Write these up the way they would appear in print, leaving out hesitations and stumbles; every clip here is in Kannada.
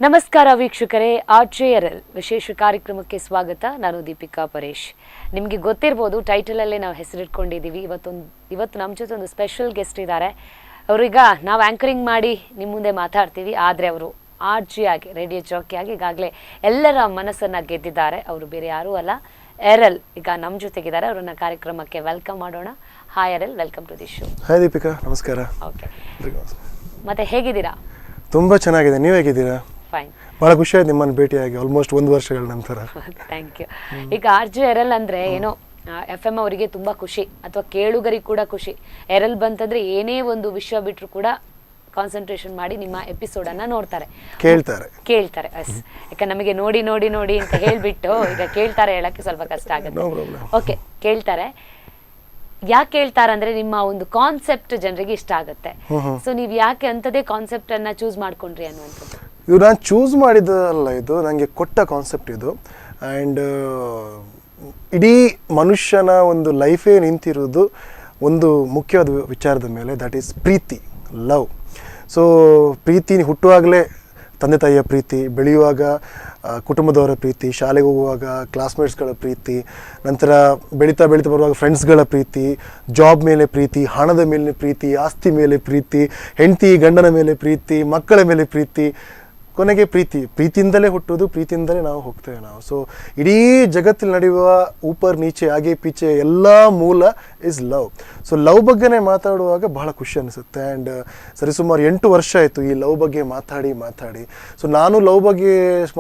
ನಮಸ್ಕಾರ ವೀಕ್ಷಕರೇ, RJRL ವಿಶೇಷ ಕಾರ್ಯಕ್ರಮಕ್ಕೆ ಸ್ವಾಗತ. ನಾನು ದೀಪಿಕಾ ಪರೇಶ್. ನಿಮಗೆ ಗೊತ್ತಿರ್ಬೋದು, ಟೈಟಲಲ್ಲೇ ನಾವು ಹೆಸರಿಟ್ಕೊಂಡಿದ್ದೀವಿ. ಇವತ್ತು ನಮ್ಮ ಜೊತೆ ಒಂದು ಸ್ಪೆಷಲ್ ಗೆಸ್ಟ್ ಇದ್ದಾರೆ. ಅವರೀಗ ನಾವು ಆ್ಯಂಕರಿಂಗ್ ಮಾಡಿ ನಿಮ್ಮ ಮುಂದೆ ಮಾತಾಡ್ತೀವಿ, ಆದರೆ ಅವರು RJ ಆಗಿ, ರೇಡಿಯೋ ಜಾಕಿ ಆಗಿ ಈಗಾಗಲೇ ಎಲ್ಲರ ಮನಸ್ಸನ್ನು ಗೆದ್ದಿದ್ದಾರೆ. ಅವರು ಬೇರೆ ಯಾರೂ ಅಲ್ಲ, RL ಈಗ ನಮ್ಮ ಜೊತೆಗಿದ್ದಾರೆ. ಅವರನ್ನ ಕಾರ್ಯಕ್ರಮಕ್ಕೆ ವೆಲ್ಕಮ್ ಮಾಡೋಣ. Hi RL, welcome to the show. Hi Deepika, ನಮಸ್ಕಾರ. ಓಕೆ, ಮತ್ತೆ ಹೇಗಿದ್ದೀರಾ? ತುಂಬ ಚೆನ್ನಾಗಿದೆ, ನೀವು ಹೇಗಿದ್ದೀರಾ? ಫೈನ್. ಭಾಳ ಖುಷಿ ಆಯ್ತು ನಿಮ್ಮನ್ನು ಭೇಟಿಯಾಗಿ, ಆಲ್ಮೋಸ್ಟ್ 1 ವರ್ಷಗಳ ನಂತರ. Thank you. ಈಗ RJRL ಅಂದರೆ ಏನೋ FM ಅವರಿಗೆ ತುಂಬ ಖುಷಿ, ಅಥವಾ ಕೇಳುಗರಿಗೆ ಕೂಡ ಖುಷಿ. RL ಬಂತಂದ್ರೆ ಏನೇ ಒಂದು ವಿಷಯ ಬಿಟ್ಟರು ಕೂಡ ಕಾನ್ಸಂಟ್ರೇಷನ್ ಮಾಡಿ ನಿಮ್ಮ ಎಪಿಸೋಡನ್ನು ನೋಡ್ತಾರೆ, ಕೇಳ್ತಾರೆ. ಎಸ್, ಯಾಕೆ ನಮಗೆ ನೋಡಿ ನೋಡಿ ನೋಡಿ ಅಂತ ಹೇಳಿಬಿಟ್ಟು ಈಗ ಕೇಳ್ತಾರೆ ಹೇಳಕ್ಕೆ ಸ್ವಲ್ಪ ಕಷ್ಟ ಆಗುತ್ತೆ. ಓಕೆ, ಕೇಳ್ತಾರೆ. ಯಾಕೆ ಕೇಳ್ತಾರೆ ಅಂದ್ರೆ ನಿಮ್ಮ ಒಂದು ಕಾನ್ಸೆಪ್ಟ್ ಜನರಿಗೆ ಇಷ್ಟ ಆಗುತ್ತೆ. ಸೊ ನೀವು ಯಾಕೆ ಅಂಥದ್ದೇ ಕಾನ್ಸೆಪ್ಟ್ ಅನ್ನ ಚೂಸ್ ಮಾಡ್ಕೊಂಡ್ರಿ ಅನ್ನುವಂಥದ್ದು? ಇದು ನಾನು ಚೂಸ್ ಮಾಡಿದ್ದಲ್ಲ, ಇದು ನನಗೆ ಕೊಟ್ಟ ಕಾನ್ಸೆಪ್ಟ್ ಇದು. ಆ್ಯಂಡ್ ಇಡೀ ಮನುಷ್ಯನ ಒಂದು ಲೈಫೇ ನಿಂತಿರೋದು ಒಂದು ಮುಖ್ಯವಾದ ವಿಚಾರದ ಮೇಲೆ, ದಟ್ ಈಸ್ ಪ್ರೀತಿ, ಲವ್. ಸೊ ಪ್ರೀತಿ ಹುಟ್ಟುವಾಗಲೇ ತಂದೆ ತಾಯಿಯ ಪ್ರೀತಿ, ಬೆಳೆಯುವಾಗ ಕುಟುಂಬದವರ ಪ್ರೀತಿ, ಶಾಲೆಗೆ ಹೋಗುವಾಗ ಕ್ಲಾಸ್ಮೇಟ್ಸ್ಗಳ ಪ್ರೀತಿ, ನಂತರ ಬೆಳೀತಾ ಬರುವಾಗ ಫ್ರೆಂಡ್ಸ್ಗಳ ಪ್ರೀತಿ, ಜಾಬ್ ಮೇಲೆ ಪ್ರೀತಿ, ಹಣದ ಮೇಲೆ ಪ್ರೀತಿ, ಆಸ್ತಿ ಮೇಲೆ ಪ್ರೀತಿ, ಹೆಂಡತಿ ಗಂಡನ ಮೇಲೆ ಪ್ರೀತಿ, ಮಕ್ಕಳ ಮೇಲೆ ಪ್ರೀತಿ, ಕೊನೆಗೆ ಪ್ರೀತಿಯಿಂದಲೇ ಹುಟ್ಟೋದು, ಪ್ರೀತಿಯಿಂದಲೇ ನಾವು ಹೋಗ್ತೇವೆ ನಾವು. ಸೊ ಇಡೀ ಜಗತ್ತಲ್ಲಿ ನಡೆಯುವ ಊಪರ್ ನೀಚೆ ಆಗೆ ಪೀಚೆ ಎಲ್ಲ ಮೂಲ ಇಸ್ ಲವ್. ಸೊ ಲವ್ ಬಗ್ಗೆನೇ ಮಾತಾಡುವಾಗ ಬಹಳ ಖುಷಿ ಅನಿಸುತ್ತೆ. ಆ್ಯಂಡ್ ಸರಿಸುಮಾರು 8 ವರ್ಷ ಆಯಿತು ಈ ಲವ್ ಬಗ್ಗೆ ಮಾತಾಡಿ. ಸೊ ನಾನು ಲವ್ ಬಗ್ಗೆ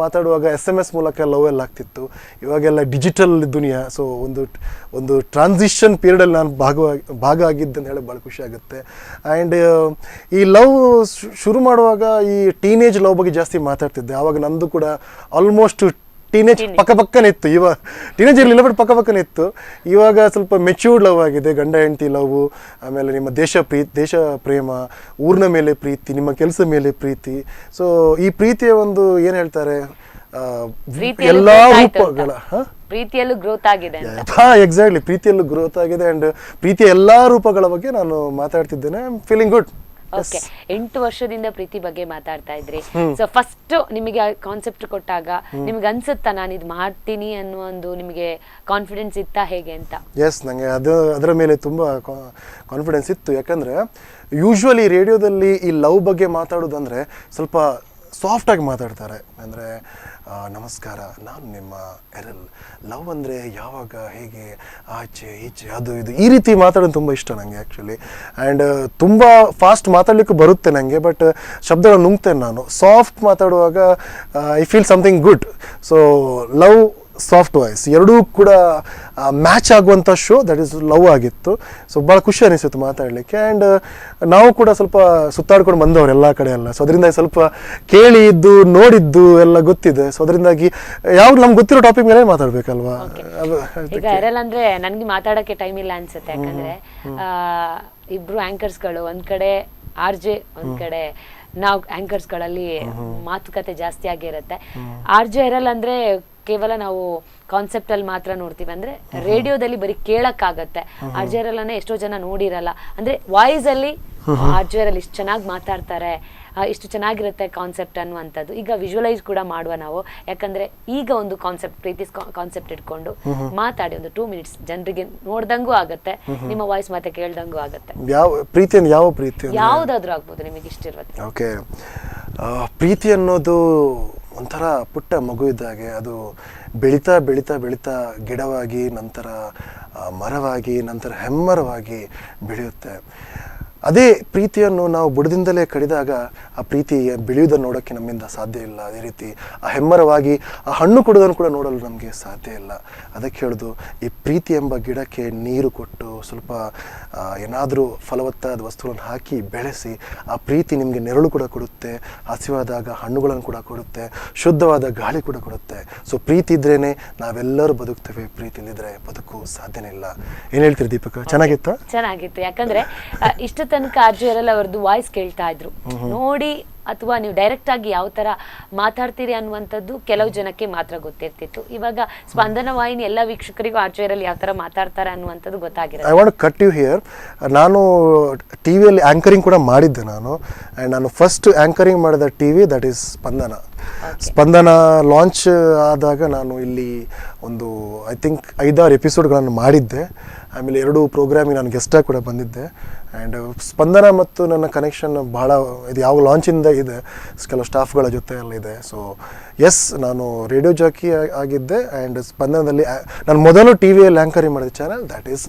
ಮಾತಾಡುವಾಗ SMS ಮೂಲಕ ಲವ್ ಎಲ್ಲ ಆಗ್ತಿತ್ತು, ಇವಾಗೆಲ್ಲ ಡಿಜಿಟಲ್ ದುನಿಯಾ. ಸೊ ಒಂದು ಟ್ರಾನ್ಸಿಷನ್ ಪೀರಿಯಡಲ್ಲಿ ನಾನು ಭಾಗ ಆಗಿದ್ದಂತ ಹೇಳಿ ಭಾಳ ಖುಷಿ ಆಗುತ್ತೆ. ಆ್ಯಂಡ್ ಈ ಲವ್ ಶುರು ಮಾಡುವಾಗ ಈ ಟೀನೇಜ್ ಲವ್ ಬಗ್ಗೆ ಜಾಸ್ತಿ ಮಾತಾಡ್ತಿದ್ದೆ. ಆವಾಗ ನಂದು ಕೂಡ ಆಲ್ಮೋಸ್ಟ್ ಟೀನೇಜ್ ಪಕ್ಕನೇ ಇತ್ತು. ಇವಾಗ ಟೀನೇಜ್ ಇರಲಿಲ್ಲ, ಬಟ್ ಪಕ್ಕನೇ ಇತ್ತು. ಇವಾಗ ಸ್ವಲ್ಪ ಮೆಚ್ಯೂರ್ಡ್ ಲವ್ ಆಗಿದೆ, ಗಂಡ ಹೆಂಡತಿ ಲವ್, ಆಮೇಲೆ ನಿಮ್ಮ ದೇಶ ಪ್ರೇಮ, ಊರಿನ ಮೇಲೆ ಪ್ರೀತಿ, ನಿಮ್ಮ ಕೆಲಸ ಮೇಲೆ ಪ್ರೀತಿ. ಸೊ ಈ ಪ್ರೀತಿಯ ಒಂದು ಏನು ಹೇಳ್ತಾರೆ, ಎಲ್ಲಾ ರೂಪಗಳ ಪ್ರೀತಿಯಲ್ಲೂ ಗ್ರೋತ್ ಆಗಿದೆ. ಎಕ್ಸಾಕ್ಟ್ಲಿ, ಪ್ರೀತಿಯಲ್ಲೂ ಗ್ರೋತ್ ಆಗಿದೆ. ಅಂಡ್ ಪ್ರೀತಿಯ ಎಲ್ಲಾ ರೂಪಗಳ ಬಗ್ಗೆ ನಾನು ಮಾತಾಡ್ತಿದ್ದೇನೆ. I am feeling good. Okay, 8 ವರ್ಷದಿಂದ ಪ್ರೀತಿ ಬಗ್ಗೆ ಮಾತಾಡ್ತಾ ಇದ್ರಿ. ಸೊ ಫಸ್ಟ್ ನಿಮಗೆ ಕಾನ್ಸೆಪ್ಟ್ ಕೊಟ್ಟಾಗ ನಿಮ್ಗೆ ಅನ್ಸುತ್ತಾ ನಾನು ಇದು ಮಾಡ್ತೀನಿ ಅನ್ನೋ ಒಂದು ನಿಮಗೆ ಕಾನ್ಫಿಡೆನ್ಸ್ ಇತ್ತಾ, ಹೇಗೆ ಅಂತ? ಎಸ್, ನನಗೆ ಅದರ ಮೇಲೆ ತುಂಬ ಕಾನ್ಫಿಡೆನ್ಸ್ ಇತ್ತು. ಯಾಕಂದರೆ ಯೂಶ್ವಲಿ ರೇಡಿಯೋದಲ್ಲಿ ಈ ಲವ್ ಬಗ್ಗೆ ಮಾತಾಡೋದಂದರೆ ಸ್ವಲ್ಪ ಸಾಫ್ಟಾಗಿ ಮಾತಾಡ್ತಾರೆ. ಅಂದರೆ ನಮಸ್ಕಾರ, ನಾನು ನಿಮ್ಮ RL, ಲವ್ ಅಂದರೆ ಯಾವಾಗ, ಹೇಗೆ, ಆಚೆ ಈಚೆ, ಅದು ಇದು, ಈ ರೀತಿ ಮಾತಾಡೋದು ತುಂಬ ಇಷ್ಟ ನನಗೆ ಆ್ಯಕ್ಚುಲಿ. ಆ್ಯಂಡ್ ತುಂಬ ಫಾಸ್ಟ್ ಮಾತಾಡಲಿಕ್ಕೆ ಬರುತ್ತೆ ನನಗೆ, ಬಟ್ ಶಬ್ದಗಳು ನುಂಗ್ತೇನೆ ನಾನು. ಸಾಫ್ಟ್ ಮಾತಾಡುವಾಗ I feel something good. So love, soft voice ಎರಡೂ ಕೂಡ ಮ್ಯಾಚ್ ಆಗುವಂಥ ಶೋ, ದಟ್ ಈಸ್ ಲವ್ ಆಗಿತ್ತು. ಸೊ ಭಾಳ ಖುಷಿ ಅನಿಸಿತ್ತು ಮಾತಾಡಲಿಕ್ಕೆ. ಆ್ಯಂಡ್ ನಾವು ಕೂಡ ಸ್ವಲ್ಪ ಸುತ್ತಾಡ್ಕೊಂಡು ಬಂದವರು ಎಲ್ಲ ಕಡೆ ಎಲ್ಲ. ಸೊ ಅದರಿಂದ ಸ್ವಲ್ಪ ಕೇಳಿದ್ದು ನೋಡಿದ್ದು ಎಲ್ಲ ಗೊತ್ತಿದೆ. ಸೊ ಅದರಿಂದಾಗಿ ಯಾವ್ದು ನಮ್ಗೆ ಗೊತ್ತಿರೋ ಟಾಪಿಕ್ ಮೇಲೆ ಮಾತಾಡ್ಬೇಕಲ್ವಾ. ಈಗ RL ಅಂದ್ರೆ ನನಗೆ ಮಾತಾಡೋಕ್ಕೆ ಟೈಮ್ ಇಲ್ಲ ಅನ್ಸುತ್ತೆ. ಯಾಕಂದ್ರೆ ಇಬ್ರು ಆಂಕರ್ಸ್ಗಳು, ಒಂದ್ ಕಡೆ RJ, ಒಂದ್ ಕಡೆ ನಾವು ಆಂಕರ್ಸ್ಗಳಲ್ಲಿ ಮಾತುಕತೆ ಜಾಸ್ತಿ ಆಗಿರುತ್ತೆ. RJRL ಅಂದ್ರೆ ಕೇವಲ ನಾವು ಕಾನ್ಸೆಪ್ಟ್ ಅಲ್ಲಿ ಮಾತ್ರ ನೋಡ್ತೀವಿ, ಅಂದ್ರೆ ರೇಡಿಯೋದಲ್ಲಿ ಬರೀ ಕೇಳಕ್ಕಾಗತ್ತೆ. RJRL ಅನ್ನ ಎಷ್ಟೋ ಜನ ನೋಡಿರಲ್ಲ. ಅಂದ್ರೆ ವಾಯ್ಸ್ ಅಲ್ಲಿ RJRL ಇಷ್ಟು ಚೆನ್ನಾಗಿ ಮಾತಾಡ್ತಾರೆ, ಇಷ್ಟು ಚೆನ್ನಾಗಿರುತ್ತೆ ಕಾನ್ಸೆಪ್ಟ್ ಅನ್ನುವಂಥದ್ದು. ಈಗ ವಿಜುವಲೈಸ್ ಕೂಡ ಮಾಡುವ ನಾವು, ಯಾಕಂದ್ರೆ ಈಗ ಒಂದು ಪ್ರೀತಿ ಕಾನ್ಸೆಪ್ಟ್ ಇಟ್ಕೊಂಡು ಮಾತಾಡಿ ಒಂದು 2 ಮಿನಿಟ್ಸ್ ಜನರಿಗೆ ನೋಡ್ದಂಗೂ ಆಗತ್ತೆ, ನಿಮ್ಮ ವಾಯ್ಸ್ ಮತ್ತೆ ಕೇಳ್ದಂಗೂ ಆಗತ್ತೆ. ಯಾವ ಪ್ರೀತಿ ಯಾವ್ದಾದ್ರು ಆಗ್ಬೋದು ನಿಮಗೆ ಇಷ್ಟ ಇರುತ್ತೆ. ಓಕೆ, ಪ್ರೀತಿ ಅನ್ನೋದು ಒಂಥರ ಪುಟ್ಟ ಮಗು ಇದ್ದಾಗೆ. ಅದು ಬೆಳೀತಾ ಬೆಳೀತಾ ಬೆಳೀತಾ ಗಿಡವಾಗಿ, ನಂತರ ಮರವಾಗಿ, ನಂತರ ಹೆಮ್ಮರವಾಗಿ ಬೆಳೆಯುತ್ತೆ. ಅದೇ ಪ್ರೀತಿಯನ್ನು ನಾವು ಬುಡದಿಂದಲೇ ಕಡಿದಾಗ ಆ ಪ್ರೀತಿ ಬೆಳೆಯುವುದನ್ನು ನೋಡೋಕ್ಕೆ ನಮ್ಮಿಂದ ಸಾಧ್ಯ ಇಲ್ಲ. ಅದೇ ರೀತಿ ಆ ಹೆಮ್ಮರವಾಗಿ ಆ ಹಣ್ಣು ಕೊಡೋದನ್ನು ಕೂಡ ನೋಡಲು ನಮಗೆ ಸಾಧ್ಯ ಇಲ್ಲ. ಅದಕ್ಕೆ ಹೇಳೋದು, ಈ ಪ್ರೀತಿ ಎಂಬ ಗಿಡಕ್ಕೆ ನೀರು ಕೊಟ್ಟು ಸ್ವಲ್ಪ ಏನಾದರೂ ಫಲವತ್ತಾದ ವಸ್ತುಗಳನ್ನು ಹಾಕಿ ಬೆಳೆಸಿ, ಆ ಪ್ರೀತಿ ನಿಮಗೆ ನೆರಳು ಕೂಡ ಕೊಡುತ್ತೆ, ಹಸಿವಾದಾಗ ಹಣ್ಣುಗಳನ್ನು ಕೂಡ ಕೊಡುತ್ತೆ, ಶುದ್ಧವಾದ ಗಾಳಿ ಕೂಡ ಕೊಡುತ್ತೆ. ಸೊ ಪ್ರೀತಿ ಇದ್ರೇನೆ ನಾವೆಲ್ಲರೂ ಬದುಕ್ತೇವೆ, ಪ್ರೀತಿ ಇಲ್ಲಿದ್ರೆ ಬದುಕು ಸಾಧ್ಯನೇ ಇಲ್ಲ. ಏನ್ ಹೇಳ್ತೀರಿ ದೀಪಕ, ಚೆನ್ನಾಗಿತ್ತಾ? ಚೆನ್ನಾಗಿತ್ತು. ಯಾಕಂದ್ರೆ ಇಷ್ಟು ತನಕ ಅರ್ಜುನ್ ಅವ್ರದ್ದು ವಾಯ್ಸ್ ಕೇಳ್ತಾ ಇದ್ರು, ನೋಡಿ ಅಥವಾ ನೀವು ಡೈರೆಕ್ಟ್ ಆಗಿ ಯಾವ ತರ ಮಾತಾಡ್ತೀರಿ ಅನ್ನುವಂಥದ್ದು ಕೆಲವು ಜನಕ್ಕೆ ಮಾತ್ರ ಗೊತ್ತಿರ್ತಿತ್ತು. ಇವಾಗ ಸ್ಪಂದನ ವಾಹಿನಿ ಎಲ್ಲ ವೀಕ್ಷಕರಿಗೂ ಆರ್ಜೆರಲ್ಲಿ ಯಾವ ತರ ಮಾತಾಡ್ತಾರೆ ಅನ್ನುವಂಥದ್ದು ಗೊತ್ತಾಗಿರುತ್ತೆ. I want cut you here. ನಾನು ಟಿವಿಯಲ್ಲಿ ಆಂಕರಿಂಗ್ ಕೂಡ ಮಾಡಿದ್ದೆ ನಾನು. ಆ್ಯಂಡ್ ನಾನು ಫಸ್ಟ್ ಆಂಕರಿಂಗ್ ಮಾಡಿದ TV that is Spandana. Spandana launch ಆದಾಗ ನಾನು ಇಲ್ಲಿ ಒಂದು ಐ ಥಿಂಕ್ 5-6 ಎಪಿಸೋಡ್ಗಳನ್ನು ಮಾಡಿದ್ದೆ. ಆಮೇಲೆ 2 ಪ್ರೋಗ್ರಾಮಿಗೆ ನಾನು ಗೆಸ್ಟಾಗಿ ಕೂಡ ಬಂದಿದ್ದೆ. ಆ್ಯಂಡ್ ಸ್ಪಂದನ ಮತ್ತು ನನ್ನ ಕನೆಕ್ಷನ್ ಭಾಳ ಇದು ಯಾವ ಲಾಂಚಿಂದ ಇದೆ, ಕೆಲವು ಸ್ಟಾಫ್ಗಳ ಜೊತೆ ಎಲ್ಲ ಇದೆ. ಸೊ ಎಸ್, ನಾನು ರೇಡಿಯೋ ಜಾಕಿ ಆಗಿದ್ದೆ. ಆ್ಯಂಡ್ ಸ್ಪಂದನದಲ್ಲಿ ನಾನು ಮೊದಲು ಟಿ ವಿಯಲ್ಲಿ ಆ್ಯಂಕರಿಂಗ್ ಮಾಡಿದ ಚಾನಲ್ ದಟ್ ಈಸ್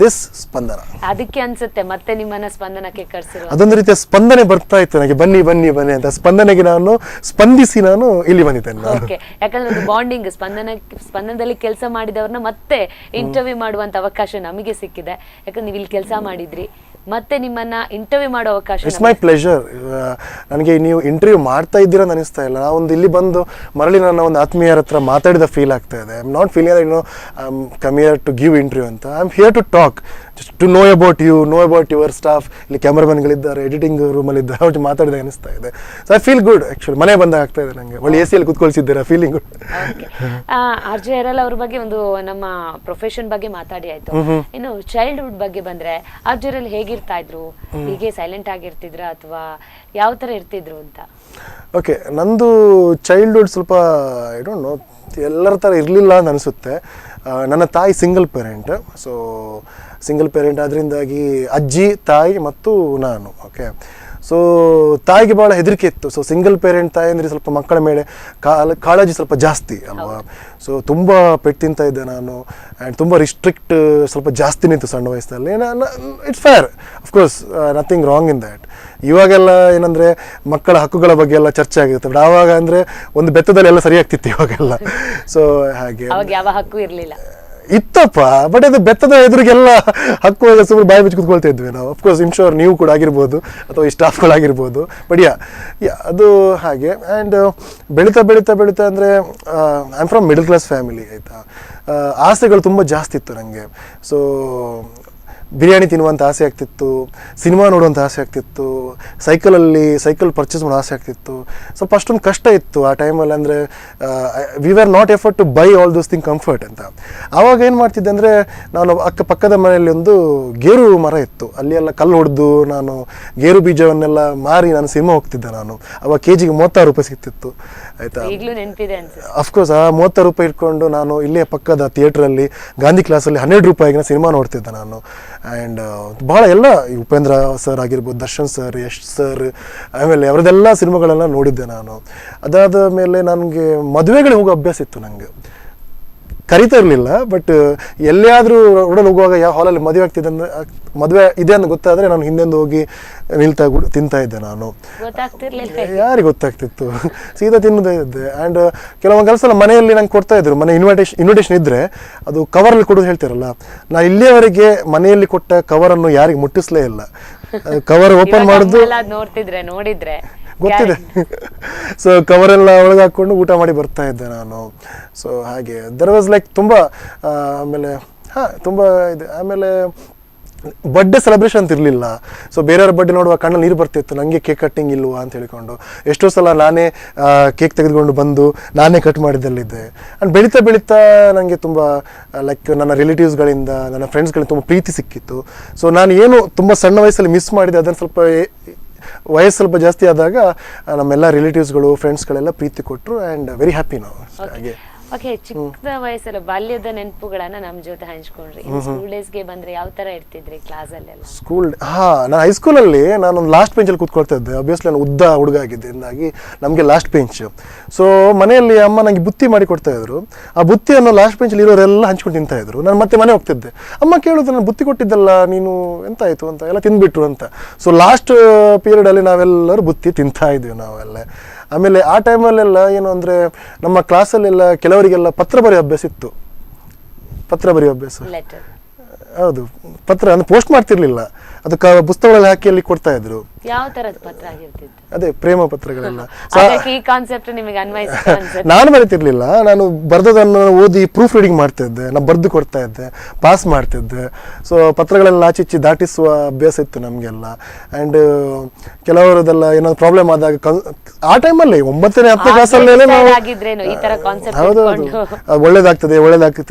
ದಿಸ್ ಸ್ಪಂದನ. ಅದಕ್ಕೆ ಅನ್ಸುತ್ತೆ ಮತ್ತೆ ನಿಮ್ಮನ್ನ ಸ್ಪಂದನಕ್ಕೆ ಕರ್ಸಿರೋ ಅದೊಂದು ರೀತಿಯ ಸ್ಪಂದನೆ ಬರ್ತಾ ಇತ್ತು ನನಗೆ, ಬನ್ನಿ ಬನ್ನಿ ಬನ್ನಿ ಅಂತ. ಸ್ಪಂದನೆಗೆ ನಾನು ಸ್ಪಂದಿಸಿ ನಾನು ಇಲ್ಲಿ ಬಂದಿದ್ದೇನೆ. ಓಕೆ, ಯಾಕಂದ್ರೆ ಅದು ಬಾಂಡಿಂಗ್. ಸ್ಪಂದನದಲ್ಲಿ ಕೆಲಸ ಮಾಡಿದವ್ರನ್ನ ಮತ್ತೆ ಇಂಟರ್ವ್ಯೂ ಮಾಡುವಂತ ಅವಕಾಶ ನಮಗೆ ಸಿಕ್ಕಿದೆ. ಯಾಕಂದ್ರೆ ನೀವು ಇಲ್ಲಿ ಕೆಲಸ ಮಾಡಿದ್ರಿ, ಮತ್ತೆ ನಿಮ್ಮನ್ನ ಇಂಟರ್ವ್ಯೂ ಮಾಡೋ ಅವಕಾಶ. It's my pleasure. ನನಗೆ ನೀವು ಇಂಟರ್ವ್ಯೂ ಮಾಡ್ತಾ ಇದ್ದೀರಾ ಅಂತ ಅನಿಸ್ತಾ ಇಲ್ಲ. ನಾವೊಂದು ಇಲ್ಲಿ ಬಂದು ಮರಳಿ ನನ್ನ ಒಂದು ಆತ್ಮೀಯರ ಹತ್ರ ಮಾತಾಡಿದ ಫೀಲ್ ಆಗ್ತಾ ಇದೆ. I am not feeling I am come here to give interview ಅಂತ. I am here to talk, just to know about you, know about your staff. ಇಲ್ಲಿ ಕ್ಯಾಮ್ರಾಮನ್ಗಳಿದ್ದಾರೆ, ಎಡಿಟಿಂಗ್ ರೂಮಲ್ಲಿದ್ದಾರೆ, ಅವ್ರು ಮಾತಾಡಿದ ಅನಿಸ್ತಾ ಇದೆ. So I feel good. Actually ಮನೆ ಬಂದಾಗ ಆಗ್ತಾ ಇದೆ ನನಗೆ. ಒಳ್ಳೆ AC ಯಲ್ಲಿ ಕೂತ್ಕೊಳ್ಸಿದ್ದೀರಾ, ಫೀಲಿಂಗ್ ಗುಡ್. RJ ಅವ್ರ ಬಗ್ಗೆ ಒಂದು ನಮ್ಮ ಪ್ರೊಫೆಷನ್ ಬಗ್ಗೆ ಮಾತಾಡಿ ಆಯ್ತು. ಇನ್ನು ಚೈಲ್ಡ್ಹುಡ್ ಬಗ್ಗೆ ಬಂದ್ರೆ RJ ಹೇಗಿರ್ತಾ ಇದ್ರು? ಹೀಗೆ ಸೈಲೆಂಟ್ ಆಗಿರ್ತಿದ್ರ ಅಥವಾ ಯಾವ ತರ ಇರ್ತಿದ್ರು ಅಂತ? ಓಕೆ, ನಂದು ಚೈಲ್ಡ್ಹುಡ್ ಸ್ವಲ್ಪ ಐ ಡೋಂಟ್ ನೋ, ಎಲ್ಲರ ಥರ ಇರಲಿಲ್ಲ ಅಂತ ಅನಿಸುತ್ತೆ. ನನ್ನ ತಾಯಿ single parent. So single parent ಅದರಿಂದಾಗಿ ಅಜ್ಜಿ, ತಾಯಿ ಮತ್ತು ನಾನು. ಓಕೆ, ಸೊ ತಾಯಿಗೆ ಭಾಳ ಹೆದರಿಕೆ ಇತ್ತು. ಸೊ ಸಿಂಗಲ್ ಪೇರೆಂಟ್ ತಾಯಿ ಅಂದರೆ ಸ್ವಲ್ಪ ಮಕ್ಕಳ ಮೇಲೆ ಕಾಳಜಿ ಸ್ವಲ್ಪ ಜಾಸ್ತಿ ಅಲ್ವಾ. ಸೊ ತುಂಬ ಪೆಟ್ಟು ತಿಂತಾ ಇದ್ದೆ ನಾನು. ಆ್ಯಂಡ್ ತುಂಬ ರಿಸ್ಟ್ರಿಕ್ಟ್ ಸ್ವಲ್ಪ ಜಾಸ್ತಿನೇ ಇತ್ತು ಸಣ್ಣ ವಯಸ್ಸಲ್ಲಿ. It's fair, of course, nothing wrong in that. ಇವಾಗೆಲ್ಲ ಏನಂದರೆ ಮಕ್ಕಳ ಹಕ್ಕುಗಳ ಬಗ್ಗೆ ಎಲ್ಲ ಚರ್ಚೆ ಆಗಿರುತ್ತೆ. ಬಟ್ ಆವಾಗ ಅಂದರೆ ಒಂದು ಬೆತ್ತದಲ್ಲಿ ಎಲ್ಲ ಸರಿಯಾಗ್ತಿತ್ತು ಇವಾಗೆಲ್ಲ. ಸೊ ಹಾಗೆ ಯಾವ ಹಕ್ಕು ಇರಲಿಲ್ಲ ಇತ್ತಪ್ಪ. ಬಟ್ ಅದು ಬೆತ್ತದ ಎದುರಿಗೆಲ್ಲ ಹಕ್ಕು ಸುಮ್ಮನೆ ಬಾಯಿ ಬಿಚ್ಚಿ ಕುತ್ಕೊಳ್ತಾ ಇದ್ವಿ ನಾವು. ಅಫ್ಕೋರ್ಸ್ ಇನ್ಶೋರ್ ನೀವು ಕೂಡ ಆಗಿರ್ಬೋದು ಅಥವಾ ಈ ಸ್ಟಾಫ್ಗಳಾಗಿರ್ಬೋದು. ಬಟ್ ಯಾ ಅದು ಹಾಗೆ. ಆ್ಯಂಡ್ ಬೆಳೀತಾ ಬೆಳೀತಾ ಬೆಳೀತಾ ಅಂದರೆ I am from middle class family, ಆಯಿತಾ. ಆಸೆಗಳು ತುಂಬ ಜಾಸ್ತಿ ಇತ್ತು ನನಗೆ. ಸೊ ಬಿರಿಯಾನಿ ತಿನ್ನುವಂಥ ಆಸೆ ಆಗ್ತಿತ್ತು, ಸಿನಿಮಾ ನೋಡುವಂಥ ಆಸೆ ಆಗ್ತಿತ್ತು, ಸೈಕಲ್ ಪರ್ಚೇಸ್ ಮಾಡೋ ಆಸೆ ಆಗ್ತಿತ್ತು. ಸ್ವಲ್ಪ ಅಷ್ಟೊಂದು ಕಷ್ಟ ಇತ್ತು ಆ ಟೈಮಲ್ಲಿ. ಅಂದರೆ we are not effort to buy all those thing comfort ಅಂತ. ಆವಾಗ ಏನು ಮಾಡ್ತಿದ್ದೆ ಅಂದರೆ, ನಾನು ಪಕ್ಕದ ಮನೆಯಲ್ಲಿ ಒಂದು ಗೇರು ಮರ ಇತ್ತು. ಅಲ್ಲಿ ಎಲ್ಲ ಕಲ್ಲು ಹೊಡೆದು ನಾನು ಗೇರು ಬೀಜವನ್ನೆಲ್ಲ ಮಾರಿ ನಾನು ಸಿನಿಮಾ ಹೋಗ್ತಿದ್ದೆ. ನಾನು ಅವಾಗ ಕೆಜಿಗೆ 36 ರೂಪಾಯಿ ಸಿಗ್ತಿತ್ತು, ಆಯಿತಾ. ಅಫ್ಕೋರ್ಸ್ ಆ 36 ರೂಪಾಯಿ ಇಟ್ಕೊಂಡು ನಾನು ಇಲ್ಲೇ ಪಕ್ಕದ ಥಿಯೇಟ್ರಲ್ಲಿ ಗಾಂಧಿ ಕ್ಲಾಸಲ್ಲಿ 12 ರೂಪಾಯಿಗೆ ಸಿನಿಮಾ ನೋಡ್ತಿದ್ದೆ ನಾನು. ಆ್ಯಂಡ್ ಭಾಳ ಎಲ್ಲ ಉಪೇಂದ್ರ ಸರ್ ಆಗಿರ್ಬೋದು, ದರ್ಶನ್ ಸರ್, ಯಶ್ ಸರ್, ಆಮೇಲೆ ಅವರದೆಲ್ಲ ಸಿನಿಮಾಗಳೆಲ್ಲ ನೋಡಿದ್ದೆ ನಾನು. ಅದಾದ ಮೇಲೆ ನನಗೆ ಮದುವೆಗಳಿಗೆ ಹೋಗೋ ಅಭ್ಯಾಸ ಇತ್ತು. ನನಗೆ ಕರಿತಾ ಇರಲಿಲ್ಲ, ಬಟ್ ಎಲ್ಲಿಯಾದರೂ ರೋಡಲ್ಲಿ ಹೋಗುವಾಗ ಯಾವ ಹಾಲಲ್ಲಿ ಮದುವೆ ಇದೆ ಅಂತ ಗೊತ್ತಾದರೆ ನಾನು ಹಿಂದೆಂದು ಹೋಗಿ ತಿಂತಾ ಇದ್ದೆ ನಾನು. ಯಾರಿಗೆ ಗೊತ್ತಾಗ್ತಿತ್ತು, ಸೀದಾ ತಿನ್ನೋದೇ ಇದ್ದೆ. ಆ್ಯಂಡ್ ಕೆಲವೊಂದು ಕೆಲಸ ಮನೆಯಲ್ಲಿ ನಂಗೆ ಕೊಡ್ತಾ ಇದ್ರು. ಮನೆ ಇನ್ವಿಟೇಷನ್ ಇದ್ದರೆ ಅದು ಕವರಲ್ಲಿ ಕೊಡೋದು ಹೇಳ್ತಿರಲ್ಲ, ನಾನು ಇಲ್ಲಿಯವರೆಗೆ ಮನೆಯಲ್ಲಿ ಕೊಟ್ಟ ಕವರನ್ನು ಯಾರಿಗೆ ಮುಟ್ಟಿಸ್ಲೇ ಇಲ್ಲ. ಕವರ್ ಓಪನ್ ಮಾಡೋದು ನೋಡಿದ್ರೆ ಗೊತ್ತಿದೆ. ಸೊ ಕವರೆಲ್ಲ ಒಳಗೆ ಹಾಕ್ಕೊಂಡು ಊಟ ಮಾಡಿ ಬರ್ತಾ ಇದ್ದೆ ನಾನು. ಸೊ ಹಾಗೆ ದರ್ ವಾಸ್ ಲೈಕ್ ತುಂಬ. ಆಮೇಲೆ ತುಂಬ ಇದೆ. ಆಮೇಲೆ ಬರ್ಡೇ ಸೆಲೆಬ್ರೇಷನ್ ಅಂತ ಇರಲಿಲ್ಲ. ಸೊ ಬೇರೆಯವ್ರ ಬರ್ಡೇ ನೋಡುವ ಕಣ್ಣಲ್ಲಿ ನೀರು ಬರ್ತಿತ್ತು, ನನಗೆ ಕೇಕ್ ಕಟ್ಟಿಂಗ್ ಇಲ್ವಾ ಅಂತ ಹೇಳಿಕೊಂಡು. ಎಷ್ಟೋ ಸಲ ನಾನೇ ಕೇಕ್ ತೆಗೆದುಕೊಂಡು ಬಂದು ನಾನೇ ಕಟ್ ಮಾಡಿದ್ದಲ್ಲಿದ್ದೆ. ಆ್ಯಂಡ್ ಬೆಳೀತಾ ಬೆಳೀತಾ ನನಗೆ ತುಂಬ ಲೈಕ್ ನನ್ನ ರಿಲೇಟಿವ್ಸ್ಗಳಿಂದ, ನನ್ನ ಫ್ರೆಂಡ್ಸ್ಗಳಿಂದ ತುಂಬ ಪ್ರೀತಿ ಸಿಕ್ಕಿತ್ತು. ಸೊ ನಾನು ಏನು ತುಂಬ ಸಣ್ಣ ವಯಸ್ಸಲ್ಲಿ ಮಿಸ್ ಮಾಡಿದೆ, ಅದನ್ನು ಸ್ವಲ್ಪ ವಯಸ್ಸು ಸ್ವಲ್ಪ ಜಾಸ್ತಿ ಆದಾಗ ನಮ್ಮೆಲ್ಲ ರಿಲೇಟಿವ್ಸ್ಗಳು, ಫ್ರೆಂಡ್ಸ್ಗಳೆಲ್ಲ ಪ್ರೀತಿ ಕೊಟ್ಟರು. ಆ್ಯಂಡ್ ವೆರಿ ಹ್ಯಾಪಿ ನಾವು. ಹಾಗೆ ಓಕೆ, ಚಿಕ್ಕ ವಯಸ್ಸಲ್ಲಿ ಬಾಲ್ಯದ ನೆನಪುಗಳನ್ನ ನಮ್ಮ ಜೊತೆ ಹಂಚ್ಕೊಂಡ್ರಿ. ಸ್ಕೂಲ್ ಡೇಸ್ಗೆ ಬಂದ್ರೆ ಯಾವ ತರ ಇರ್ತಿದ್ರಿ ಕ್ಲಾಸಲ್ಲೆಲ್ಲ? ನಾನು ಹೈಸ್ಕೂಲಲ್ಲಿ ನಾನೊಂದು ಲಾಸ್ಟ್ ಬೆಂಚಲ್ಲಿ ಕೂತ್ಕೊಳ್ತಾ ಇದ್ದೆ. ಆಬ್ವಿಯಸ್ಲಿ ನಾನು ಉದ್ದ ಹುಡುಗ ಆಗಿದ್ದರಿಂದಾಗಿ ನಮಗೆ ಲಾಸ್ಟ್ ಬೆಂಚ್. ಸೊ ಮನೆಯಲ್ಲಿ ಅಮ್ಮ ನನಗೆ ಬುತ್ತಿ ಮಾಡಿ ಕೊಡ್ತಾ ಇದ್ರು. ಆ ಬುತ್ತಿಯನ್ನು ಲಾಸ್ಟ್ ಬೆಂಚಲ್ಲಿ ಇರೋರೆಲ್ಲ ಹಂಚ್ಕೊಂಡು ತಿಂತಾ ಇದ್ರು. ನಾನು ಮತ್ತೆ ಮನೆ ಹೋಗ್ತಿದ್ದೆ. ಅಮ್ಮ ಕೇಳೋದು, ನಾನು ಬುತ್ತಿ ಕೊಟ್ಟಿದ್ದಲ್ಲ, ನೀನು ಎಂತಾಯಿತು ಅಂತ, ಎಲ್ಲ ತಿಂದ್ಬಿಟ್ರು ಅಂತ. ಸೊ ಲಾಸ್ಟ್ ಪೀರಿಯಡಲ್ಲಿ ನಾವೆಲ್ಲರೂ ಬುತ್ತಿ ತಿಂತಾ ಇದ್ವಿ ನಾವೆಲ್ಲ. ಆಮೇಲೆ ಆ ಟೈಮಲ್ಲೆಲ್ಲ ಏನು ಅಂದರೆ, ನಮ್ಮ ಕ್ಲಾಸಲ್ಲೆಲ್ಲ ಕೆಲವರಿಗೆಲ್ಲ ಪತ್ರ ಬರೆಯೋ ಅಭ್ಯಾಸ ಇತ್ತು. ಹೌದು, ಪತ್ರ ಅಂದರೆ ಪೋಸ್ಟ್ ಮಾಡ್ತಿರ್ಲಿಲ್ಲ, ಅದು ಪುಸ್ತಕಗಳಲ್ಲಿ ಹಾಕಿ ಅಲ್ಲಿ ಕೊಡ್ತಾ ಇದ್ರು. ಯಾವ ತರದ ಪತ್ರ ಆಗಿರ್ತಿತ್ತು? ಅದೇ ಪ್ರೇಮ ಪತ್ರಗಳೆಲ್ಲ. ಹಾಗಾಗಿ ಈ ಕಾನ್ಸೆಪ್ಟ್ ನಿಮಗೆ ಅನ್ವಯಿಸ್ತಾ ಅನ್ಸುತ್ತೆ. ನಾನು ಬರೀತಿರ್ಲಿಲ್ಲ, ನಾನು ಬರ್ದದನ್ನು ಓದಿ ಪ್ರೂಫ್ ರೀಡಿಂಗ್ ಮಾಡ್ತಾ ಇದ್ದೆ, ನಾನು ಬರೆದು ಕೊಡ್ತಾ ಇದ್ದೆ, ಪಾಸ್ ಮಾಡ್ತಿದ್ದೆ. ಸೊ ಪತ್ರಗಳೆಲ್ಲ ಆಚಿಚ್ಚಿ ದಾಟಿಸುವ ಅಭ್ಯಾಸ ಇತ್ತು ನಮಗೆಲ್ಲ. ಆ್ಯಂಡ್ ಕೆಲವರದೆಲ್ಲ ಏನಾದ್ರು ಪ್ರಾಬ್ಲಮ್ ಆದಾಗ ಆ ಟೈಮಲ್ಲಿ 9ನೇ 10ನೇ ಕ್ಲಾಸಲ್ಲೆಲ್ಲ ನಾವು ಹೌದು ಒಳ್ಳೇದಾಗ್ತದೆ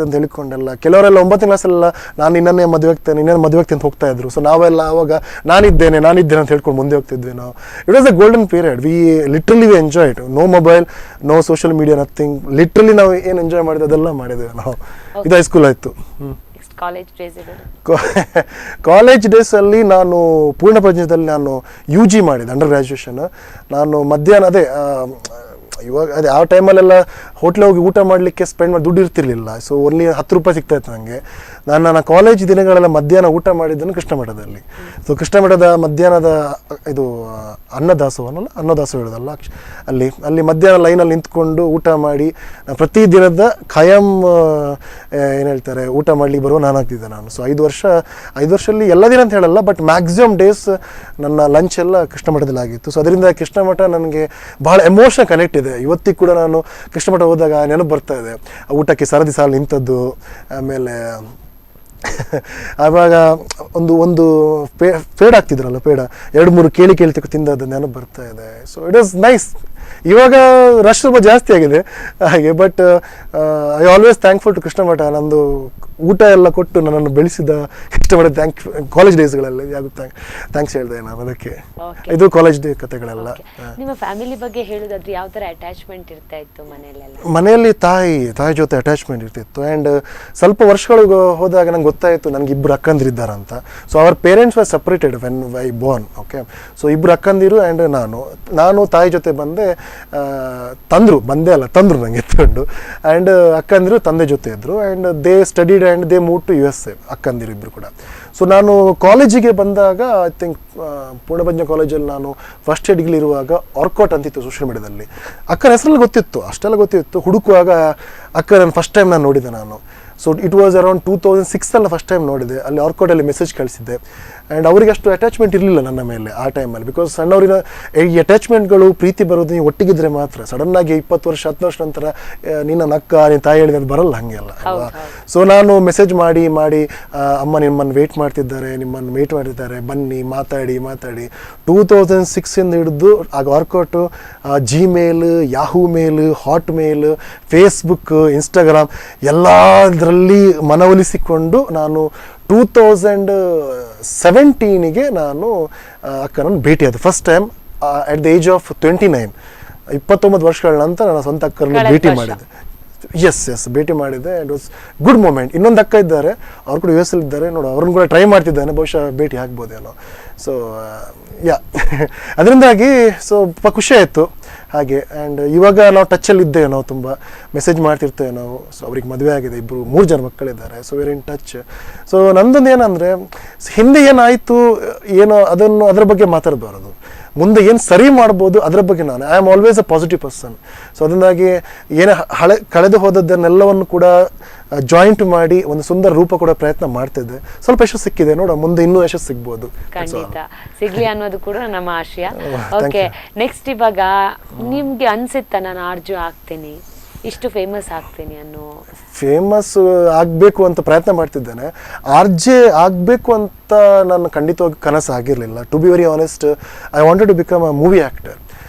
ಅಂತ ಹೇಳಿಕೊಂಡೆಲ್ಲ ಕೆಲವರೆಲ್ಲ 9ನೇ ಕ್ಲಾಸಲ್ಲೆಲ್ಲ ನಾನು ಇನ್ನೇ ಮದುವೆ ಆಗ್ತೇನೆ ಅಂತ ಹೋಗ್ತಾ ಇದ್ರು. ಸೊ ನಾವೆಲ್ಲ ಅವಾಗ ನಾನಿದ್ದೇನೆ ಅಂತ ಹೇಳ್ಕೊಂಡು ಮುಂದೆ ಹೋಗ್ತಿದ್ವಿ ನಾವು. It was a golden period. We literally we enjoy it. No mobile, no social media, nothing. Literally ನಾವು ಏನು ಎಂಜಾಯ್ ಮಾಡಿದ್ವಿ ಅದೆಲ್ಲ ಮಾಡಿದ್ವಿ ನಾವು. ಇದು ಹೈಸ್ಕೂಲ್ ಆಯಿತು. ಕಾಲೇಜ್ ಡೇಸ್ ಅಲ್ಲಿ ನಾನು ಪೂರ್ಣ ಪ್ರಜ್ಞದಲ್ಲಿ ನಾನು UG ಮಾಡಿದೆ, ಅಂಡರ್ ಗ್ರಾಜುಯೇಷನ್. ನಾನು ಮಧ್ಯಾಹ್ನ ಇವಾಗ ಅದೇ ಆ ಟೈಮಲ್ಲೆಲ್ಲ ಹೋಟ್ಲಿಗೆ ಹೋಗಿ ಊಟ ಮಾಡಲಿಕ್ಕೆ ಸ್ಪೆಂಡ್ ಮಾಡಿ ದುಡ್ಡು ಇರ್ತಿರ್ಲಿಲ್ಲ. ಸೊ ಓನ್ಲಿ 10 ರೂಪಾಯಿ ಸಿಗ್ತಾ ಇತ್ತು ನನಗೆ. ನನ್ನ ಕಾಲೇಜ್ ದಿನಗಳೆಲ್ಲ ಮಧ್ಯಾಹ್ನ ಊಟ ಮಾಡಿದ್ದನ್ನು ಕೃಷ್ಣಮಠದಲ್ಲಿ. ಸೊ ಕೃಷ್ಣಮಠದ ಮಧ್ಯಾಹ್ನದ ಇದು ಅನ್ನದಾಸೋಹ ಹೇಳೋದಲ್ಲ, ಅಲ್ಲಿ ಮಧ್ಯಾಹ್ನ ಲೈನಲ್ಲಿ ನಿಂತ್ಕೊಂಡು ಊಟ ಮಾಡಿ ಪ್ರತಿದಿನದ ಖಾಯಂ ಏನು ಹೇಳ್ತಾರೆ ಊಟ ಮಾಡ್ಲಿಕ್ಕೆ ಬರುವ ನಾನಾಗ್ತಿದ್ದೆ ನಾನು. ಸೊ 5 ವರ್ಷದಲ್ಲಿ ಎಲ್ಲ ದಿನ ಅಂತ ಹೇಳಲ್ಲ, ಬಟ್ ಮ್ಯಾಕ್ಸಿಮಮ್ ಡೇಸ್ ನನ್ನ ಲಂಚ್ ಎಲ್ಲ ಕೃಷ್ಣಮಠದಲ್ಲಿ ಆಗಿತ್ತು. ಸೊ ಅದರಿಂದ ಕೃಷ್ಣಮಠ ನನಗೆ ಬಹಳ ಎಮೋಷನ್ ಕನೆಕ್ಟ್ ಇದೆ. ಇವತ್ತಿಗೆ ಕೂಡ ನಾನು ಕೃಷ್ಣಮಠ ಹೋದಾಗ ನೆನಪು ಬರ್ತಾ ಇದೆ, ಊಟಕ್ಕೆ ಸರದಿ ಸಾಲು ನಿಂತದ್ದು. ಆಮೇಲೆ ಆವಾಗ ಒಂದು ಪೇಡ ಆಗ್ತಿದ್ರಲ್ಲ, ಪೇಡ 2-3 ಕೇಳಿ ತಿಂದದ್ದು ನೆನಪು ಬರ್ತಾ ಇದೆ. So it was nice. ಇವಾಗ ರಶ್ ತುಂಬ ಜಾಸ್ತಿ ಆಗಿದೆ ಹಾಗೆ, but I always thankful to Krishnamatha. ನಂದು ಊಟ ಎಲ್ಲ ಕೊಟ್ಟು ನನ್ನನ್ನು ಬೆಳೆಸಿದ ಕೃಷ್ಣಮಠ ಕಾಲೇಜ್ ಡೇಸ್ಗಳಲ್ಲಿ ಥ್ಯಾಂಕ್ಸ್ ಹೇಳಿದೆ ನಾನು ಅದಕ್ಕೆ. ಇದು ಕಾಲೇಜ್ ಡೇ ಕಥೆಗಳೆಲ್ಲ. ನಿಮ್ಮ ಫ್ಯಾಮಿಲಿ ಬಗ್ಗೆ ಹೇಳೋದಾದ್ರೆ ಯಾವ ಥರ ಅಟ್ಯಾಚ್ಮೆಂಟ್ ಇರ್ತಾ ಇತ್ತು ಮನೆಯಲ್ಲೆಲ್ಲ? ಮನೆಯಲ್ಲಿ ತಾಯಿ ಜೊತೆ ಅಟ್ಯಾಚ್ಮೆಂಟ್ ಇರ್ತಿತ್ತು. ಆ್ಯಂಡ್ ಸ್ವಲ್ಪ ವರ್ಷಗಳು ಹೋದಾಗ ನಂಗೆ ಗೊತ್ತಾಯಿತು ನನಗೆ 2 ಅಕ್ಕಂದಿರಿದ್ದಾರಂತ. So our parents were separated when I born. Okay, so 2 ಅಕ್ಕಂದಿರು ಆ್ಯಂಡ್ ನಾನು ತಾಯಿ ಜೊತೆ ತಂದರು ನನಗೆ ಎತ್ಕೊಂಡು. ಆ್ಯಂಡ್ ಅಕ್ಕಂದಿರು ತಂದೆ ಜೊತೆ ಇದ್ದರು. And they studied and they move to USA, ಅಕ್ಕಂದಿರು ಇಬ್ಬರು ಕೂಡ. ಸೊ ನಾನು ಕಾಲೇಜಿಗೆ ಬಂದಾಗ ಐ ಥಿಂಕ್ ಪೂರ್ಣಪ್ರಜ್ಞ ಕಾಲೇಜಲ್ಲಿ ನಾನು ಫಸ್ಟ್ ಇಯರ್ ಡಿಗ್ರಿ ಇರುವಾಗ ಆರ್ಕಾಟ್ ಅಂತಿತ್ತು ಸೋಷಿಯಲ್ ಮೀಡಿಯಾದಲ್ಲಿ. ಅಕ್ಕನ ಹೆಸರಲ್ಲಿ ಗೊತ್ತಿತ್ತು, ಅಷ್ಟೆಲ್ಲ ಗೊತ್ತಿತ್ತು. ಹುಡುಕುವಾಗ ಅಕ್ಕ ನಾನು ಫಸ್ಟ್ ಟೈಮ್ ನೋಡಿದೆ ನಾನು. So it was around 2006 first time ನೋಡಿದೆ. ಅಲ್ಲಿ ಆರ್ಕಾಟಲ್ಲಿ ಮೆಸೇಜ್ ಕಳಿಸಿದ್ದೆ. ಆ್ಯಂಡ್ ಅವರಿಗೆ ಅಷ್ಟು ಅಟ್ಯಾಚ್ಮೆಂಟ್ ಇರಲಿಲ್ಲ ನನ್ನ ಮೇಲೆ ಆ ಟೈಮಲ್ಲಿ. ಬಿಕಾಸ್ ಸಣ್ಣವರಿನ ಈ ಅಟ್ಯಾಚ್ಮೆಂಟ್ಗಳು ಪ್ರೀತಿ ಬರೋದು ನೀವು ಒಟ್ಟಿಗಿದ್ರೆ ಮಾತ್ರ. ಸಡನ್ನಾಗಿ 20 ವರ್ಷ 10 ವರ್ಷ ನಂತರ ನಿನ್ನ ಅಕ್ಕ ನಿನ್ನ ತಾಯಿ ಹೇಳಿದ ಬರಲ್ಲ ಹಾಗೆಲ್ಲ ಅಲ್ವಾ. ಸೊ ನಾನು ಮೆಸೇಜ್ ಮಾಡಿ ಅಮ್ಮ ನಿಮ್ಮನ್ನು ವೇಟ್ ಮಾಡ್ತಿದ್ದಾರೆ ಬನ್ನಿ ಮಾತಾಡಿ 2006 ಹಿಡಿದು ಆಗ ಆರ್ಕಾಟು, ಜಿಮೇಲ್, ಯಾಹೂ ಮೇಲ್, ಹಾಟ್ ಮೇಲ್, ಫೇಸ್ಬುಕ್, ಇನ್ಸ್ಟಾಗ್ರಾಮ್ ಎಲ್ಲದರಲ್ಲಿ ಮನವೊಲಿಸಿಕೊಂಡು ನಾನು 2017ಗೆ ನಾನು ಅಕ್ಕನನ್ನು ಭೇಟಿಯಾದ first time at the age of 29. 29 ವರ್ಷಗಳ ನಂತರ ನಾನು ಸ್ವಂತ ಅಕ್ಕರನ್ನು ಭೇಟಿ ಮಾಡಿದೆ. ಎಸ್ ಭೇಟಿ ಮಾಡಿದೆ. It was good moment. ಇನ್ನೊಂದು ಅಕ್ಕ ಇದ್ದಾರೆ, ಅವ್ರು ಕೂಡ US ಅಲ್ಲಿ ಇದ್ದಾರೆ. ನೋಡು ಅವ್ರನ್ನ ಕೂಡ ಟ್ರೈ ಮಾಡ್ತಿದ್ದಾನೆ, ಬಹುಶಃ ಭೇಟಿ ಆಗ್ಬೋದೇನೋ. ಸೊ ಅದರಿಂದಾಗಿ ಸ್ವಲ್ಪ ಖುಷಿ ಆಯಿತು ಹಾಗೆ. ಆ್ಯಂಡ್ ಇವಾಗ ನಾವು ಟಚ್ಚಲ್ಲಿ ಇದ್ದೇವೆ, ನಾವು ತುಂಬ ಮೆಸೇಜ್ ಮಾಡ್ತಿರ್ತೇವೆ ನಾವು. ಸೊ ಅವ್ರಿಗೆ ಮದುವೆ ಆಗಿದೆ, 3 ಜನ ಮಕ್ಕಳಿದ್ದಾರೆ. So very in touch. So ನಂದೊಂದು ಏನಂದರೆ, ಹಿಂದೆ ಏನಾಯಿತು ಏನೋ ಅದರ ಬಗ್ಗೆ ಮಾತಾಡಬಾರದು. ಮುಂದೆ ಏನು ಸರಿ ಮಾಡ್ಬೋದು ಅದರ ಬಗ್ಗೆ I am always a positive person. So ಅದರಿಂದಾಗಿ ಕಳೆದು ಹೋದದ್ದನ್ನೆಲ್ಲವನ್ನು ಕೂಡ ಜಾಯಿಂಟ್ ಮಾಡಿ ಒಂದು ಸುಂದರ ರೂಪ ಕೂಡ ಪ್ರಯತ್ನ ಮಾಡ್ತಿದ್ದೆ. ಸ್ವಲ್ಪ ಯಶಸ್ಸು ಸಿಕ್ಕಿದೆ, ನೋಡ ಮುಂದೆ ಇನ್ನೂ ಯಶಸ್ಸು ಸಿಗ್ಬೋದು. ಖಂಡಿತ ಸಿಗ್ಲಿ ಅನ್ನೋದು ಕೂಡ ನಮ್ಮ ಆಶಯ. ಓಕೆ, ನೆಕ್ಸ್ಟ್ ಇವಾಗ ನಿಮ್ಗೆ ಅನ್ಸುತ್ತಾ ನಾನು ಆರ್ಜು ಆಗ್ತೀನಿ, ಇಷ್ಟು ಫೇಮಸ್ ಆಗ್ತೀನಿ ಅನ್ನೋ? ಫೇಮಸ್ ಆಗಬೇಕು ಅಂತ ಪ್ರಯತ್ನ ಮಾಡ್ತಿದ್ದೇನೆ. RJ ಆಗಬೇಕು ಅಂತ ನಾನು ಖಂಡಿತವಾಗಿ ಕನಸು ಆಗಿರಲಿಲ್ಲ. To be very honest, I wanted to become a movie actor.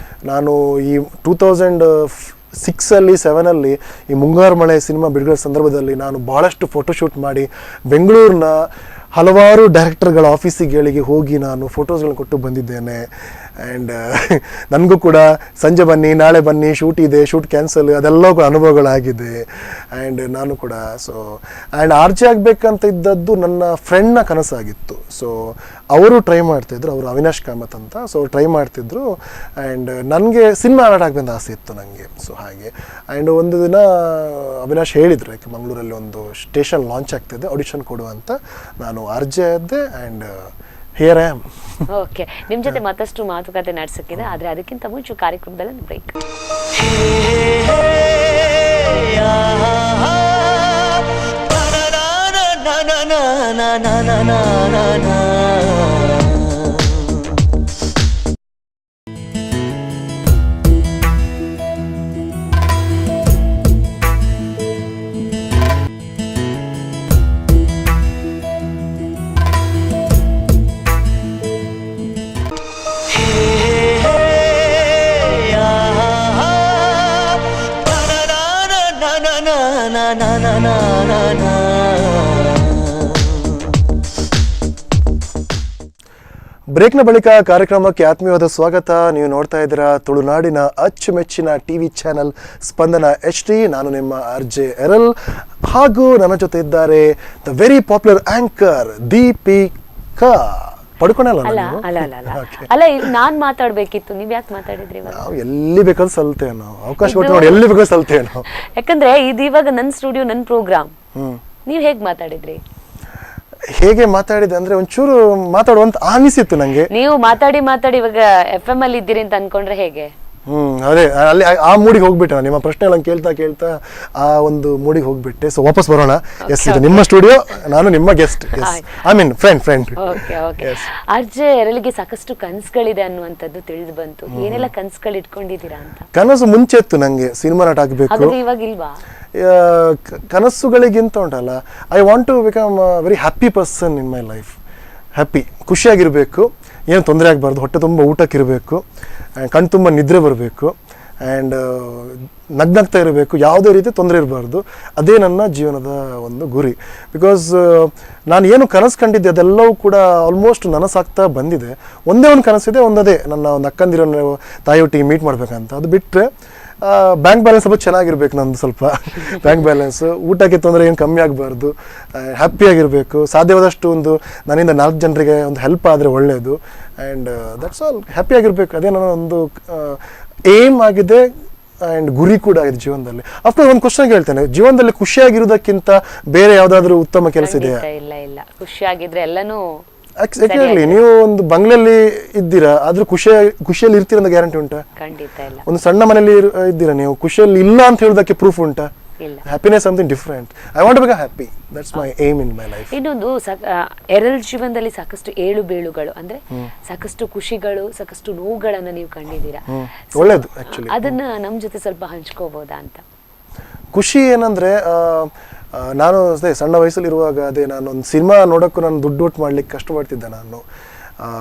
ನಾನು ಈ 2006 7 ಈ ಮುಂಗಾರು ಮಳೆ ಸಿನಿಮಾ ಬಿಡುಗಡೆ ಸಂದರ್ಭದಲ್ಲಿ ನಾನು ಬಹಳಷ್ಟು ಫೋಟೋಶೂಟ್ ಮಾಡಿ ಬೆಂಗಳೂರಿನ ಹಲವಾರು ಡೈರೆಕ್ಟರ್ಗಳ ಆಫೀಸಿಗಳಿಗೆ ಹೋಗಿ ನಾನು ಫೋಟೋಸ್ಗಳನ್ನ ಕೊಟ್ಟು ಬಂದಿದ್ದೇನೆ. ಆ್ಯಂಡ್ ನನಗೂ ಕೂಡ ಸಂಜೆ ಬನ್ನಿ, ನಾಳೆ ಬನ್ನಿ, ಶೂಟ್ ಇದೆ, ಶೂಟ್ ಕ್ಯಾನ್ಸಲ್, ಅದೆಲ್ಲ ಕೂಡ ಅನುಭವಗಳಾಗಿದೆ. ಆ್ಯಂಡ್ ನಾನು ಕೂಡ ಆ್ಯಂಡ್ RJ ಆಗಬೇಕಂತ ಇದ್ದದ್ದು ನನ್ನ ಫ್ರೆಂಡ್ನ ಕನಸಾಗಿತ್ತು. ಸೊ ಅವರು ಟ್ರೈ ಮಾಡ್ತಿದ್ರು, ಅವರು ಅವಿನಾಶ್ ಕಾಮತ್ ಅಂತ. ಸೊ ಟ್ರೈ ಮಾಡ್ತಿದ್ರು. ಆ್ಯಂಡ್ ನನಗೆ ಸಿನಿಮಾ ಆಗಬೇಕಂತ ಆಸೆ ಇತ್ತು ನನಗೆ. ಸೊ ಹಾಗೆ ಆ್ಯಂಡ್ ಒಂದು ದಿನ ಅವಿನಾಶ್ ಹೇಳಿದ್ರು, ಯಾಕೆ ಮಂಗಳೂರಲ್ಲಿ ಒಂದು ಸ್ಟೇಷನ್ ಲಾಂಚ್ ಆಗ್ತಿದೆ, ಆಡಿಷನ್ ಕೊಡು ಅಂತ. ನಾನು RJ ಆದ್ದೆ. And here I am. Okay, ನಿಮ್ಮ ಜೊತೆ ಮತ್ತಷ್ಟು ಮಾತುಕತೆ ನಡೆಸಕ್ಕಿದೆ, ಆದರೆ ಅದಕ್ಕಿಂತ ಮುಂಚೆ ಕಾರ್ಯಕ್ರಮದಲ್ಲಿ ಬ್ರೇಕ್. ನಾ ನಾ ನಾ ನಾ ನಾ ನಾ. ಬ್ರೇಕ್ನ ಬಳಿಕ ಕಾರ್ಯಕ್ರಮಕ್ಕೆ ಆತ್ಮೀಯವಾದ ಸ್ವಾಗತ. ನೀವು ನೋಡ್ತಾ ಇದ್ದೀರಾ ತುಳುನಾಡಿನ ಅಚ್ಚುಮೆಚ್ಚಿನ ಟಿವಿ ಚಾನೆಲ್ ಸ್ಪಂದನ HD. ನಾನು ನಿಮ್ಮ RJ ಎರಲ್, ಹಾಗೂ ನನ್ನ ಜೊತೆ ಇದ್ದಾರೆ the very popular anchor Deepika. ಪಡ್ಕೊಳಲ್ಲ ಅಲ್ಲ ಅಲ್ಲ ಅಲ್ಲ ಅಲ್ಲ ಅಲ್ಲ, ನಾನ್ ಮಾತಾಡ್ಬೇಕಿತ್ತು, ನೀವ್ ಯಾಕೆ ಮಾತಾಡಿದ್ರಿ ಇವಾಗ? ನಾವು ಎಲ್ಲಿ ಬೇಕಾದ್ರೂ ಸಲ್ತೇವೆ, ನಾವು ಅವಕಾಶ ಕೊಟ್ಟು ನೋಡಿ ಎಲ್ಲಿ ಬೇಕಾದ್ರೂ ಸಲ್ತೇವೆ ನಾವು. ಯಾಕಂದ್ರೆ ಇದು ಇವಾಗ ನನ್ನ ಸ್ಟುಡಿಯೋ, ನನ್ನ ಪ್ರೋಗ್ರಾಮ್. ನೀವ್ ಹೇಗ್ ಮಾತಾಡಿದ್ರಿ? ಹೇಗೆ ಮಾತಾಡಿದೆ ಅಂದ್ರೆ ಒಂಚೂರು ಮಾತಾಡುವಂತ ಅನಿಸಿತ್ತು ನಂಗೆ. ನೀವು ಮಾತಾಡಿ ಇವಾಗ FM ಅಲ್ಲಿ ಇದ್ದೀರಿ ಅಂತ ಅನ್ಕೊಂಡ್ರೆ ಹೇಗೆ? ಅದೇ ಅಲ್ಲಿ ಆ ಮೂಡಿಗೆ ಹೋಗ್ಬಿಟ್ಟೆ ನಾನು. ನಿಮ್ಮ ಪ್ರಶ್ನೆಗಳನ್ನು ಕೇಳ್ತಾ ಆ ಒಂದು ಮೂಡಿಗೆ ಹೋಗ್ಬಿಟ್ಟೆ. ಸೊ ವಾಪಸ್ ಬರೋಣ. ಎಸ್, ಇದು ನಿಮ್ಮ ಸ್ಟುಡಿಯೋ, ನಾನು ನಿಮ್ಮ guest. I mean friend. Okay. RJ ಎರಲಿಗೆ ಸಾಕಷ್ಟು ಕನಸುಗಳಿದೆ ಅನ್ನುವಂಥದ್ದು ತಿಳಿದು ಬಂತು. ಏನೆಲ್ಲ ಕನಸುಗಳು ಇಟ್ಕೊಂಡಿದ್ದೀರಾ ಅಂತ? ಕನಸು ಮುಂಚೆ ಇತ್ತು ನಂಗೆ, ಸಿನಿಮಾ ನಟ ಆಗಬೇಕು. ಇವಾಗ ಇಲ್ವಾ? ಕನಸುಗಳಿಗಿಂತ ಉಂಟಲ್ಲ, I want to become very happy person in my life. Happy, ಖುಷಿಯಾಗಿರಬೇಕು, ಏನು ತೊಂದರೆ ಆಗಬಾರ್ದು, ಹೊಟ್ಟೆ ತುಂಬ ಊಟಕ್ಕಿರಬೇಕು, ಕಣ್ಣು ತುಂಬ ನಿದ್ರೆ ಬರಬೇಕು, ಆ್ಯಂಡ್ ನಗ್ನಗ್ತಾ ಇರಬೇಕು, ಯಾವುದೇ ರೀತಿ ತೊಂದರೆ ಇರಬಾರ್ದು. ಅದೇ ನನ್ನ ಜೀವನದ ಒಂದು ಗುರಿ. ಬಿಕಾಸ್ ನಾನು ಏನು ಕನಸು ಕಂಡಿದ್ದೆ ಅದೆಲ್ಲವೂ ಕೂಡ ಆಲ್ಮೋಸ್ಟ್ ನನಸಾಗ್ತಾ ಬಂದಿದೆ. ಒಂದೇ ಒಂದು ಕನಸಿದೆ, ಒಂದದೇ ನನ್ನ ಒಂದು ಅಕ್ಕಂದಿರೋ ತಾಯಿಯೊಟ್ಟಿಗೆ ಮೀಟ್ ಮಾಡಬೇಕಂತ. ಅದು ಬಿಟ್ಟರೆ ಬ್ಯಾಂಕ್ ಬ್ಯಾಲೆನ್ಸ್ ಸ್ವಲ್ಪ ಚೆನ್ನಾಗಿರ್ಬೇಕು, ನಂದು ಸ್ವಲ್ಪ ಬ್ಯಾಂಕ್ ಬ್ಯಾಲೆನ್ಸ್, ಊಟಕ್ಕೆ ತೊಂದರೆ ಏನು ಕಮ್ಮಿ ಆಗಬಾರ್ದು, ಹ್ಯಾಪಿಯಾಗಿರಬೇಕು, ಸಾಧ್ಯವಾದಷ್ಟು ಒಂದು ನನ್ನಿಂದ 4 ಜನರಿಗೆ ಒಂದು ಹೆಲ್ಪ್ ಆದರೆ ಒಳ್ಳೆಯದು, ಆ್ಯಂಡ್ ದಟ್ಸ್ ಆಲ್. ಹ್ಯಾಪಿಯಾಗಿರ್ಬೇಕು, ಅದೇ ನನ್ನ ಒಂದು ಏಮ್ ಆಗಿದೆ ಆ್ಯಂಡ್ ಗುರಿ ಕೂಡ ಆಗಿದೆ ಜೀವನದಲ್ಲಿ. ಅಫ್ಕೋರ್ಸ್ ಒಂದು ಕ್ವಶನ್ ಹೇಳ್ತೇನೆ, ಜೀವನದಲ್ಲಿ ಖುಷಿಯಾಗಿರೋದಕ್ಕಿಂತ ಬೇರೆ ಯಾವುದಾದ್ರೂ ಉತ್ತಮ ಕೆಲಸ ಇದೆಯಾ? ಇಲ್ಲ, ಖುಷಿಯಾಗಿದ್ರೆ ಎಲ್ಲನೂ. ಎಕ್ಸಾಕ್ಟ್ಲಿ. ನೀವು ಒಂದು ಬಂಗ್ಲೆಯಲ್ಲಿ ಇದ್ದೀರಾ, ಆದ್ರೂ ಖುಷಿಯಲ್ಲಿ ಇರ್ತೀರ ಅಂತ ಗ್ಯಾರಂಟಿ ಉಂಟಾ? ಖಂಡಿತ ಇಲ್ಲ. ಒಂದು ಸಣ್ಣ ಮನೆಯಲ್ಲಿ ಇದ್ದೀರಾ, ನೀವು ಖುಷಿಯಲ್ಲಿ ಇಲ್ಲ ಅಂತ ಹೇಳೋದಕ್ಕೆ ಪ್ರೂಫ್ ಉಂಟಾ? ಇಲ್ಲ. Happiness something different. I want to become happy. That's my aim in my life. ಇನ್ನೊಂದು, ಎರಲ್ ಜೀವನದಲ್ಲಿ ಸಾಕಷ್ಟು ಏಳು ಬೀಳುಗಳು, ಅಂದ್ರೆ ಸಾಕಷ್ಟು ಖುಷಿಗಳು, ಸಾಕಷ್ಟು ನೋವುಗಳನ್ನ ನೀವು ಕಂಡಿದ್ದೀರಾ. ಒಳ್ಳೇದು ಆಕ್ಚುಲಿ. ಅದನ್ನ ನಮ್ ಜೊತೆ ಸ್ವಲ್ಪ ಹಂಚ್ಕೋಬಹುದಾ ಅಂತ? ಖುಷಿ ಏನಂದ್ರೆ, ನಾನು ಅದೇ ಸಣ್ಣ ವಯಸ್ಸಲ್ಲಿರುವಾಗ ನಾನು ಒಂದು ಸಿನಿಮಾ ನೋಡೋಕ್ಕೂ ನಾನು ದುಡ್ಡು ಒಟ್ಟು ಮಾಡ್ಲಿಕ್ಕೆ ಕಷ್ಟಪಡ್ತಿದ್ದೆ ನಾನು.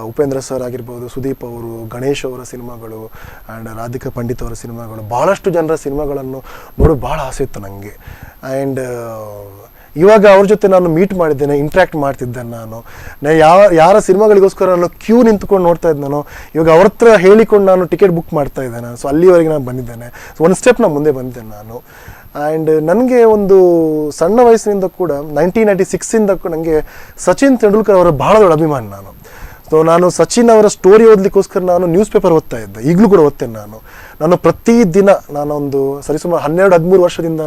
ಉಪೇಂದ್ರ ಸರ್ ಆಗಿರ್ಬೋದು, ಸುದೀಪ್ ಅವರು, ಗಣೇಶ್ ಅವರ ಸಿನಿಮಾಗಳು, ಆ್ಯಂಡ್ ರಾಧಿಕಾ ಪಂಡಿತ್ ಅವರ ಸಿನಿಮಾಗಳು, ಭಾಳಷ್ಟು ಜನರ ಸಿನಿಮಾಗಳನ್ನು ನೋಡೋದು ಭಾಳ ಆಸೆ ಇತ್ತು ನನಗೆ. ಆ್ಯಂಡ್ ಇವಾಗ ಅವ್ರ ಜೊತೆ ನಾನು ಮೀಟ್ ಮಾಡಿದ್ದೇನೆ, ಇಂಟ್ರ್ಯಾಕ್ಟ್ ಮಾಡ್ತಿದ್ದೆ ನಾನು. ಯಾರ ಸಿನಿಮಾಗಳಿಗೋಸ್ಕರ ನಾನು ಕ್ಯೂ ನಿಂತ್ಕೊಂಡು ನೋಡ್ತಾ ಇದ್ದೆ ನಾನು, ಇವಾಗ ಅವ್ರ ಹತ್ರ ಹೇಳಿಕೊಂಡು ನಾನು ಟಿಕೆಟ್ ಬುಕ್ ಮಾಡ್ತಾ ಇದ್ದೇನೆ. ಸೊ ಅಲ್ಲಿವರೆಗೆ ನಾನು ಬಂದಿದ್ದೇನೆ. ಸೊ ಒಂದು ಸ್ಟೆಪ್ ನಾನು ಮುಂದೆ ಬಂದಿದ್ದೇನೆ ನಾನು. ಆ್ಯಂಡ್ ನನಗೆ ಒಂದು ಸಣ್ಣ ವಯಸ್ಸಿನಿಂದ ಕೂಡ 1996ಇಂದ ನನಗೆ ಸಚಿನ್ ತೆಂಡೂಲ್ಕರ್ ಅವರ ಭಾಳ ದೊಡ್ಡ ಅಭಿಮಾನಿ ನಾನು. ಸೊ ನಾನು ಸಚಿನ್ ಅವರ ಸ್ಟೋರಿ ಓದಲಿಕ್ಕೋಸ್ಕರ ನಾನು ನ್ಯೂಸ್ ಪೇಪರ್ ಓದ್ತಾ ಇದ್ದೆ, ಈಗಲೂ ಕೂಡ ಓದ್ತೇನೆ ನಾನು ಪ್ರತಿದಿನ. ನಾನೊಂದು ಸರಿಸುಮಾರು 12-13 ವರ್ಷದಿಂದ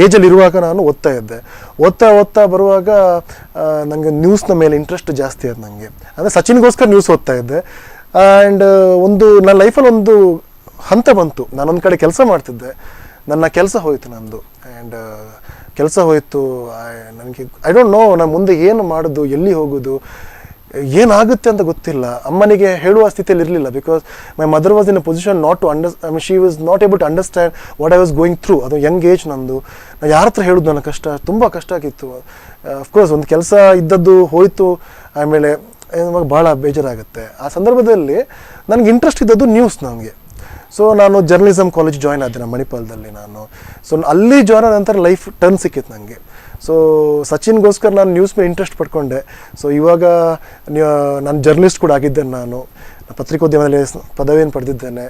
ಏಜಲ್ಲಿ ಇರುವಾಗ ನಾನು ಓದ್ತಾ ಇದ್ದೆ. ಓದ್ತಾ ಬರುವಾಗ ನನಗೆ ನ್ಯೂಸ್ನ ಮೇಲೆ ಇಂಟ್ರೆಸ್ಟ್ ಜಾಸ್ತಿ ಆಯ್ತು ನನಗೆ. ಅಂದರೆ ಸಚಿನ್ಗೋಸ್ಕರ ನ್ಯೂಸ್ ಓದ್ತಾ ಇದ್ದೆ. ಆ್ಯಂಡ್ ಒಂದು ನನ್ನ ಲೈಫಲ್ಲಿ ಒಂದು ಹಂತ ಬಂತು, ನಾನೊಂದು ಕಡೆ ಕೆಲಸ ಮಾಡ್ತಿದ್ದೆ, ನನ್ನ ಕೆಲಸ ಹೋಯಿತು ನಂದು. ಆ್ಯಂಡ್ ಕೆಲಸ ಹೋಯಿತು, ನನಗೆ ಐ ಡೋಂಟ್ ನೋ ನಾನು ಮುಂದೆ ಏನು ಮಾಡೋದು, ಎಲ್ಲಿ ಹೋಗೋದು, ಏನಾಗುತ್ತೆ ಅಂತ ಗೊತ್ತಿಲ್ಲ. ಅಮ್ಮನಿಗೆ ಹೇಳುವ ಸ್ಥಿತಿಯಲ್ಲಿ ಇರಲಿಲ್ಲ. Because my mother was in a position not to she was not able to understand what I was going through. ಅದು ಯಂಗ್ ಏಜ್ ನಂದು. ನಾನು ಯಾರ ಹತ್ರ ಹೇಳೋದು, ನನ್ನ ಕಷ್ಟ ತುಂಬ ಕಷ್ಟ ಆಗಿತ್ತು. ಅಫ್ಕೋರ್ಸ್ ಒಂದು ಕೆಲಸ ಇದ್ದದ್ದು ಹೋಯಿತು, ಆಮೇಲೆ ನಮಗೆ ಭಾಳ ಬೇಜಾರಾಗುತ್ತೆ. ಆ ಸಂದರ್ಭದಲ್ಲಿ ನನಗೆ ಇಂಟ್ರೆಸ್ಟ್ ಇದ್ದದ್ದು ನ್ಯೂಸ್ ನನಗೆ. ಸೊ ನಾನು ಜರ್ನಲಿಸಮ್ ಕಾಲೇಜ್ ಜಾಯ್ನ್ ಆದೆ ನಮ್ಮ ಮಣಿಪಾಲದಲ್ಲಿ ನಾನು. ಸೊ ಅಲ್ಲಿ ಜಾಯ್ನ್ ಆದ ನಂತರ ಲೈಫ್ ಟರ್ನ್ ಸಿಕ್ಕಿತ್ತು ನನಗೆ. ಸೊ ಸಚಿನ್ಗೋಸ್ಕರ ನಾನು ನ್ಯೂಸ್ ಮೇಲೆ ಇಂಟ್ರೆಸ್ಟ್ ಪಡ್ಕೊಂಡೆ. ಸೊ ಇವಾಗ ನಾನು ಜರ್ನಲಿಸ್ಟ್ ಕೂಡ ಆಗಿದ್ದೇನೆ. ನಾನು ಪತ್ರಿಕೋದ್ಯಮದಲ್ಲಿ ಪದವಿಯನ್ನು ಪಡೆದಿದ್ದೇನೆ.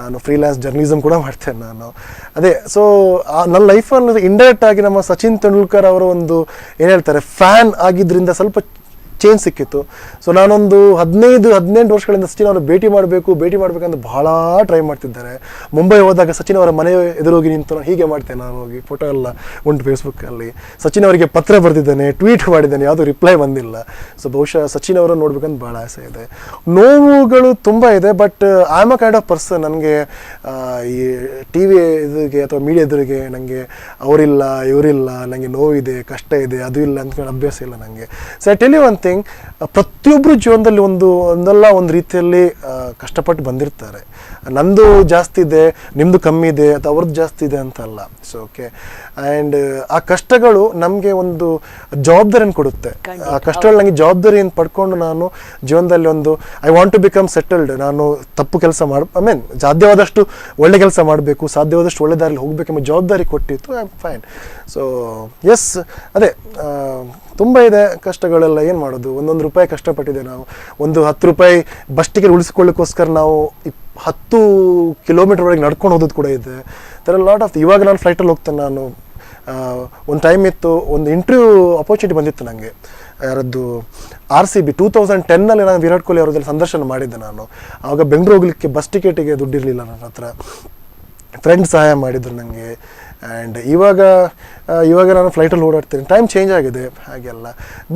ನಾನು ಫ್ರೀಲ್ಯಾನ್ಸ್ ಜರ್ನಲಿಸಮ್ ಕೂಡ ಮಾಡ್ತೇನೆ ನಾನು. ಅದೇ, ಸೊ ನನ್ನ ಲೈಫಲ್ಲಿ ಇಂಡೈರೆಕ್ಟ್ ಆಗಿ ನಮ್ಮ ಸಚಿನ್ ತೆಂಡೂಲ್ಕರ್ ಅವರ ಒಂದು ಏನು ಹೇಳ್ತಾರೆ ಫ್ಯಾನ್ ಆಗಿದ್ದರಿಂದ ಸ್ವಲ್ಪ ಚೇಂಜ್ ಸಿಕ್ಕಿತ್ತು. ಸೊ ನಾನೊಂದು 15-18 ವರ್ಷಗಳಿಂದ ಸಚಿನ್ ಅವರ ಭೇಟಿ ಮಾಡಬೇಕಂತ ಭಾಳ ಟ್ರೈ ಮಾಡ್ತಿದ್ದಾರೆ. ಮುಂಬೈ ಹೋದಾಗ ಸಚಿನ್ ಅವರ ಮನೆ ಎದುರೋಗಿ ನಿಂತು ನಾನು ಹೀಗೆ ಮಾಡ್ತೇನೆ, ನಾನು ಹೋಗಿ ಫೋಟೋ ಎಲ್ಲ ಉಂಟು ಫೇಸ್ಬುಕ್ಕಲ್ಲಿ. ಸಚಿನ್ ಅವರಿಗೆ ಪತ್ರ ಬರೆದಿದ್ದೇನೆ, ಟ್ವೀಟ್ ಮಾಡಿದ್ದೇನೆ, ಯಾವುದೂ ರಿಪ್ಲೈ ಬಂದಿಲ್ಲ. ಸೊ ಬಹುಶಃ ಸಚಿನ್ ಅವರನ್ನು ನೋಡ್ಬೇಕಂತ ಭಾಳ ಆಸೆ ಇದೆ. ನೋವುಗಳು ತುಂಬ ಇದೆ, but I am a kind of person. ನನಗೆ ಈ ಟಿ ವಿ ಎದುರಿಗೆ ಅಥವಾ ಮೀಡಿಯಾ ಎದುರಿಗೆ ನನಗೆ ಅವರಿಲ್ಲ ಇವರಿಲ್ಲ, ನನಗೆ ನೋವಿದೆ, ಕಷ್ಟ ಇದೆ, ಅದು ಇಲ್ಲ ಅಂದ್ಕೊಂಡು ಅಭ್ಯಾಸ ಇಲ್ಲ ನನಗೆ. So I tell you one thing, ಪ್ರತಿಯೊಬ್ಬರು ಜೀವನದಲ್ಲಿ ಒಂದಲ್ಲ ಒಂದು ರೀತಿಯಲ್ಲಿ ಕಷ್ಟಪಟ್ಟು ಬಂದಿರ್ತಾರೆ. ನಂದು ಜಾಸ್ತಿ ಇದೆ, ನಿಮ್ಮದು ಕಮ್ಮಿ ಇದೆ, ಅಥವಾ ಅವ್ರದ್ದು ಜಾಸ್ತಿ ಇದೆ ಅಂತ ಅಲ್ಲ. ಸೊ ಓಕೆ, ಆ್ಯಂಡ್ ಆ ಕಷ್ಟಗಳು ನಮಗೆ ಒಂದು ಜವಾಬ್ದಾರಿಯನ್ನು ಕೊಡುತ್ತೆ. ಆ ಕಷ್ಟಗಳು ನನಗೆ ಜವಾಬ್ದಾರಿಯನ್ನು ಪಡ್ಕೊಂಡು ನಾನು ಜೀವನದಲ್ಲಿ I want to become settled. ನಾನು ತಪ್ಪು ಕೆಲಸ ಸಾಧ್ಯವಾದಷ್ಟು ಒಳ್ಳೆ ಕೆಲಸ ಮಾಡಬೇಕು, ಸಾಧ್ಯವಾದಷ್ಟು ಒಳ್ಳೆ ದಾರಿಲಿ ಹೋಗಬೇಕೆಂಬ ಜವಾಬ್ದಾರಿ ಕೊಟ್ಟಿತ್ತು. I am fine. So yes, ಅದೇ ತುಂಬ ಇದೆ ಕಷ್ಟಗಳೆಲ್ಲ. ಏನು ಮಾಡೋದು, ಒಂದೊಂದು ರೂಪಾಯಿ ಕಷ್ಟಪಟ್ಟಿದೆ ನಾವು. ಒಂದು 10 ರೂಪಾಯಿ ಬಸ್ ಟಿಕೆಟ್ ಉಳಿಸ್ಕೊಳ್ಳಿಕ್ಕೋಸ್ಕರ ನಾವು 10 ಕಿಲೋಮೀಟರ್ವರೆಗೆ ನಡ್ಕೊಂಡು ಹೋಗೋದು ಕೂಡ ಇದೆ. ಥರ ಲಾಟ್ ಆಫ್. ಇವಾಗ ನಾನು ಫ್ಲೈಟಲ್ಲಿ ಹೋಗ್ತೇನೆ. ನಾನು ಒಂದು ಟೈಮ್ ಇತ್ತು, ಒಂದು ಇಂಟರ್ವ್ಯೂ ಅಪರ್ಚುನಿಟಿ ಬಂದಿತ್ತು ನನಗೆ. ಯಾರದ್ದು RCB 2010ನಲ್ಲಿ ನಾನು ವಿರಾಟ್ ಕೊಹ್ಲಿ ಅವರದಲ್ಲಿ ಸಂದರ್ಶನ ಮಾಡಿದ್ದೆ. ನಾನು ಆವಾಗ ಬೆಂಗಳೂರು ಹೋಗ್ಲಿಕ್ಕೆ ಬಸ್ ಟಿಕೆಟಿಗೆ ದುಡ್ಡಿರಲಿಲ್ಲ ನನ್ನ ಹತ್ರ. ಫ್ರೆಂಡ್ ಸಹಾಯ ಮಾಡಿದ್ರು ನನಗೆ. ಆ್ಯಂಡ್ ಇವಾಗ ನಾನು ಫ್ಲೈಟಲ್ಲಿ ಓಡಾಡ್ತೀನಿ. ಟೈಮ್ ಚೇಂಜ್ ಆಗಿದೆ ಹಾಗೆಲ್ಲ.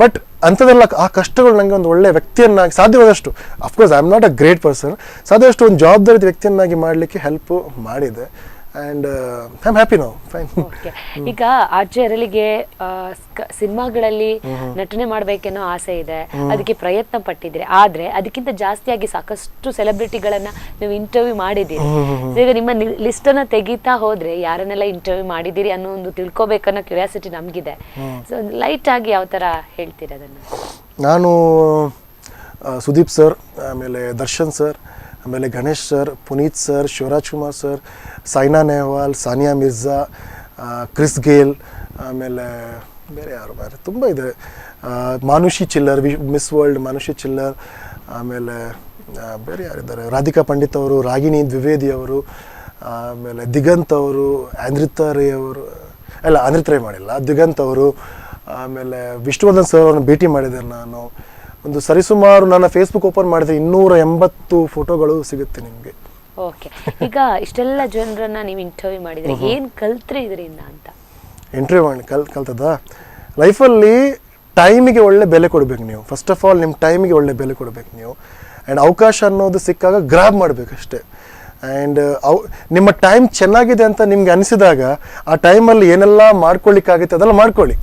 ಬಟ್ ಅಂಥದ್ದೆಲ್ಲ ಆ ಕಷ್ಟಗಳು ನನಗೆ ಒಂದು ಒಳ್ಳೆಯ ವ್ಯಕ್ತಿಯನ್ನಾಗಿ, ಸಾಧ್ಯವಾದಷ್ಟು, of course I am not a great person, ಸಾಧ್ಯವಾದಷ್ಟು ಒಂದು ಜವಾಬ್ದಾರಿ ವ್ಯಕ್ತಿಯನ್ನಾಗಿ ಮಾಡಲಿಕ್ಕೆ ಹೆಲ್ಪ್ ಮಾಡಿದೆ. And I am happy now. Fine. ಈಗ ಆರ್ಜೆ ಅರಳಿಗೆ ಸಿನಿಮಾಗಳಲ್ಲಿ ನಟನೆ ಮಾಡ್ಬೇಕೆನ್ನೋ ಆಸೆ ಇದೆ, ಅದಕ್ಕೆ ಪ್ರಯತ್ನ ಪಟ್ಟಿದ್ರೆ. ಆದ್ರೆ ಅದಕ್ಕಿಂತ ಜಾಸ್ತಿಯಾಗಿ ಸಾಕಷ್ಟು ಸೆಲೆಬ್ರಿಟಿಗಳನ್ನ ನೀವು ಇಂಟರ್ವ್ಯೂ ಮಾಡಿದ್ದೀರಿ. ಈಗ ನಿಮ್ಮ ಲಿಸ್ಟ್ ಅನ್ನ ತೆಗಿತಾ ಹೋದ್ರೆ ಯಾರನ್ನೆಲ್ಲ ಇಂಟರ್ವ್ಯೂ ಮಾಡಿದ್ದೀರಿ ಅನ್ನೋ ಒಂದು ತಿಳ್ಕೊಬೇಕನ್ನೋ ಕ್ಯೂರಿಯಾಸಿಟಿ ನಮ್ಗಿದೆ. ಸೊ ಲೈಟ್ ಆಗಿ ಯಾವ ತರ ಹೇಳ್ತೀರಿ ಅದನ್ನ? ನಾನು ಸುದೀಪ್ ಸರ್, ಆಮೇಲೆ ದರ್ಶನ್ ಸರ್, ಆಮೇಲೆ Ganesh sir, Puneeth sir, Shivaraj Kumar sir, Saina Nehwal, Sania Mirza, Chris Gayle, ಆಮೇಲೆ ಬೇರೆ ಯಾರು ತುಂಬ ಇದೆ. ಮಾನುಷಿ ಚಿಲ್ಲರ್, ಮಿಸ್ ವರ್ಲ್ಡ್ ಮಾನುಷಿ ಚಿಲ್ಲರ್, ಆಮೇಲೆ ಬೇರೆ ಯಾರಿದ್ದಾರೆ, ರಾಧಿಕಾ ಪಂಡಿತ್ ಅವರು, ರಾಗಿಣಿ ದ್ವಿವೇದಿ ಅವರು, ಆಮೇಲೆ ದಿಗಂತ್ ಅವರು, ಆಂದ್ರಿತಾ ರೈ ಅವರು, ಅಲ್ಲ ಆಂದ್ರಿತಾ ರೈ ಮಾಡಿಲ್ಲ, ದಿಗಂತ್ ಅವರು, ಆಮೇಲೆ ವಿಷ್ಣುವರ್ಧನ್ ಸರ್ ಅವ್ರನ್ನ ಭೇಟಿ ಮಾಡಿದೆ ನಾನು. ಒಂದು ಸರಿಸುಮಾರು ನನ್ನ ಫೇಸ್ಬುಕ್ ಓಪನ್ ಮಾಡಿದ್ರೆ 280 ಫೋಟೋಗಳು ಸಿಗುತ್ತೆ ನಿಮಗೆ. ಓಕೆ, ಈಗ ಇಷ್ಟೆಲ್ಲ ಜನರನ್ನ ನೀವು ಇಂಟರ್ವ್ಯೂ ಮಾಡಿದ್ರೆ ಏನ್ ಕಲ್ತ್ರಿ ಇದರಿಂದ ಅಂತ? ಇಂಟರ್ವ್ಯೂ ಮಾಡಿ ಕಲ್ತದ ಲೈಫಲ್ಲಿ ಟೈಮಿಗೆ ಒಳ್ಳೆ ಬೆಲೆ ಕೊಡಬೇಕು ನೀವು. ಫಸ್ಟ್ ಆಫ್ ಆಲ್ ನಿಮ್ಮ ಟೈಮಿಗೆ ಒಳ್ಳೆ ಬೆಲೆ ಕೊಡಬೇಕು ನೀವು. ಆ್ಯಂಡ್ ಅವಕಾಶ ಅನ್ನೋದು ಸಿಕ್ಕಾಗ ಗ್ರಾಬ್ ಮಾಡಬೇಕಷ್ಟೇ. ಆ್ಯಂಡ್ ನಿಮ್ಮ ಟೈಮ್ ಚೆನ್ನಾಗಿದೆ ಅಂತ ನಿಮ್ಗೆ ಅನಿಸಿದಾಗ ಆ ಟೈಮಲ್ಲಿ ಏನೆಲ್ಲ ಮಾಡ್ಕೊಳ್ಳಿಕ್ಕಾಗುತ್ತೆ ಅದೆಲ್ಲ ಮಾಡ್ಕೊಳ್ಳಿ.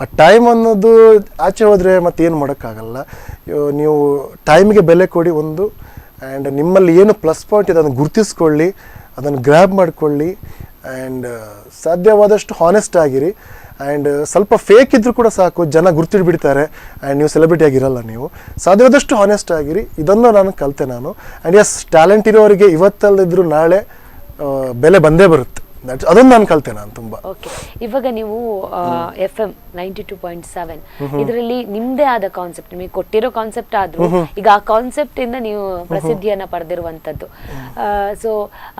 ಆ ಟೈಮ್ ಅನ್ನೋದು ಆಚೆ ಹೋದರೆ ಮತ್ತೇನು ಮಾಡೋಕ್ಕಾಗಲ್ಲ. ನೀವು ಟೈಮಿಗೆ ಬೆಲೆ ಕೊಡಿ ಒಂದು. ಆ್ಯಂಡ್ ನಿಮ್ಮಲ್ಲಿ ಏನು ಪ್ಲಸ್ ಪಾಯಿಂಟ್ ಇದೆ ಅದನ್ನು ಗುರುತಿಸ್ಕೊಳ್ಳಿ, ಅದನ್ನು ಗ್ರ್ಯಾಬ್ ಮಾಡಿಕೊಳ್ಳಿ. ಆ್ಯಂಡ್ ಸಾಧ್ಯವಾದಷ್ಟು ಹಾನೆಸ್ಟ್ ಆಗಿರಿ. ಆ್ಯಂಡ್ ಸ್ವಲ್ಪ ಫೇಕ್ ಇದ್ದರೂ ಕೂಡ ಸಾಕು, ಜನ ಗುರ್ತಿಡ್ಬಿಡ್ತಾರೆ. ಆ್ಯಂಡ್ ನೀವು ಸೆಲೆಬ್ರಿಟಿ ಆಗಿರಲ್ಲ. ನೀವು ಸಾಧ್ಯವಾದಷ್ಟು ಹಾನೆಸ್ಟ್ ಆಗಿರಿ. ಇದನ್ನು ನಾನು ಕಲಿತೆ ನಾನು. ಆ್ಯಂಡ್ ಎಸ್, ಟ್ಯಾಲೆಂಟ್ ಇರೋರಿಗೆ ಇವತ್ತಲ್ಲದಿದ್ದರೂ ನಾಳೆ ಬೆಲೆ ಬಂದೇ ಬರುತ್ತೆ. ಅದನ್ನು ನಾನು ಕಲಿತೆ ನಾನು ತುಂಬ. ಓಕೆ, ಇವಾಗ ನೀವು FM 92.7 ಇದರಲ್ಲಿ ನಿಮ್ದೇ ಆದ ಕಾನ್ಸೆಪ್ಟ್, ನಿಮಗೆ ಕೊಟ್ಟಿರೋ ಕಾನ್ಸೆಪ್ಟ್ ಆದ್ರೂ ಈಗ ಆ ಕಾನ್ಸೆಪ್ಟ್ ಇಂದ ನೀವು ಪ್ರಸಿದ್ಧಿಯನ್ನ ಪಡೆದಿರುವಂತದ್ದು. ಸೊ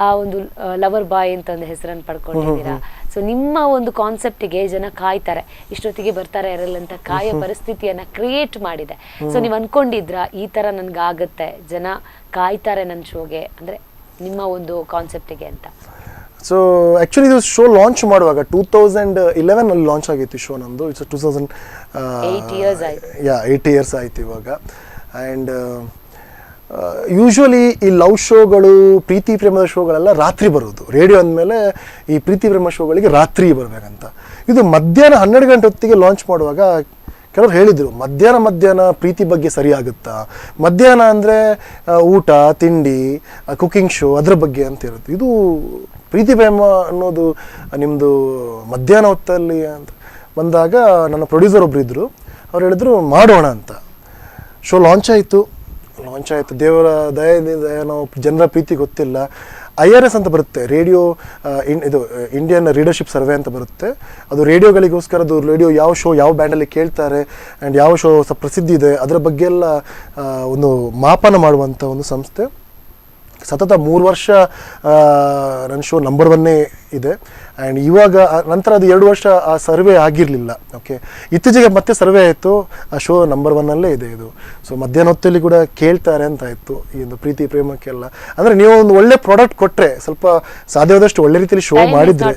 ಆ ಒಂದು ಲವರ್ ಬಾಯ್ ಅಂತ ಒಂದು ಹೆಸರನ್ನು ಪಡ್ಕೊಂಡಿದ್ದೀರಾ. ಸೊ ನಿಮ್ಮ ಒಂದು ಕಾನ್ಸೆಪ್ಟಿಗೆ ಜನ ಕಾಯ್ತಾರೆ, ಇಷ್ಟೊತ್ತಿಗೆ ಬರ್ತಾರೆ ಇರಲ್ಲ ಅಂತ ಕಾಯೋ ಪರಿಸ್ಥಿತಿಯನ್ನ ಕ್ರಿಯೇಟ್ ಮಾಡಿದೆ. ಸೊ ನೀವು ಅನ್ಕೊಂಡಿದ್ರ ಈ ತರ ನನ್ಗಾಗತ್ತೆ, ಜನ ಕಾಯ್ತಾರೆ ನನ್ನ ಶೋಗೆ ಅಂದ್ರೆ ನಿಮ್ಮ ಒಂದು ಕಾನ್ಸೆಪ್ಟಿಗೆ ಅಂತ? ಸೊ ಆ್ಯಕ್ಚುಲಿ ಇದು ಶೋ ಲಾಂಚ್ ಮಾಡುವಾಗ 2011 ಲಾಂಚ್ ಆಗಿತ್ತು ಶೋ ನಮ್ಮದು. ಇಟ್ಸ್ 8 years ಆಯ್ತು. 8 years ಆಯ್ತು ಇವಾಗ. ಆ್ಯಂಡ್ ಯೂಶ್ವಲಿ ಈ ಲವ್ ಶೋಗಳು, ಪ್ರೀತಿ ಪ್ರೇಮದ ಶೋಗಳೆಲ್ಲ ರಾತ್ರಿ ಬರೋದು. ರೇಡಿಯೋ ಅಂದಮೇಲೆ ಈ ಪ್ರೀತಿ ಪ್ರೇಮ ಶೋಗಳಿಗೆ ರಾತ್ರಿ ಬರಬೇಕಂತ. ಇದು ಮಧ್ಯಾಹ್ನ 12 ಗಂಟೆ ಹೊತ್ತಿಗೆ ಲಾಂಚ್ ಮಾಡುವಾಗ ಕೆಲವರು ಹೇಳಿದರು, ಮಧ್ಯಾಹ್ನ ಪ್ರೀತಿ ಬಗ್ಗೆ ಸರಿ ಆಗುತ್ತಾ? ಮಧ್ಯಾಹ್ನ ಅಂದರೆ ಊಟ ತಿಂಡಿ, ಕುಕಿಂಗ್ ಶೋ ಅದ್ರ ಬಗ್ಗೆ ಅಂತ ಇರುತ್ತೆ. ಇದು ಪ್ರೀತಿ ಪ್ರೇಮ ಅನ್ನೋದು ನಿಮ್ಮದು ಮಧ್ಯಾಹ್ನ ಹೊತ್ತಲ್ಲಿ ಅಂತ ಬಂದಾಗ ನನ್ನ ಪ್ರೊಡ್ಯೂಸರ್ ಒಬ್ಬರು ಇದ್ದರು. ಅವ್ರು ಹೇಳಿದ್ರು ಮಾಡೋಣ ಅಂತ. ಶೋ ಲಾಂಚ್ ಆಯಿತು. ದೇವರ ದಯದಿಂದ ಏನೋ ಜನರ ಪ್ರೀತಿ ಗೊತ್ತಿಲ್ಲ. IRS ಅಂತ ಬರುತ್ತೆ, ರೇಡಿಯೋ ಇದು ಇಂಡಿಯನ್ ರೀಡರ್ಶಿಪ್ ಸರ್ವೆ ಅಂತ ಬರುತ್ತೆ. ಅದು ರೇಡಿಯೋಗಳಿಗೋಸ್ಕರ, ಅದು ರೇಡಿಯೋ ಯಾವ ಶೋ ಯಾವ ಬ್ಯಾಂಡಲ್ಲಿ ಕೇಳ್ತಾರೆ ಆ್ಯಂಡ್ ಯಾವ ಶೋ ಪ್ರಸಿದ್ಧಿ ಇದೆ ಅದರ ಬಗ್ಗೆ ಎಲ್ಲ ಒಂದು ಮಾಪನ ಮಾಡುವಂಥ ಒಂದು ಸಂಸ್ಥೆ. ಸತತ 3 ವರ್ಷ ನನ್ನ ಶೋ ನಂಬರ್ 1 ಇದೆ. ಆ್ಯಂಡ್ ಇವಾಗ ನಂತರ ಅದು 2 ವರ್ಷ ಆ ಸರ್ವೆ ಆಗಿರಲಿಲ್ಲ. ಓಕೆ, ಇತ್ತೀಚೆಗೆ ಮತ್ತೆ ಸರ್ವೆ ಆಯಿತು, ಆ ಶೋ ನಂಬರ್ 1 ಇದೆ ಇದು. ಸೊ ಮಧ್ಯಾಹ್ನ ಹೊತ್ತಲ್ಲಿ ಕೂಡ ಕೇಳ್ತಾರೆ ಅಂತ ಆಯಿತು ಈ ಒಂದು ಪ್ರೀತಿ ಪ್ರೇಮಕ್ಕೆಲ್ಲ. ಅಂದರೆ ನೀವು ಒಂದು ಒಳ್ಳೆ ಪ್ರಾಡಕ್ಟ್ ಕೊಟ್ಟರೆ, ಸ್ವಲ್ಪ ಸಾಧ್ಯವಾದಷ್ಟು ಒಳ್ಳೆ ರೀತಿಯಲ್ಲಿ ಶೋ ಮಾಡಿದರೆ,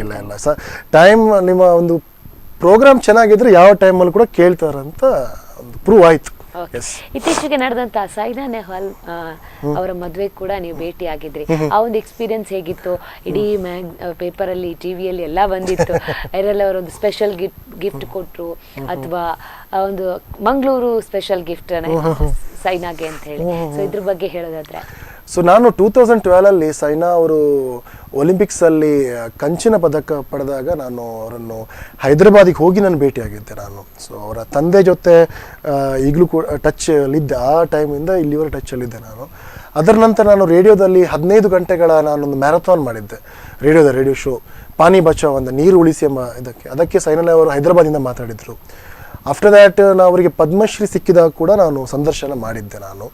ಇಲ್ಲ ಟೈಮ್ ನಿಮ್ಮ ಒಂದು ಪ್ರೋಗ್ರಾಮ್ ಚೆನ್ನಾಗಿದ್ರೆ ಯಾವ ಟೈಮಲ್ಲಿ ಕೂಡ ಕೇಳ್ತಾರಂತ ಒಂದು ಪ್ರೂವ್ ಆಯಿತು. Okay. ಇತ್ತೀಚೆಗೆ ನಡೆದಂತ ಸೈನಾ ನೆಹ್ವಾಲ್ ಅವರ ಮದುವೆ ಕೂಡ ನೀವು ಭೇಟಿ ಆಗಿದ್ರಿ. ಆ ಒಂದು ಎಕ್ಸ್ಪೀರಿಯನ್ಸ್ ಹೇಗಿತ್ತು? ಇಡೀ ಪೇಪರ್ ಅಲ್ಲಿ, ಟಿವಿಯಲ್ಲಿ ಎಲ್ಲ ಬಂದಿತ್ತು. ಅದರಲ್ಲಿ ಅವರೊಂದು ಸ್ಪೆಷಲ್ ಗಿಫ್ಟ್ ಕೊಟ್ರು, ಅಥವಾ ಒಂದು ಮಂಗಳೂರು ಸ್ಪೆಷಲ್ ಗಿಫ್ಟ್ ಸೈನಾಗೆ ಅಂತ ಹೇಳಿ. ಸೊ ಇದ್ರ ಬಗ್ಗೆ ಹೇಳೋದಾದ್ರೆ, ಸೊ ನಾನು 2012 ಸೈನಾ ಅವರು ಒಲಿಂಪಿಕ್ಸಲ್ಲಿ ಕಂಚಿನ ಪದಕ ಪಡೆದಾಗ ನಾನು ಅವರನ್ನು ಹೈದರಾಬಾದಿಗೆ ಹೋಗಿ ನಾನು ಭೇಟಿಯಾಗಿದ್ದೆ ನಾನು. ಸೊ ಅವರ ತಂದೆ ಜೊತೆ ಈಗಲೂ ಕೂಡ ಟಚ್ಚಲ್ಲಿದ್ದೆ, ಆ ಟೈಮಿಂದ ಇಲ್ಲಿವರೆಗೆ ಟಚ್ಚಲ್ಲಿದ್ದೆ ನಾನು. ಅದರ ನಂತರ ನಾನು ರೇಡಿಯೋದಲ್ಲಿ 15 ಗಂಟೆಗಳ ನಾನೊಂದು ಮ್ಯಾರಥಾನ್ ಮಾಡಿದ್ದೆ, ರೇಡಿಯೋ ಶೋ, ಪಾನಿ ಬಚಾವ್ ಅಂತ, ನೀರು ಉಳಿಸಿ ಎಂಬ ಅದಕ್ಕೆ ಸೈನಾ ಅವರು ಹೈದರಾಬಾದಿಂದ ಮಾತಾಡಿದರು. ಆಫ್ಟರ್ ದ್ಯಾಟ್ ಅವರಿಗೆ ಪದ್ಮಶ್ರೀ ಸಿಕ್ಕಿದಾಗ ಕೂಡ ನಾನು ಸಂದರ್ಶನ ಮಾಡಿದ್ದೆ ನಾನು.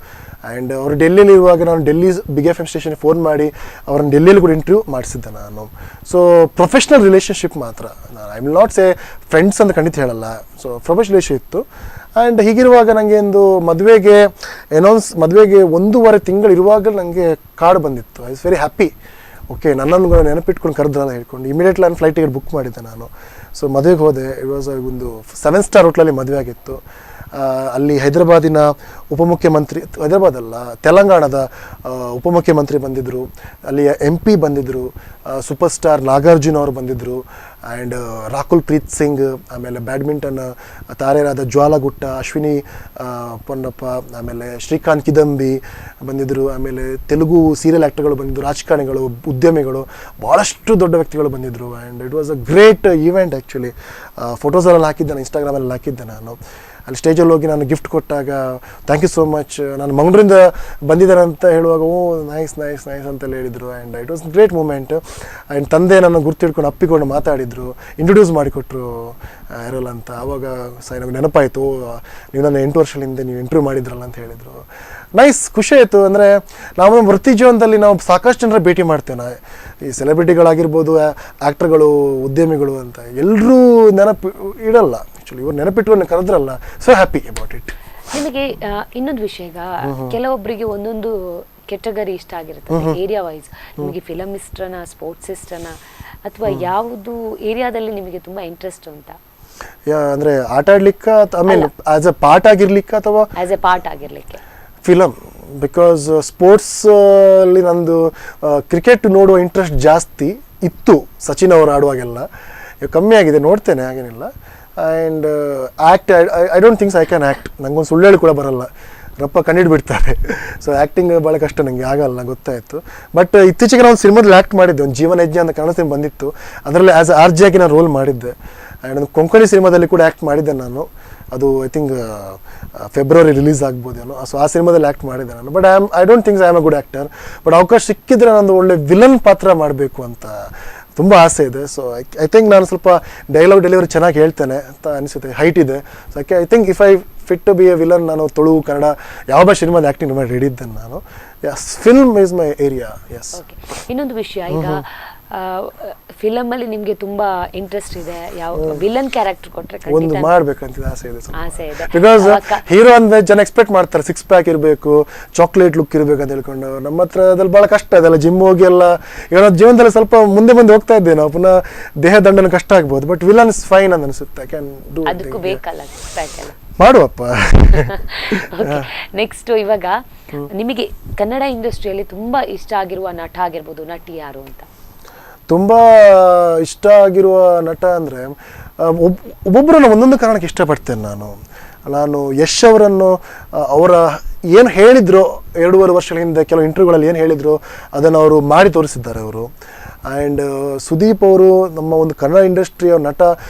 ಆ್ಯಂಡ್ ಅವರು ಡೆಲ್ಲಿಯಲ್ಲಿ ಇರುವಾಗ ನಾನು ಡೆಲ್ಲಿ ಬಿಗ್ ಎಫ್ ಎಮ್ ಸ್ಟೇಷನ್ಗೆ ಫೋನ್ ಮಾಡಿ ಅವರನ್ನು ಡೆಲ್ಲಿಯಲ್ಲಿ ಕೂಡ ಇಂಟರ್ವ್ಯೂ ಮಾಡಿಸಿದ್ದೆ ನಾನು. ಸೊ ಪ್ರೊಫೆಷ್ನಲ್ ರಿಲೇಷನ್ಶಿಪ್ ಮಾತ್ರ, I will not say friends ಅಂತ ಖಂಡಿತ ಹೇಳಲ್ಲ. ಸೊ ಪ್ರೊಫೆಷ್ನಲ್ ರಿಲೇಷನ್ ಇತ್ತು. ಆ್ಯಂಡ್ ಹೀಗಿರುವಾಗ ನನಗೆ ಒಂದು ಮದುವೆಗೆ 1.5 ತಿಂಗಳು ಇರುವಾಗ ನನಗೆ ಕಾರ್ಡ್ ಬಂದಿತ್ತು. I was very happy. Okay, ನನ್ನನ್ನು ನೆನಪಿಟ್ಕೊಂಡು ಕರೆದ್ರಲ್ಲ ಹೇಳ್ಕೊಂಡು ಇಮಿಡಿಯೇಟ್ಲಿ ನಾನು ಫ್ಲೈಟ್ ಟಿಕೆಟ್ ಬುಕ್ ಮಾಡಿದ್ದೆ ನಾನು. ಸೊ ಮದುವೆಗೆ ಹೋದೆ. ಇಟ್ ವಾಸ್ ಒಂದು 7 ಸ್ಟಾರ್ ಹೋಟ್ಲಲ್ಲಿ ಮದುವೆ ಆಗಿತ್ತು. ಅಲ್ಲಿ ಹೈದರಾಬಾದಿನ ಉಪಮುಖ್ಯಮಂತ್ರಿ, ಹೈದರಾಬಾದಲ್ಲ ತೆಲಂಗಾಣದ ಉಪಮುಖ್ಯಮಂತ್ರಿ ಬಂದಿದ್ದರು, ಅಲ್ಲಿಯ MP ಬಂದಿದ್ದರು, ಸೂಪರ್ ಸ್ಟಾರ್ ನಾಗಾರ್ಜುನ ಅವರು ಬಂದಿದ್ದರು, ಆ್ಯಂಡ್ ರಾಕುಲ್ ಪ್ರೀತ್ ಸಿಂಗ್, ಆಮೇಲೆ ಬ್ಯಾಡ್ಮಿಂಟನ್ ತಾರೆಯರಾದ ಜ್ವಾಲಾ ಗುಟ್ಟ, ಅಶ್ವಿನಿ ಪೊನ್ನಪ್ಪ, ಆಮೇಲೆ ಶ್ರೀಕಾಂತ್ ಕಿದಂಬಿ ಬಂದಿದ್ದರು, ಆಮೇಲೆ ತೆಲುಗು ಸೀರಿಯಲ್ ಆ್ಯಕ್ಟರ್ಗಳು ಬಂದಿದ್ದರು, ರಾಜಕಾರಣಿಗಳು, ಉದ್ಯಮಿಗಳು, ಭಾಳಷ್ಟು ದೊಡ್ಡ ವ್ಯಕ್ತಿಗಳು ಬಂದಿದ್ದರು. And it was a great event actually. ಫೋಟೋಸೆಲ್ಲ ಹಾಕಿದ್ದೆ ನಾನು, ಇನ್ಸ್ಟಾಗ್ರಾಮಲ್ಲಿ ಹಾಕಿದ್ದೆ ನಾನು. ಅಲ್ಲಿ ಸ್ಟೇಜಲ್ಲಿ ಹೋಗಿ ನಾನು ಗಿಫ್ಟ್ ಕೊಟ್ಟಾಗ ಥ್ಯಾಂಕ್ ಯು ಸೋ ಮಚ್, ನಾನು ಮಂಗಳೂರಿಂದ ಬಂದಿದ್ದಾರೆ ಅಂತ ಹೇಳುವಾಗ ನೈಸ್ ಅಂತೆಲ್ಲ ಹೇಳಿದರು. And it was great moment. And ತಂದೆ ನನ್ನ ಗುರ್ತಿಡ್ಕೊಂಡು ಅಪ್ಪಿಕೊಂಡು ಮಾತಾಡಿದರು, ಇಂಟ್ರೊಡ್ಯೂಸ್ ಮಾಡಿಕೊಟ್ರು ಯಾರಲ್ಲ ಅಂತ. ಆವಾಗ ನನಗೆ ನೆನಪಾಯಿತು, ನೀವು ನನ್ನ 8 ವರ್ಷಗಳ ಹಿಂದೆ ನೀವು ಇಂಟರ್ವ್ಯೂ ಮಾಡಿದ್ರಲ್ಲ ಅಂತ ಹೇಳಿದರು. ನೈಸ್, ಖುಷಿ ಆಯಿತು. ಅಂದರೆ ನಾವು ನಮ್ಮ ವೃತ್ತಿ ಜೀವನದಲ್ಲಿ ನಾವು ಸಾಕಷ್ಟು ಜನರ ಭೇಟಿ ಮಾಡ್ತೇವೆ. ಈ ಸೆಲೆಬ್ರಿಟಿಗಳಾಗಿರ್ಬೋದು, ಆ್ಯಕ್ಟರ್ಗಳು, ಉದ್ಯಮಿಗಳು ಅಂತ ಎಲ್ಲರೂ ನೆನಪು ಇಡಲ್ಲ. ಆ್ಯಕ್ಚುಲಿ ಇವ್ರು ನೆನಪಿಟ್ಟು ಕರೆದ್ರಲ್ಲ, ಸೊ ಹ್ಯಾಪಿ ಅಬೌಟ್ ಇಟ್. ನಿಮಗೆ ಇನ್ನೊಂದು ವಿಷಯ, ಈಗ ಕೆಲವೊಬ್ಬರಿಗೆ ಒಂದೊಂದು ಕೆಟಗರಿ ಇಷ್ಟ ಆಗಿರುತ್ತೆ, ಏರಿಯಾ ವೈಸ್. ನಿಮಗೆ ಫಿಲಮ್ ಇಷ್ಟನ, ಸ್ಪೋರ್ಟ್ಸ್ ಇಷ್ಟನ, ಅಥವಾ ಯಾವುದು ಏರಿಯಾದಲ್ಲಿ ನಿಮಗೆ ತುಂಬಾ ಇಂಟ್ರೆಸ್ಟ್ ಅಂತ? ಅಂದರೆ ಆಟ ಆಡ್ಲಿಕ್ಕೆ, I mean as a part ಆಗಿರ್ಲಿಕ್ಕೆ ಅಥವಾ ಆಸ್ ಎ ಪಾರ್ಟ್ ಆಗಿರ್ಲಿಕ್ಕೆ? ಫಿಲಮ್. ಬಿಕಾಸ್ ಸ್ಪೋರ್ಟ್ಸ್ ಅಲ್ಲಿ ನಂದು ಕ್ರಿಕೆಟ್ ನೋಡುವ ಇಂಟ್ರೆಸ್ಟ್ ಜಾಸ್ತಿ ಇತ್ತು ಸಚಿನ್ ಅವರು ಆಡುವಾಗೆಲ್ಲ. ಕಮ್ಮಿ ಆಗಿದೆ, ನೋಡ್ತೇನೆ, ಹಾಗೇನಿಲ್ಲ. And act, I don't thinks I can act. ನನಗೊಂದು ಸುಳ್ಳು ಹೇಳಿ ಕೂಡ ಬರಲ್ಲ, ರಪ್ಪ ಕಂಡಿಡ್ಬಿಡ್ತಾರೆ. ಸೊ ಆ್ಯಕ್ಟಿಂಗ್ ಭಾಳ ಕಷ್ಟ, ನನಗೆ ಆಗಲ್ಲ, ಗೊತ್ತಾಯಿತು. ಬಟ್ ಇತ್ತೀಚೆಗೆ ನಾನು ಒಂದು ಸಿನಿಮಾದಲ್ಲಿ ಆ್ಯಕ್ಟ್ ಮಾಡಿದ್ದೆ, ಒಂದು ಜೀವನ ಹೆಜ್ಜೆ ಅಂತ ಕನ್ನಡ ಸಿನಿಮಾ ಬಂದಿತ್ತು, ಅದರಲ್ಲಿ ಆ್ಯಸ್ RJ ಆಗಿ ನಾನು ರೋಲ್ ಮಾಡಿದ್ದೆ. ಆ್ಯಂಡ್ ಒಂದು ಕೊಂಕಣಿ ಸಿನಿಮಾದಲ್ಲಿ ಕೂಡ ಆ್ಯಕ್ಟ್ ಮಾಡಿದ್ದೆ ನಾನು. ಅದು ಐ ಥಿಂಕ್ ಫೆಬ್ರವರಿ ರಿಲೀಸ್ ಆಗ್ಬೋದೇನೋ. ಸೊ ಆ ಸಿನಿಮಾದಲ್ಲಿ ಆ್ಯಕ್ಟ್ ಮಾಡಿದ್ದೆ ನಾನು. But I don't thinks I am a good actor. But ಅವಕಾಶ ಸಿಕ್ಕಿದ್ರೆ ನಾನು ಒಳ್ಳೆ ವಿಲನ್ ಪಾತ್ರ ಮಾಡಬೇಕು ಅಂತ ತುಂಬ ಆಸೆ ಇದೆ. ಸೊ ಐ ಥಿಂಕ್ ನಾನು ಸ್ವಲ್ಪ ಡೈಲಾಗ್ ಡೆಲಿವರಿ ಚೆನ್ನಾಗಿ ಹೇಳ್ತೇನೆ ಅಂತ ಅನಿಸುತ್ತೆ, ಹೈಟ್ ಇದೆ. So I think if I fit to be a villain, ನಾನು ತುಳು, ಕನ್ನಡ ಯಾವ ಸಿನಿಮಾದ ಆ್ಯಕ್ಟಿಂಗ್ ಮಾಡಿ ರೆಡಿ ಇದ್ದೇನೆ ನಾನು. Yes, film is my area. Yes. ಇನ್ನೊಂದು ವಿಷಯ, ಈಗ ಫಿಲಮ್ ಅಲ್ಲಿ ನಿಮ್ಗೆ ತುಂಬಾ ಇಂಟ್ರೆಸ್ಟ್ ಇದೆ, ಯಾವ ವಿಲನ್ ಕ್ಯಾರೆಕ್ಟರ್ ಕೊಟ್ರೆ ಒಂದು ಮಾಡ್ಬೇಕಂತ ಆಸೆ ಇದೆ. ಇದೆ. ಬಿಕಾಸ್ ಹೀರೋ ಅಂದ್ರೆ ಜನ ಎಕ್ಸ್ಪೆಕ್ಟ್ ಮಾಡ್ತಾರೆ 6 ಪ್ಯಾಕ್ ಇರಬೇಕು, ಚಾಕ್ಲೇಟ್ ಲುಕ್ ಇರಬೇಕು ಅಂತ ಹೇಳ್ಕೊಂಡು. ನಮ್ಮ ಹತ್ರ ಅದ್ರಲ್ಲಿ ಬಹಳ ಕಷ್ಟ ಅದೆಲ್ಲ. ಜಿಮ್ ಹೋಗಿ ಎಲ್ಲ ಈಗ ಜೀವನದಲ್ಲಿ ಸ್ವಲ್ಪ ಮುಂದೆ ಹೋಗ್ತಾ ಇದ್ದೇವೆ ನಾವು, ಪುನಃ ದೇಹ ದಂಡನ ಕಷ್ಟ ಆಗ್ಬೋದು. ಬಟ್ ವಿಲನ್ ಇಸ್ ಫೈನ್ ಅಂತ ಅನಿಸುತ್ತೆ. ಕ್ಯಾನ್ ಡೂ, ಅದಕ್ಕೂ ಬೇಕಲ್ಲ 6 ಪ್ಯಾಕ್ ಎಲ್ಲ ಮಾಡುವಪ್ಪ. ನೆಕ್ಸ್ಟ್, ಇವಾಗ ನಿಮಗೆ ಕನ್ನಡ ಇಂಡಸ್ಟ್ರಿಯಲ್ಲಿ ತುಂಬಾ ಇಷ್ಟ ಆಗಿರುವ ನಟ ಆಗಿರ್ಬೋದು, ನಟಿ ಯಾರು ಅಂತ? ತುಂಬ ಇಷ್ಟ ಆಗಿರುವ ನಟ ಅಂದರೆ ಒಬ್ಬೊಬ್ಬರನ್ನು ಒಂದೊಂದು ಕಾರಣಕ್ಕೆ ಇಷ್ಟಪಡ್ತೇನೆ ನಾನು ಯಶ್ ಅವರನ್ನು, ಅವರ ಏನು ಹೇಳಿದ್ರು 2.5 ವರ್ಷಗಳ ಹಿಂದೆ ಕೆಲವು ಇಂಟರ್ವ್ಯೂಗಳಲ್ಲಿ ಏನು ಹೇಳಿದ್ರು ಅದನ್ನು ಅವರು ಮಾಡಿ ತೋರಿಸಿದ್ದಾರೆ ಅವರು. ಆ್ಯಂಡ್ ಸುದೀಪ್ ಅವರು ನಮ್ಮ ಒಂದು ಕನ್ನಡ ಇಂಡಸ್ಟ್ರಿಯ ನಟ,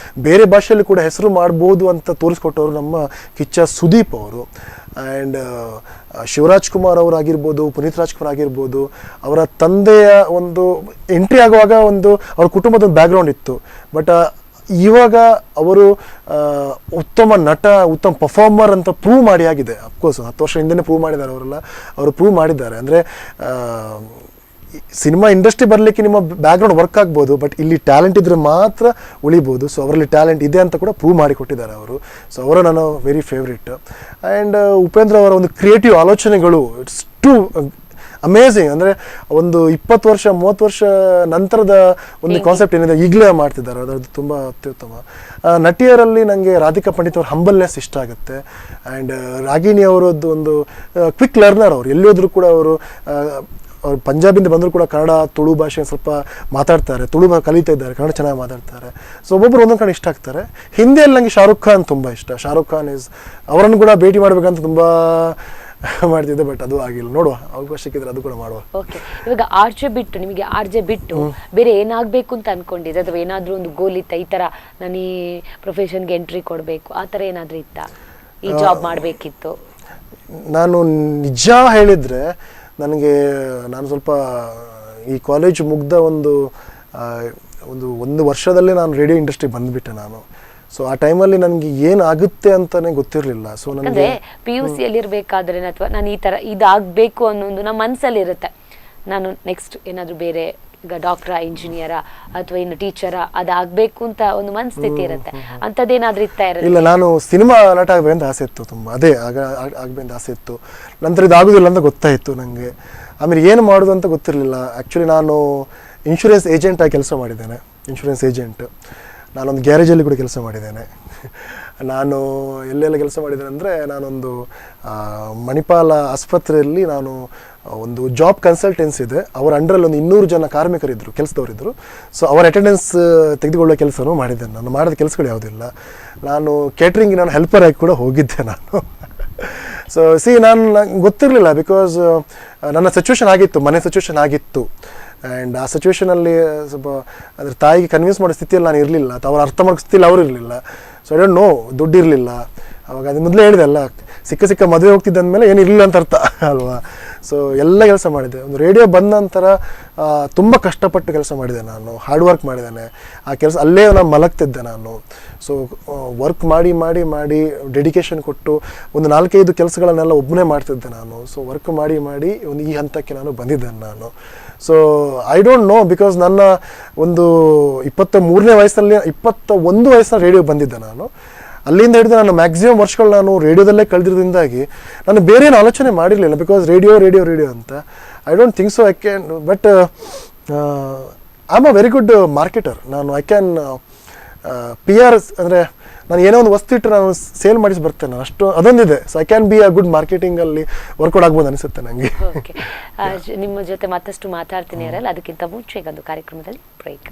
ಬೇರೆ ಭಾಷೆಯಲ್ಲಿ ಕೂಡ ಹೆಸರು ಮಾಡ್ಬೋದು ಅಂತ ತೋರಿಸ್ಕೊಟ್ಟವರು ನಮ್ಮ ಕಿಚ್ಚ ಸುದೀಪ್ ಅವರು. ಆ್ಯಂಡ್ ಶಿವರಾಜ್ ಕುಮಾರ್ ಅವರಾಗಿರ್ಬೋದು, ಪುನೀತ್ ರಾಜ್ಕುಮಾರ್ ಆಗಿರ್ಬೋದು, ಅವರ ತಂದೆಯ ಒಂದು ಎಂಟ್ರಿ ಆಗುವಾಗ ಅವ್ರ ಕುಟುಂಬದ ಒಂದು ಬ್ಯಾಕ್ಗ್ರೌಂಡ್ ಇತ್ತು. ಬಟ್ ಇವಾಗ ಅವರು ಉತ್ತಮ ನಟ, ಉತ್ತಮ ಪರ್ಫಾರ್ಮರ್ ಅಂತ ಪ್ರೂವ್ ಮಾಡಿ ಆಗಿದೆ. ಅಫ್ಕೋರ್ಸ್ 10 ವರ್ಷ ಹಿಂದೆ ಪ್ರೂವ್ ಮಾಡಿದ್ದಾರೆ ಅವರೆಲ್ಲ, ಅವರು ಪ್ರೂವ್ ಮಾಡಿದ್ದಾರೆ. ಅಂದರೆ ಸಿನಿಮಾ ಇಂಡಸ್ಟ್ರಿ ಬರಲಿಕ್ಕೆ ನಿಮ್ಮ ಬ್ಯಾಕ್ಗ್ರೌಂಡ್ ವರ್ಕ್ ಆಗ್ಬೋದು, ಬಟ್ ಇಲ್ಲಿ ಟ್ಯಾಲೆಂಟ್ ಇದ್ದರೆ ಮಾತ್ರ ಉಳಿಬೋದು. ಸೊ ಅವರಲ್ಲಿ ಟ್ಯಾಲೆಂಟ್ ಇದೆ ಅಂತ ಕೂಡ ಪ್ರೂವ್ ಮಾಡಿ ಕೊಟ್ಟಿದ್ದಾರೆ ಅವರು. ಸೊ ಅವರ ನಾನು ವೆರಿ ಫೇವ್ರೇಟ್. ಆ್ಯಂಡ್ ಉಪೇಂದ್ರ ಅವರ ಒಂದು ಕ್ರಿಯೇಟಿವ್ ಆಲೋಚನೆಗಳು, ಇಟ್ಸ್ ಟು ಅಮೇಝಿಂಗ್. ಅಂದರೆ ಒಂದು 20 ವರ್ಷ 30 ವರ್ಷ ನಂತರದ ಒಂದು ಕಾನ್ಸೆಪ್ಟ್ ಏನಿದೆ ಈಗಲೇ ಮಾಡ್ತಿದ್ದಾರೆ, ಅದರದ್ದು ತುಂಬ ಅತ್ಯುತ್ತಮ. ನಟಿಯರಲ್ಲಿ ನನಗೆ ರಾಧಿಕಾ ಪಂಡಿತ್ ಅವ್ರ ಹಂಬಲ್ನೆಸ್ ಇಷ್ಟ ಆಗುತ್ತೆ. ಆ್ಯಂಡ್ ರಾಗಿಣಿ ಅವರದ್ದು ಒಂದು ಕ್ವಿಕ್ ಲರ್ನರ್. ಅವರು ಎಲ್ಲಿಯೋದ್ರೂ ಕೂಡ ಅವರು ಅವ್ರು ಪಂಜಾಬಿಂದ ಬಂದರೂ ಕೂಡ ಕನ್ನಡ ತುಳು ಭಾಷೆ ಸ್ವಲ್ಪ ಮಾತಾಡ್ತಾರೆ, ತುಳು ಕಲಿತಾ ಇದ್ದಾರೆ, ಕನ್ನಡ ಚೆನ್ನಾಗಿ ಮಾತಾಡ್ತಾರೆ. ಸೊ ಒಬ್ಬೊಬ್ಬರು ಒಂದೊಂದು ಕಡೆ ಇಷ್ಟ ಆಗ್ತಾರೆ. ಹಿಂದಿಯಲ್ಲಿ ನನಗೆ ಶಾರುಖ್ ಖಾನ್ ತುಂಬ ಇಷ್ಟ. ಶಾರುಖ್ ಖಾನ್ ಅವರನ್ನು ಕೂಡ ಭೇಟಿ ಮಾಡಬೇಕಂತ ತುಂಬ ಮಾಡ್ತಿದ್ದೆ, ಬಟ್ ಅದು ಆಗಿಲ್ಲ. ನೋಡುವ, ಅವಕಾಶ ಸಿಕ್ಕಿದ್ರೆ ಅದು ಕೂಡ ಮಾಡುವ. ಓಕೆ, ಇವಾಗ ಆರ್ಜೆ ಬಿಟ್ಟು ನಿಮಗೆ ಆರ್ಜೆ ಬಿಟ್ಟು ಬೇರೆ ಏನಾಗಬೇಕು ಅಂತ ಅನ್ಕೊಂಡಿದ್ದೆ, ಅಥವಾ ಏನಾದರೂ ಒಂದು ಗೋಲ್ ಇತ್ತ, ಈ ಥರ ನಾನು ಈ ಪ್ರೊಫೆಷನ್ಗೆ ಎಂಟ್ರಿ ಕೊಡಬೇಕು, ಆ ಥರ ಏನಾದರೂ ಇತ್ತಾ, ಈ ಜಾಬ್ ಮಾಡಬೇಕಿತ್ತು? ನಾನು ನಿಜ ಹೇಳಿದರೆ ನಾನು ಸ್ವಲ್ಪ ಈ ಕಾಲೇಜ್ ಮುಗ್ದ ಒಂದು ವರ್ಷದಲ್ಲೇ ನಾನು ರೇಡಿಯೋ ಇಂಡಸ್ಟ್ರಿಗೆ ಬಂದುಬಿಟ್ಟೆ ನಾನು. ಸೊ ಆ ಟೈಮಲ್ಲಿ ನನಗೆ ಏನಾಗುತ್ತೆ ಅಂತಲೇ ಗೊತ್ತಿರಲಿಲ್ಲ. ಸೊ ನನಗೆ PUC ಯಲ್ಲಿರಬೇಕಾದ್ರೆ ಅಥವಾ ನಾನು ಈ ಥರ ಇದಾಗಬೇಕು ಅನ್ನೋದು ನಮ್ಮ ಮನಸ್ಸಲ್ಲಿ ಇರುತ್ತೆ. ನಾನು ನೆಕ್ಸ್ಟ್ ಏನಾದರೂ ಬೇರೆ, ಈಗ ಡಾಕ್ಟ್ರಾ, ಇಂಜಿನಿಯರಾ, ಅಥವಾ ಇನ್ನು ಟೀಚರಾ, ಅದಾಗಬೇಕು ಅಂತ ಒಂದು ಮನಸ್ಥಿತಿ ಇರುತ್ತೆ. ಅಂಥದ್ದೇನಾದ್ರೂ ಇರ್ತಾ ಇರುತ್ತೆ? ಇಲ್ಲ, ನಾನು ಸಿನಿಮಾ ನಟ ಆಗಬೇಕಂತ ಆಸೆ ಇತ್ತು ತುಂಬ. ಅದೇ ಆಗಬೇಕಂತ ಆಸೆ ಇತ್ತು. ನಂತರ ಇದಾಗೋದಿಲ್ಲ ಅಂತ ಗೊತ್ತಾಯಿತು ನನಗೆ. ಆಮೇಲೆ ಏನು ಮಾಡೋದು ಅಂತ ಗೊತ್ತಿರಲಿಲ್ಲ. ಆ್ಯಕ್ಚುಲಿ ನಾನು ಇನ್ಶೂರೆನ್ಸ್ ಏಜೆಂಟಾಗಿ ಕೆಲಸ ಮಾಡಿದ್ದೇನೆ. Insurance agent. ನಾನೊಂದು ಗ್ಯಾರೇಜಲ್ಲಿ ಕೂಡ ಕೆಲಸ ಮಾಡಿದ್ದೇನೆ. ನಾನು ಎಲ್ಲೆಲ್ಲ ಕೆಲಸ ಮಾಡಿದ್ದೇನೆ ಅಂದರೆ, ನಾನೊಂದು ಮಣಿಪಾಲ ಆಸ್ಪತ್ರೆಯಲ್ಲಿ ನಾನು ಒಂದು ಜಾಬ್ ಕನ್ಸಲ್ಟೆನ್ಸಿ ಇದೆ, ಅವರ ಅಂಡರಲ್ಲಿ ಒಂದು 200 ಜನ ಕಾರ್ಮಿಕರಿದ್ದರು, ಕೆಲಸದವರಿದ್ದರು. ಸೊ ಅವರ ಅಟೆಂಡೆನ್ಸ್ ತೆಗೆದುಕೊಳ್ಳೋ ಕೆಲಸನೂ ಮಾಡಿದ್ದೇನೆ. ನಾನು ಮಾಡಿದ ಕೆಲಸಗಳು ಯಾವುದಿಲ್ಲ. ನಾನು ಕೇಟ್ರಿಂಗ್ ನಾನು ಹೆಲ್ಪರ್ ಆಗಿ ಕೂಡ ಹೋಗಿದ್ದೆ ನಾನು. ಸೊ ನಂಗೆ ಗೊತ್ತಿರಲಿಲ್ಲ, ಬಿಕಾಸ್ ನನ್ನ ಸಿಚುವೇಶನ್ ಆಗಿತ್ತು, ಮನೆ ಸಿಚುವೇಶನ್ ಆಗಿತ್ತು. ಆ್ಯಂಡ್ ಆ ಸಿಚುವೇಷನಲ್ಲಿ ಸ್ವಲ್ಪ ಅದ್ರ ತಾಯಿಗೆ ಕನ್ವಿನ್ಸ್ ಮಾಡೋ ಸ್ಥಿತಿಯಲ್ಲಿ ನಾನು ಇರಲಿಲ್ಲ, ಅಥವಾ ಅವ್ರು ಅರ್ಥ ಮಾಡೋ ಸ್ಥಿತಿಯಲ್ಲಿ ಅವರು ಇರಲಿಲ್ಲ. ಸೊ ಐ ಡೋಂಟ್ ನೋ, ದುಡ್ಡು ಇರಲಿಲ್ಲ ಅವಾಗ. ಅದು ಮೊದಲೇ ಹೇಳಿದೆ ಅಲ್ಲ, ಸಿಕ್ಕ ಮದುವೆ ಹೋಗ್ತಿದ್ದ ಅಂದಮೇಲೆ ಏನು ಇರಲಿಲ್ಲ ಅಂತ ಅರ್ಥ ಅಲ್ವಾ. ಸೊ ಎಲ್ಲ ಕೆಲಸ ಮಾಡಿದೆ. ಒಂದು ರೇಡಿಯೋ ಬಂದ ನಂತರ ತುಂಬ ಕಷ್ಟಪಟ್ಟು ಕೆಲಸ ಮಾಡಿದೆ ನಾನು, ಹಾರ್ಡ್ ವರ್ಕ್ ಮಾಡಿದ್ದೇನೆ. ಆ ಕೆಲಸ ಅಲ್ಲೇ ನಾನು ಮಲಗ್ತಿದ್ದೆ ನಾನು. ಸೊ ವರ್ಕ್ ಮಾಡಿ ಮಾಡಿ ಮಾಡಿ ಡೆಡಿಕೇಶನ್ ಕೊಟ್ಟು ಒಂದು 4-5 ಕೆಲಸಗಳನ್ನೆಲ್ಲ ಒಬ್ಬನೇ ಮಾಡ್ತಿದ್ದೆ ನಾನು. ಸೊ ವರ್ಕ್ ಮಾಡಿ ಮಾಡಿ ಒಂದು ಈ ಹಂತಕ್ಕೆ ನಾನು ಬಂದಿದ್ದೇನೆ ನಾನು. So I don't know, because ನನ್ನ ಒಂದು 21 ವಯಸ್ಸಲ್ಲಿ ರೇಡಿಯೋ ಬಂದಿದ್ದೆ ನಾನು. ಅಲ್ಲಿಂದ ಹಿಡಿದು ನಾನು ಮ್ಯಾಕ್ಸಿಮಮ್ ವರ್ಷಗಳು ನಾನು ರೇಡಿಯೋದಲ್ಲೇ ಕಳೆದಿರೋದ್ರಿಂದಾಗಿ ನಾನು ಬೇರೆ ಏನು ಆಲೋಚನೆ ಮಾಡಿರಲಿಲ್ಲ, ಬಿಕಾಸ್ ರೇಡಿಯೋ ಅಂತ. I don't think so I can, but I am a very good marketer. ನಾನು ಐ ಕ್ಯಾನ್ PR, ಅಂದರೆ ನಾನು ಏನೋ ಒಂದು ವಸ್ತು ಇಟ್ಟರೆ ನಾನು ಸೇಲ್ ಮಾಡಿಸಿ ಬರ್ತೇನೆ, ಅಷ್ಟು ಅದೊಂದಿದೆ. So I can be a good ಮಾರ್ಕೆಟಿಂಗಲ್ಲಿ ವರ್ಕೌಟ್ ಆಗ್ಬೋದು ಅನಿಸುತ್ತೆ ನನಗೆ. ಓಕೆ, ನಿಮ್ಮ ಜೊತೆ ಮತ್ತಷ್ಟು ಮಾತಾಡ್ತೀನಿ ಇರಲ್ಲ, ಅದಕ್ಕಿಂತ ಮುಂಚೆ ಈಗ ಒಂದು ಕಾರ್ಯಕ್ರಮದಲ್ಲಿ ಬ್ರೇಕ್.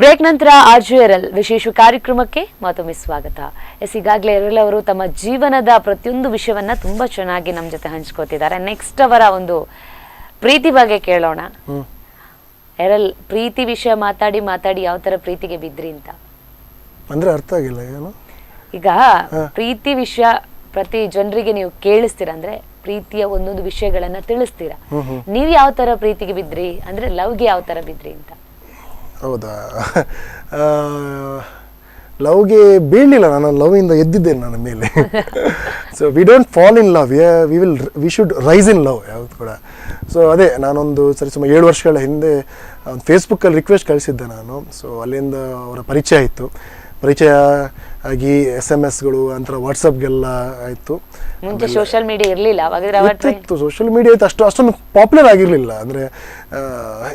ಬ್ರೇಕ್ ನಂತರ RJRL ವಿಶೇಷ ಕಾರ್ಯಕ್ರಮಕ್ಕೆ ಮತ್ತೊಮ್ಮೆ ಸ್ವಾಗತ. ಈಗಾಗಲೇ RL ಅವರು ತಮ್ಮ ಜೀವನದ ಪ್ರತಿಯೊಂದು ವಿಷಯವನ್ನ ತುಂಬಾ ಚೆನ್ನಾಗಿ ನಮ್ಮ ಜೊತೆ ಹಂಚ್ಕೋತಿದ್ದಾರೆ. ನೆಕ್ಸ್ಟ್ ಅವರ ಒಂದು ಪ್ರೀತಿ ಬಗ್ಗೆ ಕೇಳೋಣ. RL, ಪ್ರೀತಿ ವಿಷಯ ಮಾತಾಡಿ ಮಾತಾಡಿ ಯಾವ ತರ ಪ್ರೀತಿಗೆ ಬಿದ್ರಿ ಅಂತ ಅಂದ್ರೆ ಅರ್ಥ ಆಗಿಲ್ಲ ಏನು. ಈಗ ಪ್ರೀತಿ ವಿಷಯ ಪ್ರತಿ ಜನರಿಗೆ ನೀವು ಕೇಳಿಸ್ತೀರಾ, ಅಂದ್ರೆ ಪ್ರೀತಿಯ ಒಂದೊಂದು ವಿಷಯಗಳನ್ನ ತಿಳಿಸ್ತೀರಾ. ನೀವ್ ಯಾವ ತರ ಪ್ರೀತಿಗೆ ಬಿದ್ರಿ, ಅಂದ್ರೆ ಲವ್ಗೆ ಯಾವ ತರ ಬಿದ್ರಿ ಅಂತ? ಹೌದಾ, ಲವ್ಗೆ ಬೀಳಲಿಲ್ಲ ನಾನು, ಲವ್ವಿಂದ ಎದ್ದಿದ್ದೇನೆ ನನ್ನ ಮೇಲೆ. So we don't fall in love, we should rise in love ಯಾವುದು ಕೂಡ. ಸೊ ಅದೇ ನಾನೊಂದು ಸುಮಾರು 7 ವರ್ಷಗಳ ಹಿಂದೆ ಒಂದು ಫೇಸ್ಬುಕ್ಕಲ್ಲಿ ರಿಕ್ವೆಸ್ಟ್ ಕಳಿಸಿದ್ದೆ ನಾನು. ಸೊ ಅಲ್ಲಿಂದ ಅವರ ಪರಿಚಯ ಆಯಿತು. ಪರಿಚಯ ಆಗಿ SMS-ಗಳು ಅಂತರ ವಾಟ್ಸಪ್ಗೆಲ್ಲ ಆಯಿತು. ಮುಂಚೆ ಸೋಷಿಯಲ್ ಮೀಡಿಯಾ ಇರಲಿಲ್ಲ, ಇತ್ತು ಸೋಷಿಯಲ್ ಮೀಡಿಯಾ ಇತ್ತು, ಅಷ್ಟೊಂದು ಪಾಪ್ಯುಲರ್ ಆಗಿರಲಿಲ್ಲ. ಅಂದರೆ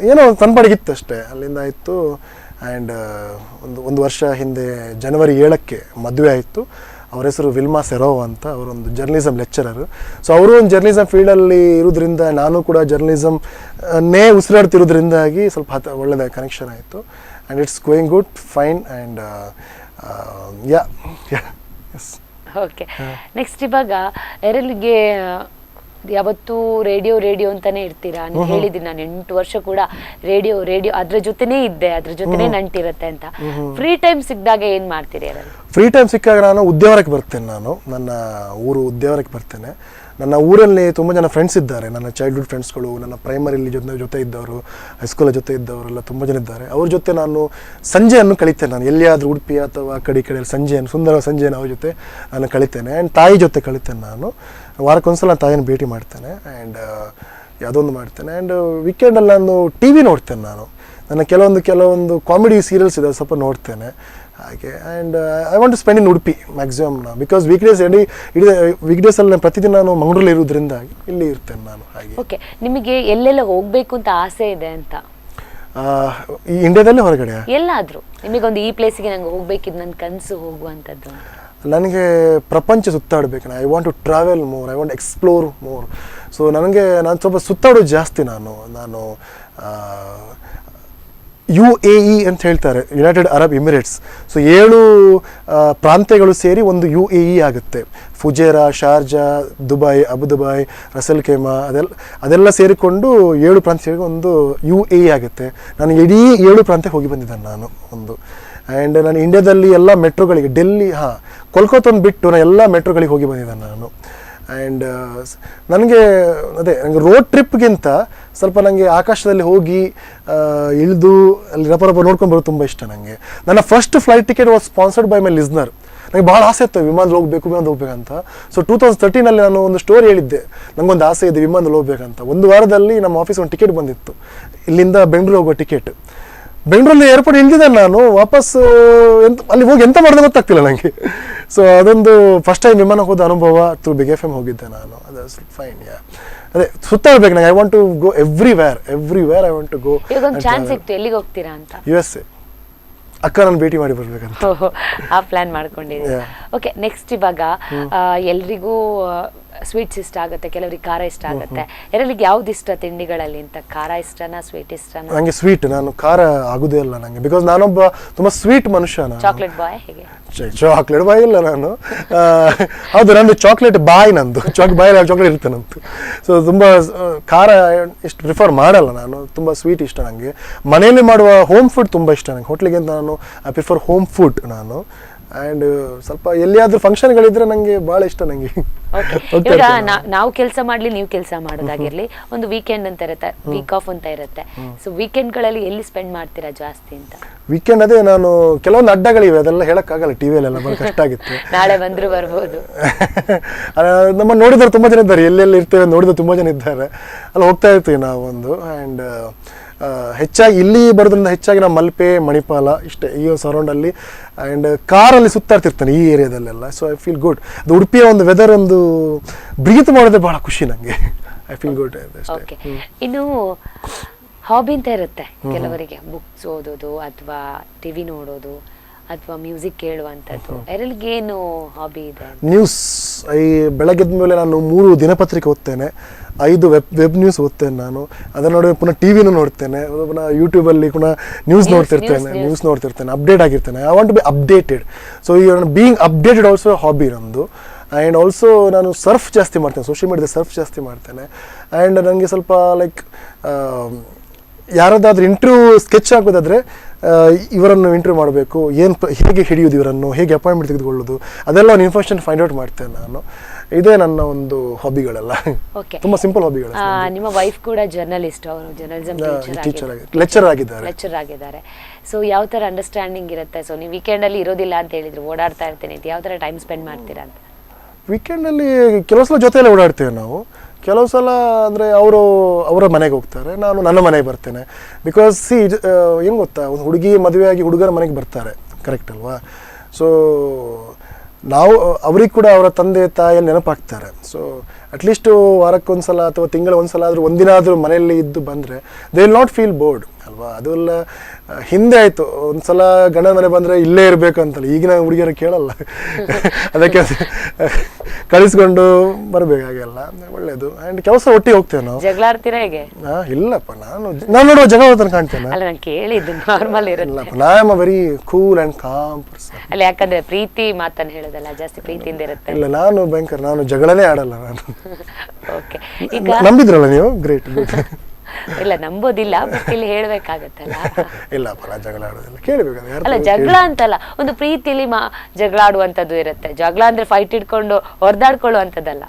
ಏನೋ ಒಂದು ತನ್ಪಡಿಗಿತ್ತು ಅಷ್ಟೇ. ಅಲ್ಲಿಂದ ಆಯಿತು. ಆ್ಯಂಡ್ ಒಂದು ವರ್ಷ ಹಿಂದೆ ಜನವರಿ 7ಕ್ಕೆ ಮದುವೆ ಆಯಿತು. ಅವ್ರ ಹೆಸರು ವಿಲ್ಮಾ ಸೆರೋವ್ ಅಂತ. ಅವರೊಂದು ಜರ್ನಲಿಸಮ್ ಲೆಕ್ಚರರು. ಸೊ ಅವರು ಒಂದು ಜರ್ನಲಿಸಮ್ ಫೀಲ್ಡಲ್ಲಿ ಇರೋದ್ರಿಂದ, ನಾನು ಕೂಡ ಜರ್ನಲಿಸಮ್ನೇ ಉಸಿರಾಡ್ತಿರೋದ್ರಿಂದಾಗಿ ಸ್ವಲ್ಪ ಒಳ್ಳೆಯದಾಗಿ ಕನೆಕ್ಷನ್ ಆಯಿತು. And it's going good, fine. And okay, next ಇವಾಗ RLಗೆ ಯಾವತ್ತೂ ರೇಡಿಯೋ ಅಂತಾನೆ ಇರ್ತೀರಾ? ನೀವು ಹೇಳಿದ್ರಿ ನಾನು 8 ವರ್ಷ ಕೂಡ ರೇಡಿಯೋ ಅದ್ರ ಜೊತೆನೇ ಇದ್ದೆ, ಅದ್ರ ಜೊತೆನೇ ನಂಟಿರುತ್ತೆ ಅಂತ. ಫ್ರೀ ಟೈಮ್ ಸಿಕ್ಕಿದಾಗ ಏನ್ ಮಾಡ್ತೀರಿ ಅದರಲ್ಲಿ? ಫ್ರೀ ಟೈಮ್ ಸಿಕ್ಕಾಗ ನಾನು ಉದ್ಯಾವರಕ್ಕೆ ಬರ್ತೇನೆ. ನಾನು ನನ್ನ ಊರು ಉದ್ಯಾವರಕ್ಕೆ ಬರ್ತೇನೆ. ನನ್ನ ಊರಲ್ಲಿ ತುಂಬ ಜನ ಫ್ರೆಂಡ್ಸ್ ಇದ್ದಾರೆ, ನನ್ನ ಚೈಲ್ಡ್ಹುಡ್ ಫ್ರೆಂಡ್ಸ್ಗಳು, ನನ್ನ ಪ್ರೈಮರಿಲಿ ಜೊತೆ ಇದ್ದವರು, ಹೈಸ್ಕೂಲ್ ಜೊತೆ ಇದ್ದವರೆಲ್ಲ ತುಂಬ ಜನ ಇದ್ದಾರೆ. ಅವ್ರ ಜೊತೆ ನಾನು ಸಂಜೆಯನ್ನು ಕಳಿತೇನೆ. ನಾನು ಎಲ್ಲಿಯಾದರೂ ಉಡುಪಿ ಅಥವಾ ಕಡೆಯಲ್ಲಿ ಸಂಜೆಯನ್ನು, ಸುಂದರ ಸಂಜೆಯನ್ನು ಅವ್ರ ಜೊತೆ ನಾನು ಕಳಿತೇನೆ. ಆ್ಯಂಡ್ ತಾಯಿ ಜೊತೆ ಕಳಿತೇನೆ. ನಾನು ವಾರಕ್ಕೊಂದ್ಸಲ ನಾನು ತಾಯಿಯನ್ನು ಭೇಟಿ ಮಾಡ್ತೇನೆ. ಆ್ಯಂಡ್ ಯಾವುದೊಂದು ಮಾಡ್ತೇನೆ. ಆ್ಯಂಡ್ ವೀಕೆಂಡಲ್ಲಿ ನಾನು ಟಿ ವಿ ನೋಡ್ತೇನೆ. ನನ್ನ ಕೆಲವೊಂದು ಕಾಮಿಡಿ ಸೀರಿಯಲ್ಸ್ ಇದೆ, ಸ್ವಲ್ಪ ನೋಡ್ತೇನೆ ಹಾಗೆ. And I want to spend in Udupi maximum ನಾವು, ಬಿಕಾಸ್ ವೀಕ್ಡೇಸಲ್ಲಿ ನಾನು ಪ್ರತಿದಿನ ನಾನು ಮಂಗಳೂರಲ್ಲಿ ಇರೋದ್ರಿಂದಾಗಿ ಇಲ್ಲಿ ಇರ್ತೇನೆ ನಾನು ಹಾಗೆ. ಓಕೆ, ನಿಮಗೆ ಎಲ್ಲೆಲ್ಲ ಹೋಗ್ಬೇಕು ಅಂತ ಆಸೆ ಇದೆ ಅಂತ? ಈ ಇಂಡಿಯಾದಲ್ಲಿ ಹೊರಗಡೆ ಎಲ್ಲಾದರೂ ನಿಮಗೊಂದು ಈ ಪ್ಲೇಸಿಗೆ ನಂಗೆ ಹೋಗ್ಬೇಕಿದ್ದು ನನ್ನ ಕನಸು ಹೋಗುವಂಥದ್ದು? ನನಗೆ ಪ್ರಪಂಚ ಸುತ್ತಾಡಬೇಕು. I want to travel more, I want explore more. So ನಾನು ಸ್ವಲ್ಪ ಸುತ್ತಾಡೋದು ಜಾಸ್ತಿ. ನಾನು UAE ಅಂತ ಹೇಳ್ತಾರೆ, ಯುನೈಟೆಡ್ ಅರಬ್ ಎಮಿರೇಟ್ಸ್. ಸೊ 7 ಪ್ರಾಂತ್ಯಗಳು ಸೇರಿ ಒಂದು UAE ಆಗುತ್ತೆ. ಫುಜೇರಾ, ಶಾರ್ಜಾ, ದುಬೈ, ಅಬುದುಬೈ, ರಸಲ್ ಖೇಮಾ, ಅದೆಲ್ಲ ಸೇರಿಕೊಂಡು 7 ಪ್ರಾಂತ್ಯಗಳಿಗೆ ಒಂದು UAE ಆಗುತ್ತೆ. ನಾನು ಇಡೀ 7 ಪ್ರಾಂತ್ಯಕ್ಕೆ ಹೋಗಿ ಬಂದಿದ್ದೇನೆ ನಾನು ಒಂದು. ಆ್ಯಂಡ್ ನಾನು ಇಂಡಿಯಾದಲ್ಲಿ ಎಲ್ಲ ಮೆಟ್ರೋಗಳಿಗೆ, ಡೆಲ್ಲಿ, ಕೋಲ್ಕತ್ತೊಂದು ಬಿಟ್ಟು ನಾನು ಎಲ್ಲ ಮೆಟ್ರೋಗಳಿಗೆ ಹೋಗಿ ಬಂದಿದ್ದೇನೆ ನಾನು. ಆ್ಯಂಡ್ ನನಗೆ ರೋಡ್ ಟ್ರಿಪ್ಗಿಂತ ಸ್ವಲ್ಪ ನನಗೆ ಆಕಾಶದಲ್ಲಿ ಹೋಗಿ ಇಳಿದು ಅಲ್ಲಿ ರಪ ನೋಡ್ಕೊಂಡು ಬರೋದು ತುಂಬ ಇಷ್ಟ ನನಗೆ. ನನ್ನ first flight ticket was sponsored by my listener. ನನಗೆ ಭಾಳ ಆಸೆ ಇತ್ತು ವಿಮಾನದಲ್ಲಿ ಹೋಗ್ಬೇಕಂತ. ಸೊ 2013 ನಾನು ಒಂದು ಸ್ಟೋರಿ ಹೇಳಿದ್ದೆ, ನನಗೊಂದು ಆಸೆ ಇದೆ ವಿಮಾನದಲ್ಲಿ ಹೋಗ್ಬೇಕಂತ. ಒಂದು ವಾರದಲ್ಲಿ ನಮ್ಮ ಆಫೀಸ್ ಒಂದು ಟಿಕೆಟ್ ಬಂದಿತ್ತು, ಇಲ್ಲಿಂದ ಬೆಂಗಳೂರು ಹೋಗೋ ಟಿಕೆಟ್. ಬೆಂಗಳೂರಲ್ಲಿ ಏರ್ಪೋರ್ಟ್ ಇಳಿದಿದ್ದೆ ನಾನು, ವಾಪಸ್ ಅಲ್ಲಿ ಹೋಗಿ ಎಂತ ಮಾಡಿದೆ ಗೊತ್ತಾಗ್ತಿಲ್ಲ ನನಗೆ. ಸೊ ಅದೊಂದು ಫಸ್ಟ್ ಟೈಮ್ ವಿಮಾನ ಹೋದ ಅನುಭವ ಥ್ರೂ ಬಿಗ್ FM ಹೋಗಿದ್ದೆ ನಾನು. ಅದು ಫೈನ್. ಅದೇ ಸುತ್ತಾಡ್ಬೇಕು ನನಗೆ. I want to go everywhere I want to go. ಈಗ ಒಂದು ಚಾನ್ಸ್ ಸಿಕ್ತು, ಎಲ್ಲಿಗೆ ಹೋಗ್ತೀರಾ ಅಂತ? USA. ಅಕ್ಕ ನಾನು ಭೇಟಿ ಮಾಡಿ ಬರ್ಬೇಕಂತ ಆ ಪ್ಲಾನ್ ಮಾಡ್ಕೊಂಡಿದ್ದೀವಿ. ಓಕೆ, ನೆಕ್ಸ್ಟ್ ಇವಾಗ ಎಲ್ರಿಗೂ ಸ್ವೀಟ್ಸ್ ಇಷ್ಟ ಆಗುತ್ತೆ, ಕೆಲವರಿಗೆ ಖಾರ ಇಷ್ಟ ಆಗುತ್ತೆ. ಎಲ್ಲರಿಗೆ ಯಾವ್ದು ಇಷ್ಟ ತಿಂಡಿಗಳಲ್ಲಿ ಅಂತ? ಖಾರ ಇಷ್ಟನಾ, ಸ್ವೀಟ್ ಇಷ್ಟನಾ? ನನಗೆ ಸ್ವೀಟ್. ನಾನು ಖಾರ ಆಗುದೇ ಇಲ್ಲ ನನಗೆ, ಬಿಕಾಸ್ ನಾನೊಬ್ಬ ತುಂಬಾ ಸ್ವೀಟ್ ಮನುಷ್ಯ. ಚಾಕ್ಲೇಟ್ ಬಾಯ್? ಹೇಗೆ ಚಾಕ್ಲೇಟ್ ಬಾಯ್ ಇಲ್ಲ ನಾನು. ಹೌದು, ನಂದು ಚಾಕ್ಲೇಟ್ ಬಾಯ್, ನಂದು ಬಾಯಲ್ಲಿ ಚಾಕ್ಲೇಟ್ ಇರುತ್ತೆ ನಂದು. ಸೊ ತುಂಬ ಖಾರ ಎಷ್ಟು ಪ್ರಿಫರ್ ಮಾಡಲ್ಲ ನಾನು. ತುಂಬ ಸ್ವೀಟ್ ಇಷ್ಟ ನನಗೆ. ಮನೆಯಲ್ಲಿ ಮಾಡುವ ಹೋಮ್ ಫುಡ್ ತುಂಬ ಇಷ್ಟ ನನಗೆ. ಹೋಟ್ಲಿಗಿಂತ ನಾನು ಐ ಪ್ರಿಫರ್ ಹೋಮ್ ಫುಡ್ ನಾನು. ಆ್ಯಂಡ್ ಸ್ವಲ್ಪ ಎಲ್ಲಿಯಾದ್ರೂ ಫಂಕ್ಷನ್ಗಳಿದ್ರೆ ನನಗೆ ಭಾಳ ಇಷ್ಟ ನನಗೆ. ಇವಾಗ ನಾವು ಕೆಲಸ ಮಾಡ್ಲಿ, ನೀವು ಕೆಲಸ ಮಾಡೋದಾಗಿರ್ಲಿ, ಒಂದು ವೀಕೆಂಡ್ ಅಂತ ಇರುತ್ತೆ, ವೀಕ್ ಆಫ್ ಅಂತ ಇರುತ್ತೆ. ಸೊ ವೀಕೆಂಡ್ಗಳಲ್ಲಿ ಎಲ್ಲಿ ಸ್ಪೆಂಡ್ ಮಾಡ್ತೀರಾ ಜಾಸ್ತಿ ಅಂತ? ವೀಕೆಂಡ್ ಅದೇ ನಾನು ಕೆಲವೊಂದು ಅಡ್ಡಗಳಿವೆ, ಅದೆಲ್ಲ ಹೇಳಕ್ಕಾಗಲ್ಲ ಟಿವಿಯಲ್ಲೆಲ್ಲ, ಭಾಳ ಕಷ್ಟ ಆಗುತ್ತೆ. ನಾಳೆ ಬಂದ್ರು ಬರ್ಬೋದು. ನಮ್ಮ ನೋಡಿದವರು ತುಂಬ ಜನ ಇದ್ದಾರೆ, ಎಲ್ಲೆಲ್ಲಿ ಇರ್ತೇವೆ ನೋಡಿದ್ರು ತುಂಬ ಜನ ಇದ್ದಾರೆ. ಅಲ್ಲಿ ಹೋಗ್ತಾ ಇರ್ತೀವಿ ನಾವು ಒಂದು. ಆ್ಯಂಡ್ ಹೆಚ್ಚಾಗಿ ಇಲ್ಲಿ ಬರೋದ್ರಿಂದ ಹೆಚ್ಚಾಗಿ ನಾವು ಮಲ್ಪೆ, ಮಣಿಪಾಲ ಇಷ್ಟೇ ಈ ಸರೌಂಡಲ್ಲಿ. ಆ್ಯಂಡ್ ಕಾರಲ್ಲಿ ಸುತ್ತಾಡ್ತಿರ್ತಾನೆ ಈ ಏರಿಯಾದಲ್ಲೆಲ್ಲ. So I feel good. ಅದು ಉಡುಪಿಯ ಒಂದು ವೆದರ್ ಒಂದು ಬ್ರೀತ್ ಮಾಡೋದೇ ಭಾಳ ಖುಷಿ ನನಗೆ. I feel good. ಓಕೆ, ಇನ್ನು ಹಾಬಿ ಅಂತ ಇರುತ್ತೆ ಕೆಲವರಿಗೆ, ಬುಕ್ಸ್ ಓದೋದು ಅಥವಾ ಟಿವಿ ನೋಡೋದು ಅಥವಾ ಮ್ಯೂಸಿಕ್ ಕೇಳುವಂಥದ್ದು. ಎಲ್ಲರಿಗೇನು ಹಾಬಿ ಇದೆ? ನ್ಯೂಸ್. ಬೆಳಗ್ಗೆದ ಮೇಲೆ ನಾನು 3 ದಿನಪತ್ರಿಕೆ ಓದ್ತೇನೆ, 5 ವೆಬ್ ನ್ಯೂಸ್ ಓದ್ತೇನೆ ನಾನು. ಅದರ ನಡುವೆ ಪುನಃ ಟಿವಿನೂ ನೋಡ್ತೇನೆ, ಪುನಃ ಯೂಟ್ಯೂಬಲ್ಲಿ ಪುನಃ ನ್ಯೂಸ್ ನೋಡ್ತಿರ್ತೇನೆ, ಅಪ್ಡೇಟ್ ಆಗಿರ್ತೇನೆ. I want to be updated. So ಈ ಬೀಯಿಂಗ್ ಅಪ್ಡೇಟೆಡ್ ಆಲ್ಸೋ ಹಾಬಿ ನಂದು. ಆ್ಯಂಡ್ ಆಲ್ಸೋ ನಾನು ಸರ್ಫ್ ಜಾಸ್ತಿ ಮಾಡ್ತೇನೆ, ಸೋಷಿಯಲ್ ಮೀಡಿಯಾದ ಸರ್ಫ್ ಜಾಸ್ತಿ ಮಾಡ್ತೇನೆ. ಆ್ಯಂಡ್ ನನಗೆ ಸ್ವಲ್ಪ ಲೈಕ್ ಯಾರದಾದ್ರೂ ಇಂಟರ್ವ್ಯೂ ಸ್ಕೆಚ್ ಹಾಕೋದಾದ್ರೆ ಇವರನ್ನು ಇಂಟರ್ವ್ಯೂ ಮಾಡಬೇಕು, ಹೇಗೆ ಹಿಡಿಯೋದು ಇವರನ್ನು, ಹೇಗೆ ಅಪಾಯಿಂಟ್ಮೆಂಟ್ ತೆಗೆದುಕೊಳ್ಳೋದು, ಅದೆಲ್ಲ ಒಂದು ಇನ್ಫಾರ್ಮೇಷನ್ ಫೈಂಡ್ ಔಟ್ ಮಾಡ್ತೇನೆ ನಾನು. ಇದೇ ನನ್ನ ಒಂದು ಹಾಬಿಗಳೆಲ್ಲ. ತುಂಬಾ ಸಿಂಪಲ್ ಹಾಬಿಗಳು. ನಿಮ್ಮ ವೈಫ್ ಕೂಡ ಜರ್ನಲಿಸ್ಟ್, ಅವರು ಜರ್ನಲಿಸಂ ಲೆಕ್ಚರ್ ಆಗಿದ್ದಾರೆ. ಸೊ ಯಾವ ತರ ಅಂಡರ್ಸ್ಟ್ಯಾಂಡಿಂಗ್ ಇರುತ್ತೆ? ಸೊ ನೀವು ವೀಕೆಂಡ್ ಅಲ್ಲಿ ಇರೋದಿಲ್ಲ ಅಂತ ಹೇಳಿದ್ರು, ಓಡಾಡ್ತಾ ಇರ್ತೇನೆ, ಯಾವ ತರ ಟೈಮ್ ಸ್ಪೆಂಡ್ ಮಾಡ್ತೀರಾ ಅಂತ? ವೀಕೆಂಡಲ್ಲಿ ಕೆಲವು ಸಲ ಜೊತೆಯಲ್ಲೇ ಓಡಾಡ್ತೇವೆ ನಾವು. ಕೆಲವು ಸಲ ಅಂದರೆ ಅವರ ಮನೆಗೆ ಹೋಗ್ತಾರೆ, ನಾನು ನನ್ನ ಮನೆಗೆ ಬರ್ತೇನೆ. ಬಿಕಾಸ್ ಏನು ಗೊತ್ತಾ, ಒಂದು ಹುಡುಗಿ ಮದುವೆಯಾಗಿ ಹುಡುಗರ ಮನೆಗೆ ಬರ್ತಾರೆ, ಕರೆಕ್ಟ್ ಅಲ್ವಾ? ಸೊ ನಾವು ಅವ್ರಿಗೆ ಕೂಡ ಅವರ ತಂದೆ ತಾಯಿಯಲ್ಲಿ ನೆನಪಾಗ್ತಾರೆ. ಸೊ ಅಟ್ಲೀಸ್ಟ್ ವಾರಕ್ಕೊಂದ್ಸಲ ಅಥವಾ ತಿಂಗಳ ಒಂದ್ಸಲ ಆದರೂ ಒಂದಿನ ಆದರೂ ಮನೆಯಲ್ಲಿ ಇದ್ದು ಬಂದರೆ they will not feel board. ಅಲ್ವಾ. ಅದೆಲ್ಲ ಹಿಂದೆ ಆಯಿತು. ಒಂದ್ಸಲ ಗಂಡನ ಮನೆ ಬಂದರೆ ಇಲ್ಲೇ ಇರಬೇಕು ಅಂತಲ್ಲ, ಈಗಿನ ಹುಡುಗಿಯರು ಕೇಳಲ್ಲ. ಅದಕ್ಕೆ ಕಳಿಸ್ಕೊಂಡು ಬರಬೇಕಾಗೆಲ್ಲ ಒಳ್ಳೇದು. ಆ್ಯಂಡ್ ಕೆಲಸ ಒಟ್ಟಿಗೆ ಹೋಗ್ತೇವೆ ನಾವು. ಜಗಳ ಆಡ್ತೀರಾ ಹೇಗೆ? ಇಲ್ಲಪ್ಪ, ನಾನು ನೋಡುವ ಜಗಳ ಅಂತ ಕಾಣ್ತೇನೆ. ಅಲ್ಲ, ನಾನು ಕೇಳಿದ್ದು ನಾರ್ಮಲ್ ಇರುತ್ತೆ. ಇಲ್ಲಪ್ಪ, ನಾ am a very cool and com person. ಅಲ್ಲ, ಯಾಕಂದ್ರೆ ಪ್ರೀತಿ ಮಾತನ್ನು ಹೇಳೋದಲ್ಲ, ಜಾಸ್ತಿ ಪ್ರೀತಿಯಿಂದ ಇರುತ್ತೆ. ಇಲ್ಲ, ನಾನು ಭಯಂಕರ, ನಾನು ಜಗಳನೇ ಆಡಲ್ಲ ನಾನು. ಓಕೆ, ಈಗ ನಂಬಿದ್ರಲ್ಲ ನೀವು, ಗ್ರೇಟ್. ಇಲ್ಲ, ನಂಬೋದಿಲ್ಲ, ಬಟ್ ಇಲ್ಲಿ ಹೇಳ್ಬೇಕಾಗತ್ತಲ್ಲ. ಇಲ್ಲಪ್ಪ, ನಾ ಜಗಳ ಆಡೋದಿಲ್ಲ, ಕೇಳಬೇಕಾದ್ರೆ. ಅಲ್ಲ, ಜಗಳ ಅಂತಲ್ಲ, ಒಂದು ಪ್ರೀತಿಲಿ ಜಗಳ ಆಡುವಂಥದ್ದು ಇರುತ್ತೆ. ಜಗಳ ಅಂದ್ರೆ ಫೈಟ್ ಇಟ್ಕೊಂಡು ಹೊಡೆದಾಡ್ಕೊಳ್ಳುವಂಥದ್ದಲ್ಲ.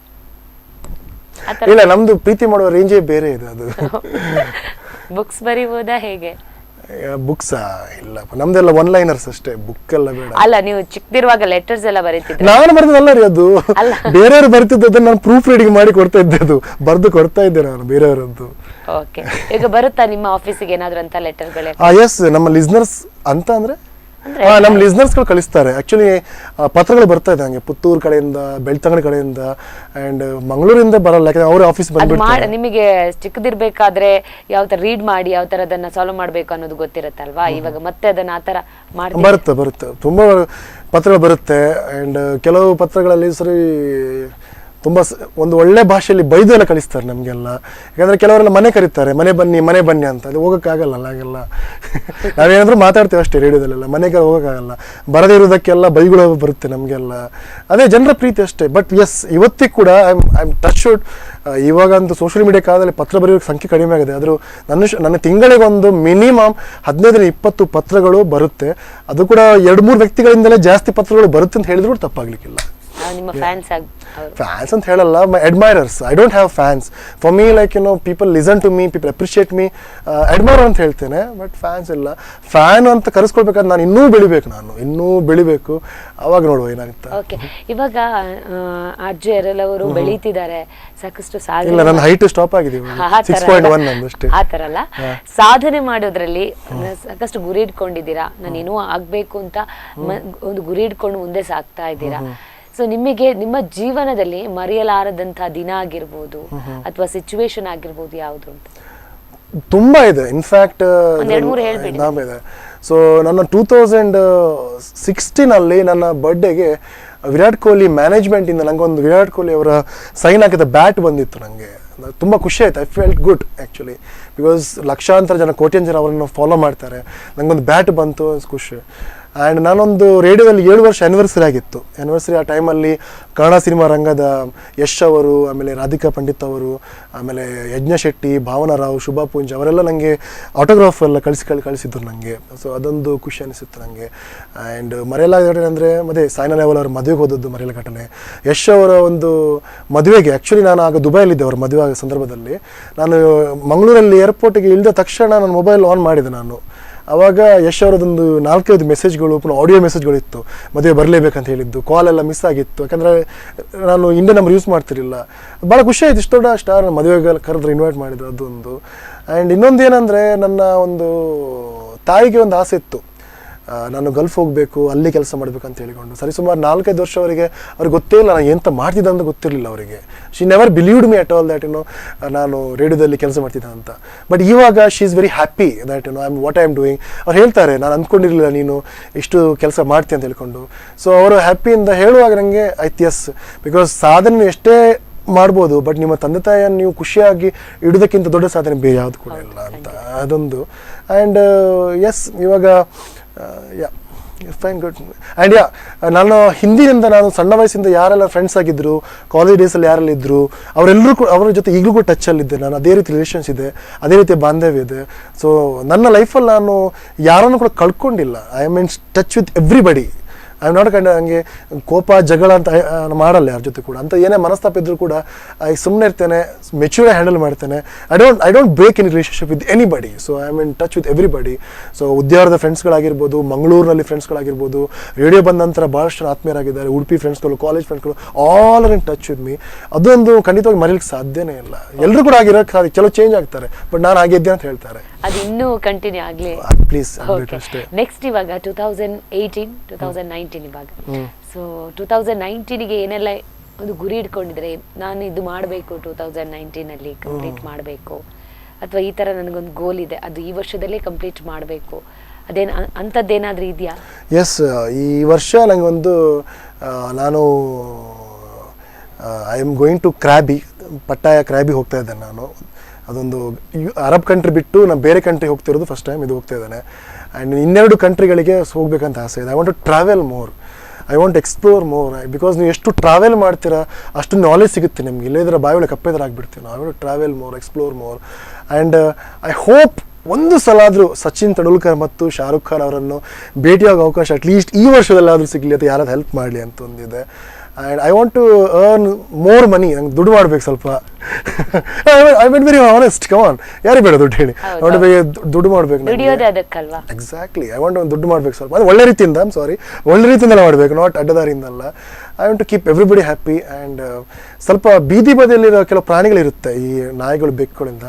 ಇಲ್ಲ, ನಮ್ದು ಪ್ರೀತಿ ಮಾಡುವ ರೇಂಜೇ ಬೇರೆ ಇದೆ. ಅದು ಬುಕ್ಸ್ ಬರಿಬೋದಾ ಹೇಗೆ? ಬುಕ್ಸಾ? ಇಲ್ಲಪ್ಪ, ನಮ್ದೆಲ್ಲ ಒನ್ ಲೈನರ್ಸ್ ಅಷ್ಟೇ, ಬುಕ್ ಎಲ್ಲ ಬೇಡ. ಅಲ್ಲ, ನೀವು ಚಿಕ್ಕದಿರುವಾಗ ಲೆಟರ್ಸ್ ಎಲ್ಲ ಬರೀತಿದ್ರು. ನಾನು ಬರೆದಲ್ಲ ರೀ ಅದು, ಬೇರೆಯವರು ಬರೀತಿದ್ದದನ್ನ ನಾನು ಪ್ರೂಫ್ ರೀಡಿಂಗ್ ಮಾಡಿ ಕೊಡ್ತಾ ಇದ್ದೆ, ಅದು ಬರೆದು ಕೊಡ್ತಾ ಇದ್ದೆ ನಾನು ಬೇರೆಯವರದ್ದು. ಓಕೆ, ಈಗ ಬರುತ್ತಾ ನಿಮ್ಮ ಆಫೀಸಿಗೆ ಏನಾದ್ರು ಅಂತ ಲೆಟರ್ಗಳೇ? ಎಸ್, ನಮ್ಮ ಲಿಸ್ನರ್ಸ್ ಅಂತ ಅಂದ್ರೆ ನಮ್ಮ ಲಿಸ್ನರ್ಸ್ಗಳು ಕಳಿಸ್ತಾರೆ. ಆಕ್ಚುಲಿ ಪತ್ರಗಳು ಬರ್ತಾ ಇದೆ ನಂಗೆ ಪುತ್ತೂರು ಕಡೆಯಿಂದ, ಬೆಳ್ತಂಗಡಿ ಕಡೆಯಿಂದ, ಅಂಡ್ ಮಂಗಳೂರಿಂದ ಬರಲ್ಲ, ಯಾಕಂದ್ರೆ ಅವ್ರ ಆಫೀಸ್ ಬಂದ್ಬಿಡ್ತಾರೆ. ನಿಮಗೆ ಚಿಕ್ಕದಿರ್ಬೇಕಾದ್ರೆ ಯಾವ ತರ ರೀಡ್ ಮಾಡಿ ಯಾವ ತರ ಅದನ್ನ ಸಾಲ್ವ್ ಮಾಡ್ಬೇಕು ಅನ್ನೋದು ಗೊತ್ತಿರುತ್ತಲ್ವಾ? ಇವಾಗ ಮತ್ತೆ ಅದನ್ನ ಆತರ ಮಾಡಿ ಬರುತ್ತೆ ತುಂಬಾ ಪತ್ರಗಳು ಬರುತ್ತೆ. ಅಂಡ್ ಕೆಲವು ಪತ್ರಗಳಲ್ಲಿ ಸರಿ ತುಂಬ ಒಂದು ಒಳ್ಳೆ ಭಾಷೆಯಲ್ಲಿ ಬೈದು ಎಲ್ಲ ಕಳಿಸ್ತಾರೆ ನಮಗೆಲ್ಲ. ಯಾಕಂದರೆ ಕೆಲವರೆಲ್ಲ ಮನೆ ಕರೀತಾರೆ, ಮನೆ ಬನ್ನಿ ಅಂತ. ಅದು ಹೋಗೋಕ್ಕಾಗಲ್ಲ, ಹಾಗೆಲ್ಲ ನಾವೇನಾದರೂ ಮಾತಾಡ್ತೇವೆ ಅಷ್ಟೇ ರೇಡಿಯೋದಲ್ಲೆಲ್ಲ, ಮನೆಗೆ ಹೋಗೋಕ್ಕಾಗಲ್ಲ. ಬರದೇ ಇರೋದಕ್ಕೆಲ್ಲ ಬೈಗಳು ಬರುತ್ತೆ ನಮಗೆಲ್ಲ. ಅದೇ ಜನರ ಪ್ರೀತಿ ಅಷ್ಟೇ. ಬಟ್ ಎಸ್, ಇವತ್ತಿಗೆ ಕೂಡ ಐ ಆಮ್ ಟಚ್ವುಡ್. ಇವಾಗಂತೂ ಸೋಷಿಯಲ್ ಮೀಡಿಯಾ ಕಾಲದಲ್ಲಿ ಪತ್ರ ಬರೆಯೋಕ್ಕೆ ಸಂಖ್ಯೆ ಕಡಿಮೆ ಆಗಿದೆ. ಆದರೂ ನನ್ನ ತಿಂಗಳಿಗೆ ಒಂದು ಮಿನಿಮಮ್ 15-20 ಪತ್ರಗಳು ಬರುತ್ತೆ. ಅದು ಕೂಡ 2-3 ವ್ಯಕ್ತಿಗಳಿಂದಲೇ ಜಾಸ್ತಿ ಪತ್ರಗಳು ಬರುತ್ತೆ ಅಂತ ಹೇಳಿದ್ರು ತಪ್ಪಾಗ್ಲಿಕ್ಕಿಲ್ಲ. ನಿಮ್ಮ ಫ್ಯಾನ್ಸ್ ಅಂತ ಹೇಳಲ್ಲ, my admirers. I don't have fans. For me, like people listen to me, people appreciate me, admire ಅಂತ ಹೇಳ್ತೇನೆ. ಬಟ್ ಫ್ಯಾನ್ಸ್ ಇಲ್ಲ. ಫ್ಯಾನ್ ಅಂತ ಕರೆಸ್ಕೊಳ್ಬೇಕಾದ್ರೆ ನಾನು ಇನ್ನೂ ಬೆಳಿಬೇಕು. ಅವಾಗ ನೋಡುವ ಏನಾಗುತ್ತೆ. ಓಕೆ, ಇವಾಗ ಅಜ್ಜಿಯರೆಲ್ಲವರು ಬೆಳೀತಿದ್ದಾರೆ, ಸಾಕಷ್ಟು ಸಾಧನೆ. ಇಲ್ಲ, ನನ್ನ ಹೈಟ್ ಸ್ಟಾಪ್ ಆಗಿದೆ, 6.1 ಅಷ್ಟೇ. ಆ ತರ ಅಲ್ಲ, ಸಾಧನೆ ಮಾಡೋದ್ರಲ್ಲಿ ಸಾಕಷ್ಟು ಗುರಿ ಇಟ್ಕೊಂಡಿದ್ದೀರಾ. ನಾನು ಏನೋ ಆಗ್ಬೇಕು ಅಂತ ಒಂದು ಗುರಿ ಇಟ್ಕೊಂಡು ಮುಂದೆ ಸಾಗ್ತಾ ಇದ್ದೀರಾ. ಸೊ ನಿಮಗೆ ನಿಮ್ಮ ಜೀವನದಲ್ಲಿ ಮರೆಯಲಾರದಂತಹ ದಿನ ಆಗಿರ್ಬೋದು ಅಥವಾ ಸಿಚುವೇಶನ್ ಆಗಿರ್ಬೋದು ಯಾವುದು ಅಂತ? ತುಂಬಾ ಇದೆ. ಇನ್ಫ್ಯಾಕ್ಟ್ ಇದೆ. ಸೊ ನನ್ನ 2016 ನನ್ನ ಬರ್ಡೇಗೆ ವಿರಾಟ್ ಕೊಹ್ಲಿ ಮ್ಯಾನೇಜ್ಮೆಂಟ್ ಇಂದ ನಂಗೊಂದು ವಿರಾಟ್ ಕೊಹ್ಲಿ ಅವರ ಸೈನ್ ಹಾಕಿದ ಬ್ಯಾಟ್ ಬಂದಿತ್ತು. ನನಗೆ ತುಂಬ ಖುಷಿ ಆಯ್ತು. I felt good actually, because ಲಕ್ಷಾಂತರ ಜನ, ಕೋಟ್ಯಾಂತರ ಜನ ಅವರನ್ನು ಫಾಲೋ ಮಾಡ್ತಾರೆ. ನಂಗೊಂದು ಬ್ಯಾಟ್ ಬಂತು, ಖುಷಿ. ಆ್ಯಂಡ್ ನಾನೊಂದು ರೇಡಿಯೋದಲ್ಲಿ 7 ವರ್ಷ ಆ್ಯನಿವರ್ಸರಿ ಆಗಿತ್ತು. ಆ ಟೈಮಲ್ಲಿ ಕನ್ನಡ ಸಿನಿಮಾ ರಂಗದ ಯಶ್ ಅವರು, ಆಮೇಲೆ ರಾಧಿಕಾ ಪಂಡಿತ್ ಅವರು, ಆಮೇಲೆ ಯಜ್ಞ ಶೆಟ್ಟಿ, ಭಾವನಾ ರಾವ್, ಶುಭಾ ಪೂಂಜ್ ಅವರೆಲ್ಲ ನನಗೆ ಆಟೋಗ್ರಾಫ್ ಎಲ್ಲ ಕಳಿಸಿದ್ರು ನನಗೆ. ಸೊ ಅದೊಂದು ಖುಷಿ ಅನಿಸುತ್ತೆ ನನಗೆ. ಆ್ಯಂಡ್ ಮರೆಯಲಾಗದ ಘಟನೆ ಅಂದರೆ ಮತ್ತೆ ಸಾಯ್ನಾ ನೆಹ್ವಾಲ್ ಅವ್ರ ಮದುವೆಗೆ ಹೋದದ್ದು ಮರೆಯಲ ಘಟನೆ. ಯಶ್ ಅವರ ಒಂದು ಮದುವೆಗೆ ಆ್ಯಕ್ಚುಲಿ ನಾನು ಆಗ ದುಬೈಲಿದ್ದೆ. ಅವ್ರ ಮದುವೆ ಆಗೋ ಸಂದರ್ಭದಲ್ಲಿ ನಾನು ಮಂಗಳೂರಲ್ಲಿ ಏರ್ಪೋರ್ಟಿಗೆ ಇಳಿದ ತಕ್ಷಣ ನನ್ನ ಮೊಬೈಲ್ ಆನ್ ಮಾಡಿದೆ ನಾನು. ಆವಾಗ ಯಶ್ ಅವರದೊಂದು 4-5 ಮೆಸೇಜ್ಗಳು, ಪುನಃ ಆಡಿಯೋ ಮೆಸೇಜ್ಗಳು ಇತ್ತು. ಮದುವೆ ಬರಲೇಬೇಕಂತ ಹೇಳಿದ್ದು. ಕಾಲ್ ಎಲ್ಲ ಮಿಸ್ ಆಗಿತ್ತು, ಯಾಕಂದರೆ ನಾನು ಇಂಡಿಯನ್ ನಂಬರ್ ಯೂಸ್ ಮಾಡ್ತಿರಲಿಲ್ಲ. ಭಾಳ ಖುಷಿ ಆಯಿತು, ಇಷ್ಟು ದೊಡ್ಡ ಸ್ಟಾರ್ ಮದುವೆಗೆ ಕರೆದ್ರೆ ಇನ್ವೈಟ್ ಮಾಡಿದ್ರು, ಅದೊಂದು. ಆ್ಯಂಡ್ ಇನ್ನೊಂದು ಏನಂದರೆ, ನನ್ನ ಒಂದು ತಾಯಿಗೆ ಒಂದು ಆಸೆ ಇತ್ತು, ನಾನು ಗಲ್ಫ್ ಹೋಗಬೇಕು, ಅಲ್ಲಿ ಕೆಲಸ ಮಾಡಬೇಕು ಅಂತ ಹೇಳಿಕೊಂಡು. ಸರಿಸುಮಾರು 4-5 ವರ್ಷ ಅವ್ರಿಗೆ ಗೊತ್ತೇ ಇಲ್ಲ ನಾನು ಎಂತ ಮಾಡ್ತಿದ್ದೆ ಅಂತ ಗೊತ್ತಿರಲಿಲ್ಲ ಅವರಿಗೆ. She never believed me at all that ನಾನು ರೇಡಿಯೋದಲ್ಲಿ ಕೆಲಸ ಮಾಡ್ತಿದ್ದೆ ಅಂತ. ಬಟ್ ಇವಾಗ she is very happy that what I am doing. ಅವ್ರು ಹೇಳ್ತಾರೆ, ನಾನು ಅಂದ್ಕೊಂಡಿರಲಿಲ್ಲ ನೀನು ಇಷ್ಟು ಕೆಲಸ ಮಾಡ್ತೀನಿ ಅಂತ ಹೇಳ್ಕೊಂಡು. ಸೊ ಅವರು ಹ್ಯಾಪಿಯಿಂದ ಹೇಳುವಾಗ ನನಗೆ ಎಸ್, ಬಿಕಾಸ್ ಸಾಧನೆ ಎಷ್ಟೇ ಮಾಡ್ಬೋದು, ಬಟ್ ನಿಮ್ಮ ತಂದೆ ತಾಯಿಯನ್ನು ನೀವು ಖುಷಿಯಾಗಿ ಇಡೋದಕ್ಕಿಂತ ದೊಡ್ಡ ಸಾಧನೆ ಬೇರೆ ಯಾವುದು ಕೂಡ ಇಲ್ಲ ಅಂತ, ಅದೊಂದು. ಆ್ಯಂಡ್ ಎಸ್, ಇವಾಗ ಫೈನ್ ಗುಡ್. ಆ್ಯಂಡ್ ನಾನು ಹಿಂದಿನಿಂದ, ನಾನು ಸಣ್ಣ ವಯಸ್ಸಿಂದ ಯಾರೆಲ್ಲ ಫ್ರೆಂಡ್ಸ್ ಆಗಿದ್ದರು, ಕಾಲೇಜ್ ಡೇಸಲ್ಲಿ ಯಾರೆಲ್ಲ ಇದ್ದರು, ಅವರೆಲ್ಲರೂ ಕೂಡ ಅವರ ಜೊತೆ ಈಗಲೂ ಕೂಡ ಟಚ್ಚಲ್ಲಿದ್ದೆ ನಾನು. ಅದೇ ರೀತಿ ರಿಲೇಷನ್ಸ್ ಇದೆ, ಅದೇ ರೀತಿ ಬಾಂಧವ್ಯ ಇದೆ. ಸೊ ನನ್ನ ಲೈಫಲ್ಲಿ ನಾನು ಯಾರನ್ನು ಕೂಡ ಕಳ್ಕೊಂಡಿಲ್ಲ. I am in touch with everybody. I am not kind ಹಂಗೆ ಕೋಪ ಜಗಳ ಅಂತ ಮಾಡಲ್ಲ ಯಾರ ಜೊತೆ ಕೂಡ. ಅಂತ ಏನೇ ಮನಸ್ತಾಪ ಇದ್ದರೂ ಕೂಡ ಸುಮ್ಮನೆ ಇರ್ತೇನೆ, ಮೆಚ್ಯೂರ್ ಹ್ಯಾಂಡಲ್ ಮಾಡ್ತೇನೆ. I don't break in relationship with anybody. So I am in touch with everybody. So ಉದ್ಯಾವರದ ಫ್ರೆಂಡ್ಸ್ಗಳಾಗಿರ್ಬೋದು, ಮಂಗಳೂರಿನಲ್ಲಿ ಫ್ರೆಂಡ್ಸ್ಗಳಾಗಿರ್ಬೋದು, ರೇಡಿಯೋ ಬಂದ ನಂತರ ಭಾಳಷ್ಟು ಜನ ಆತ್ಮೀಯರಾಗಿದ್ದಾರೆ. ಉಡುಪಿ ಫ್ರೆಂಡ್ಸ್ಗಳು, ಕಾಲೇಜ್ ಫ್ರೆಂಡ್ಸ್ಗಳು, all are in touch with me. ಅದೊಂದು ಖಂಡಿತವಾಗಿ ಮರೀಲಿಕ್ಕೆ ಸಾಧ್ಯನೇ ಇಲ್ಲ. ಎಲ್ಲರೂ ಕೂಡ ಆಗಿರೋಕ್ಕೆ ಸಾಧ್ಯ, ಕೆಲವು ಚೇಂಜ್ ಆಗ್ತಾರೆ, ಬಟ್ ನಾನು ಆಗಿದ್ದೆ ಅಂತ ಹೇಳ್ತಾರೆ. ಅದು ಇನ್ನೂ ಕಂಟಿನ್ಯೂ ಆಗಲಿ ಪ್ಲೀಸ್. ನೆಕ್ಸ್ಟ್ ಇವಾಗ 2018-2019 ಇವಾಗ, ಸೊ 2019ಗೆ ಏನೆಲ್ಲ ಒಂದು ಗುರಿ ಇಟ್ಕೊಂಡಿದ್ರೆ, ನಾನು ಇದು ಮಾಡಬೇಕು 2019 ಅಲ್ಲಿ ಕಂಪ್ಲೀಟ್ ಮಾಡಬೇಕು ಅಥವಾ ಈ ಥರ ನನಗೊಂದು ಗೋಲ್ ಇದೆ, ಅದು ಈ ವರ್ಷದಲ್ಲೇ ಕಂಪ್ಲೀಟ್ ಮಾಡಬೇಕು, ಅದೇನು ಅಂಥದ್ದೇನಾದರೂ ಇದೆಯಾ? ಎಸ್, ಈ ವರ್ಷ ನನಗೊಂದು ನಾನು ಐ ಆಮ್ ಗೋಯಿಂಗ್ ಟು ಕ್ರ್ಯಾಬಿ, ಪಟ್ಟಾಯ ಕ್ರ್ಯಾಬಿ ಹೋಗ್ತಾ ಇದ್ದೇನೆ ನಾನು. ಅದೊಂದು ಅರಬ್ ಕಂಟ್ರಿ ಬಿಟ್ಟು ನಾನು ಬೇರೆ ಕಂಟ್ರಿ ಹೋಗ್ತಿರೋದು ಫಸ್ಟ್ ಟೈಮ್ ಇದು ಹೋಗ್ತಾ ಇದ್ದೇನೆ. ಆ್ಯಂಡ್ ಇನ್ನೆರಡು ಕಂಟ್ರಿಗಳಿಗೆ ಹೋಗ್ಬೇಕಂತ ಆಸೆ ಇದೆ. I want to travel more, I want explore more, because ನೀವು ಎಷ್ಟು ಟ್ರಾವೆಲ್ ಮಾಡ್ತೀರಾ ಅಷ್ಟು ನಾಲೆಜ್ ಸಿಗುತ್ತೆ ನಿಮ್ಗೆ. ಇಲ್ಲದಿದ್ರೆ ಬಾಯಿಯೊಳಗೆ ಕಪ್ಪೆದ್ರ ಆಗಿಬಿಡ್ತೀವಿ ನಾವು. I want to travel more, explore more. And I hope ಒಂದು ಸಲ ಆದರೂ ಸಚಿನ್ ತೆಂಡೂಲ್ಕರ್ ಮತ್ತು ಶಾರುಖ್ ಖಾನ್ ಅವರನ್ನು ಭೇಟಿಯಾಗೋ ಅವಕಾಶ ಅಟ್ಲೀಸ್ಟ್ ಈ ವರ್ಷದಲ್ಲಾದರೂ ಸಿಗಲಿ ಅಥವಾ ಯಾರಾದ್ರು ಹೆಲ್ಪ್ ಮಾಡಲಿ ಅಂತ ಒಂದಿದೆ. And I want to earn more money, ನಂಗೆ ದುಡ್ಡು ಮಾಡ್ಬೇಕು ಸ್ವಲ್ಪ. I went very honest, come on, ಯಾರಿಗೆ ಬೇಡ ದುಡ್ಡು ಹೇಳಿ, ದುಡ್ಡು ಮಾಡ್ಬೇಕು. ಎಕ್ಸಾಕ್ಟ್ಲಿ, ಐ ವಾಂಟ್ ದುಡ್ಡು ಮಾಡ್ಬೇಕು ಸ್ವಲ್ಪ, ಅದು ಒಳ್ಳೆ ರೀತಿಯಿಂದ, ಒಳ್ಳೆ ರೀತಿಯಿಂದಲೇ ಮಾಡಬೇಕು, ನಾಟ್ ಅಡ್ಡದಾರಿಯಿಂದಲ್ಲ. I want to keep everybody happy. And ಸ್ವಲ್ಪ ಬೀದಿ ಬದಿಯಲ್ಲಿರೋ ಕೆಲವು ಪ್ರಾಣಿಗಳಿರುತ್ತೆ, ಈ ನಾಯಿಗಳು, ಬೆಕ್ಕುಗಳಿಂದ,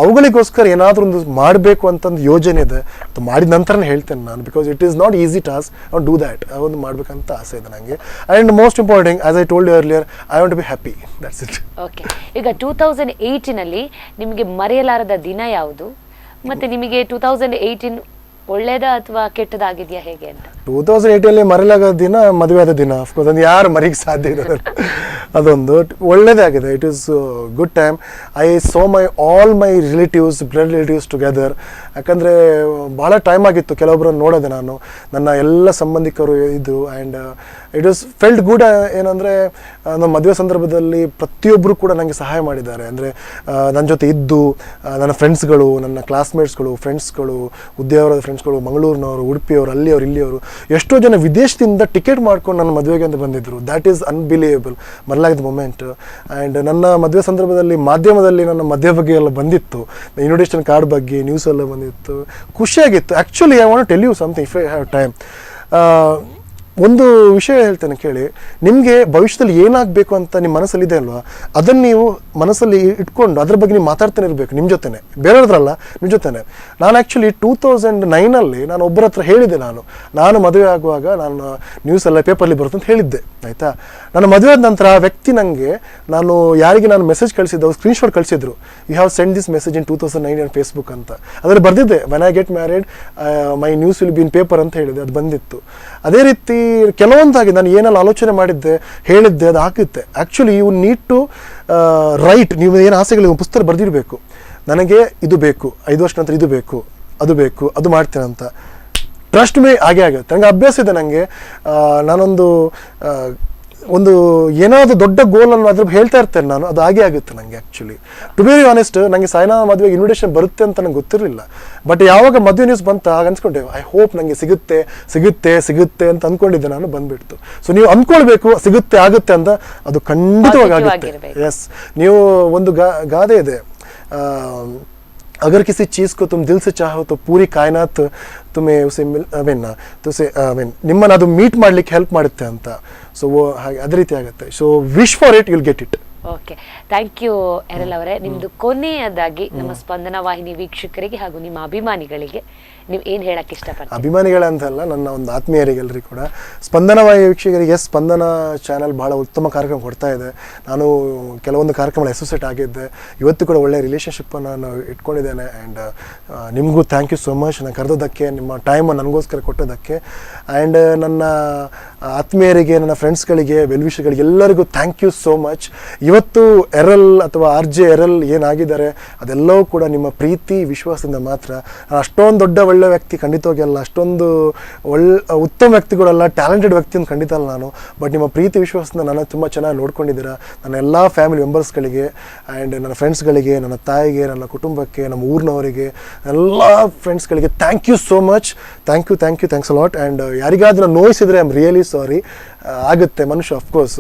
ಅವುಗಳಿಗೋಸ್ಕರ ಏನಾದರೂ ಒಂದು ಮಾಡಬೇಕು ಅಂತ ಒಂದು ಯೋಜನೆ ಇದೆ. ಅದು ಮಾಡಿದ ನಂತರನೇ ಹೇಳ್ತೇನೆ ನಾನು, because it is not easy task, not do that. ಒಂದು ಮಾಡಬೇಕಂತ ಆಸೆ ಇದೆ ನನಗೆ. And most important, as I told you earlier, I want to be happy, that's it. Okay, ಈಗ 2018 ನಿಮಗೆ ಮರೆಯಲಾರದ ದಿನ ಯಾವುದು, ಮತ್ತು ನಿಮಗೆ 2018 ಒಳ್ಳೇದ ಅಥವಾ ಕೆಟ್ಟದಾಗಿದೆಯಾ ಹೇಗೆ ಅಂತ? 2018 ಮರೆಯಲಾಗೋ ದಿನ ಮದುವೆ ಆದ ದಿನ. ಅಫ್ಕೋರ್ಸ್ ಅದು ಯಾರು ಮರಿಗೆ ಸಾಧ್ಯ ಇರೋದು, ಅದೊಂದು ಒಳ್ಳೆಯದೇ ಆಗಿದೆ. It is good time. I so all my relatives, blood relatives together. ಯಾಕಂದರೆ ಭಾಳ ಟೈಮ್ ಆಗಿತ್ತು ಕೆಲವೊಬ್ಬರನ್ನು ನೋಡೋದೆ ನಾನು, ನನ್ನ ಎಲ್ಲ ಸಂಬಂಧಿಕರು ಇದ್ದರು. And it was felt good. ಏನಂದರೆ ನಮ್ಮ ಮದುವೆ ಸಂದರ್ಭದಲ್ಲಿ ಪ್ರತಿಯೊಬ್ಬರು ಕೂಡ ನನಗೆ ಸಹಾಯ ಮಾಡಿದ್ದಾರೆ. ಅಂದರೆ ನನ್ನ ಜೊತೆ ಇದ್ದು ನನ್ನ ಫ್ರೆಂಡ್ಸ್ಗಳು, ನನ್ನ ಕ್ಲಾಸ್ಮೇಟ್ಸ್ಗಳು, ಫ್ರೆಂಡ್ಸ್ಗಳು, ಉದ್ಯೋಗದ ಫ್ರೆಂಡ್ಸ್ಗಳು, ಮಂಗಳೂರಿನವರು, ಉಡುಪಿಯವರು, ಅಲ್ಲಿಯವರು, ಇಲ್ಲಿಯವರು, ಎಷ್ಟೋ ಜನ ವಿದೇಶದಿಂದ ಟಿಕೆಟ್ ಮಾಡ್ಕೊಂಡು ನನ್ನ ಮದುವೆಗೆ ಅಂತ ಬಂದಿದ್ದರು. ದ್ಯಾಟ್ ಈಸ್ ಅನ್ಬಿಲೀವೇಬಲ್, ಮರಲಾಗಿದ್ದ ಮೊಮೆಂಟ್. ಆ್ಯಂಡ್ ನನ್ನ ಮದುವೆ ಸಂದರ್ಭದಲ್ಲಿ ಮಾಧ್ಯಮದಲ್ಲಿ ನನ್ನ ಮದುವೆ ಬಗ್ಗೆ ಎಲ್ಲ ಬಂದಿತ್ತು, ಇನ್ವಿಟೇಷನ್ ಕಾರ್ಡ್ ಬಗ್ಗೆ ನ್ಯೂಸ್ ಎಲ್ಲ ಬಂದಿತ್ತು, ಖುಷಿಯಾಗಿತ್ತು. Actually I want to tell you something if I have time. ಒಂದು ವಿಷಯ ಹೇಳ್ತೇನೆ ಕೇಳಿ. ನಿಮಗೆ ಭವಿಷ್ಯದಲ್ಲಿ ಏನಾಗಬೇಕು ಅಂತ ನಿಮ್ಮ ಮನಸ್ಸಲ್ಲಿದೆ ಅಲ್ವಾ, ಅದನ್ನು ನೀವು ಮನಸ್ಸಲ್ಲಿ ಇಟ್ಕೊಂಡು ಅದ್ರ ಬಗ್ಗೆ ನೀವು ಮಾತಾಡ್ತಾನೆ ಇರಬೇಕು, ನಿಮ್ಮ ಜೊತೆನೆ, ಬೇರೆಯವ್ರದ್ರಲ್ಲ, ನಿಮ್ಮ ಜೊತೆನೆ. ನಾನು ಆ್ಯಕ್ಚುಲಿ 2009 ನಾನು ಒಬ್ಬರ ಹತ್ರ ಹೇಳಿದ್ದೆ, ನಾನು ಮದುವೆ ಆಗುವಾಗ ನಾನು ನ್ಯೂಸೆಲ್ಲ ಪೇಪರ್ಲಿ ಬರುತ್ತೆ ಅಂತ ಹೇಳಿದ್ದೆ, ಆಯಿತಾ. ನನ್ನ ಮದುವೆ ಆದ ನಂತರ ಆ ವ್ಯಕ್ತಿ ನನಗೆ, ಯಾರಿಗೆ ನಾನು ಮೆಸೇಜ್ ಕಳಿಸಿದ್ದೆ, ಅವ್ರು ಸ್ಕ್ರೀನ್ಶಾಟ್ ಕಳಿಸಿದ್ರು, you have send this message in 2009 on Facebook ಅಂತ. ಅದರಲ್ಲಿ ಬರ್ದಿದ್ದೆ, when I get married my news will be in paper ಅಂತ ಹೇಳಿದೆ, ಅದು ಬಂದಿತ್ತು. ಅದೇ ರೀತಿ ಕೆಲವೊಂದಾಗಿ ನಾನು ಏನೆಲ್ಲ ಆಲೋಚನೆ ಮಾಡಿದ್ದೆ, ಹೇಳಿದ್ದೆ, ಅದು ಆಗುತ್ತೆ. Actually you need to write. ನೀವು ಏನು ಆಸೆಗಳಿಗೆ ಪುಸ್ತಕ ಬರೆದಿರಬೇಕು, ನನಗೆ ಇದು ಬೇಕು, 5 ವರ್ಷ ನಂತರ ಇದು ಬೇಕು, ಅದು ಬೇಕು, ಅದು ಮಾಡ್ತೇನೆ ಅಂತ. ಟ್ರಸ್ಟ್ ಮೇ ಹಾಗೆ ಆಗುತ್ತೆ. ನನಗೆ ಅಭ್ಯಾಸ ಇದೆ. ನನಗೆ ಒಂದು ಏನಾದರೂ ದೊಡ್ಡ ಗೋಲನ್ನು ಅದ್ರ ಹೇಳ್ತಾ ಇರ್ತೇನೆ ನಾನು, ಅದು ಹಾಗೆ ಆಗುತ್ತೆ ನನಗೆ. Actually to be very honest, ನನಗೆ ಸಾಯ್ನಾ ಮದುವೆಗೆ ಇನ್ವಿಟೇಷನ್ ಬರುತ್ತೆ ಅಂತ ನನಗೆ ಗೊತ್ತಿರಲಿಲ್ಲ. ಬಟ್ ಯಾವಾಗ ಮದುವೆ ನ್ಯೂಸ್ ಬಂತ ಆಗ ಅನ್ಸ್ಕೊಂಡೆ, ಐ ಹೋಪ್ ನನಗೆ ಸಿಗುತ್ತೆ ಅಂತ ಅಂದ್ಕೊಂಡಿದ್ದೆ ನಾನು, ಬಂದ್ಬಿಡ್ತು. ಸೊ ನೀವು ಅಂದ್ಕೊಳ್ಬೇಕು ಸಿಗುತ್ತೆ, ಆಗುತ್ತೆ ಅಂತ, ಅದು ಖಂಡಿತವಾಗಿ ಆಗುತ್ತೆ. ಎಸ್, ನೀವು ಒಂದು ಗಾದೆ ಇದೆ, अगर किसी चीज़ को तुम दिल से चाहो तो पूरी कायनात तुम्हें उसे ನಿಮ್ಮನ್ನು ಅದು ಮೀಟ್ ಮಾಡಲಿಕ್ಕೆ ಹೆಲ್ಪ್ ಮಾಡುತ್ತೆ ಅಂತ. ಸೊ ಹಾಗೆ ಅದೇ ರೀತಿ ಆಗುತ್ತೆ. So wish for it, you'll get it. Okay, thank you Eral ಅವರೇ. ನಿಮ್ದು ಕೊನೆಯದಾಗಿ ನಮ್ಮ ಸ್ಪಂದನ ವಾಹಿನಿ ವೀಕ್ಷಕರಿಗೆ ಹಾಗೂ ನಿಮ್ಮ ಅಭಿಮಾನಿಗಳಿಗೆ ನೀವು ಏನು ಹೇಳಕ್ಕೆ ಇಷ್ಟಪಡ್ತೀರಿ? ಅಭಿಮಾನಿಗಳಂತಲ್ಲ, ನನ್ನ ಒಂದು ಆತ್ಮೀಯರಿಗೆಲ್ಲರಿಗೂ ಕೂಡ, ಸ್ಪಂದನ ವಾಹಿನಿ ವೀಕ್ಷಕರಿಗೆ, ಸ್ಪಂದನ ಚಾನಲ್ ಭಾಳ ಉತ್ತಮ ಕಾರ್ಯಕ್ರಮ ಕೊಡ್ತಾ ಇದೆ. ನಾನು ಕೆಲವೊಂದು ಕಾರ್ಯಕ್ರಮಗಳು ಅಸೋಸಿಯೇಟ್ ಆಗಿದ್ದೆ, ಇವತ್ತು ಕೂಡ ಒಳ್ಳೆಯ ರಿಲೇಷನ್ಶಿಪ್ಪನ್ನು ನಾನು ಇಟ್ಕೊಂಡಿದ್ದೇನೆ. ಆ್ಯಂಡ್ ನಿಮಗೂ ಥ್ಯಾಂಕ್ ಯು ಸೋ ಮಚ್, ನಾನು ಕರೆದೋದಕ್ಕೆ, ನಿಮ್ಮ ಟೈಮನ್ನು ನನಗೋಸ್ಕರ ಕೊಟ್ಟೋದಕ್ಕೆ. ಆ್ಯಂಡ್ ನನ್ನ ಆತ್ಮೀಯರಿಗೆ, ನನ್ನ ಫ್ರೆಂಡ್ಸ್ಗಳಿಗೆ, ವೆಲ್ವಿಷರ್ಗಳಿಗೆ ಎಲ್ಲರಿಗೂ ಥ್ಯಾಂಕ್ ಯು ಸೋ ಮಚ್. ಇವತ್ತು ಎರಲ್ ಅಥವಾ RJ ಎರಲ್ ಏನಾಗಿದ್ದಾರೆ ಅದೆಲ್ಲವೂ ಕೂಡ ನಿಮ್ಮ ಪ್ರೀತಿ ವಿಶ್ವಾಸದಿಂದ ಮಾತ್ರ. ನಾನು ಅಷ್ಟೊಂದು ದೊಡ್ಡ ಒಳ್ಳೆ ವ್ಯಕ್ತಿ ಖಂಡಿತವಾಗಿ ಅಲ್ಲ, ಅಷ್ಟೊಂದು ಉತ್ತಮ ವ್ಯಕ್ತಿಗಳಲ್ಲ, ಟ್ಯಾಲೆಂಟೆಡ್ ವ್ಯಕ್ತಿ ಅಂತ ಖಂಡಿತ ಅಲ್ಲ ನಾನು. ಬಟ್ ನಿಮ್ಮ ಪ್ರೀತಿ ವಿಶ್ವಾಸದಿಂದ ನಾನು ತುಂಬ ಚೆನ್ನಾಗಿ ನೋಡ್ಕೊಂಡಿದ್ದೀರಾ. ನನ್ನ ಎಲ್ಲ ಫ್ಯಾಮಿಲಿ ಮೆಂಬರ್ಸ್ಗಳಿಗೆ ಆ್ಯಂಡ್ ನನ್ನ ಫ್ರೆಂಡ್ಸ್ಗಳಿಗೆ, ನನ್ನ ತಾಯಿಗೆ, ನನ್ನ ಕುಟುಂಬಕ್ಕೆ, ನಮ್ಮ ಊರಿನವರಿಗೆ, ಎಲ್ಲ ಫ್ರೆಂಡ್ಸ್ಗಳಿಗೆ thank you so much. Thanks a lot. And ಯಾರಿಗಾದ್ರೂ ನೋಯಿಸಿದರೆ ಐ ಆಮ್ ರಿಯಲಿ ಸಾರಿ. ಆಗುತ್ತೆ, ಮನುಷ್ಯ ಅಫ್ಕೋರ್ಸ್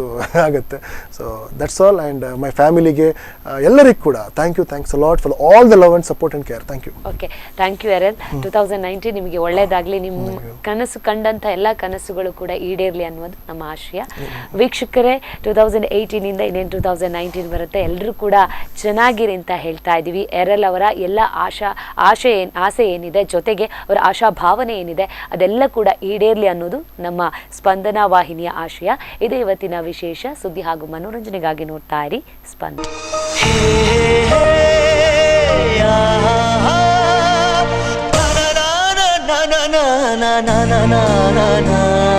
ಆಗುತ್ತೆ. So that's all. And my ಫ್ಯಾಮಿಲಿಗೆ ಎಲ್ಲರಿಗೂ ಕೂಡ thanks a lot for all the love and support and care. Thank you. Okay, thank you ಎರಲ್. 2019 ನಿಮಗೆ ಒಳ್ಳೆಯದಾಗಲಿ. ನಿಮ್ಮ ಕನಸು ಕಂಡಂಥ ಎಲ್ಲ ಕನಸುಗಳು ಕೂಡ ಈಡೇರಲಿ ಅನ್ನೋದು ನಮ್ಮ ಆಶಯ. ವೀಕ್ಷಕರೇ, 2018 ಇನ್ನೇನು 2019 ಬರುತ್ತೆ, ಎಲ್ಲರೂ ಕೂಡ ಚೆನ್ನಾಗಿರಿ ಅಂತ ಹೇಳ್ತಾ ಇದ್ದೀವಿ. ಎರಲ್ ಅವರ ಎಲ್ಲ ಆಸೆ ಏನಿದೆ, ಜೊತೆಗೆ ಅವರ ಆಶಾ ಭಾವನೆ ಏನಿದೆ, ಅದೆಲ್ಲ ಕೂಡ ಈಡೇರಲಿ ಅನ್ನೋದು ನಮ್ಮ ಸ್ಪಂದನ ವಾಹಿನಿಯ ಆಶಯ. ಇದೇ ಇವತ್ತಿನ ವಿಶೇಷ ಸುದ್ದಿ ಹಾಗೂ ಮನೋರಂಜನೆಗಾಗಿ ನೋಡ್ತಾ ಇರಿ ಸ್ಪಂದನ. na na na na na na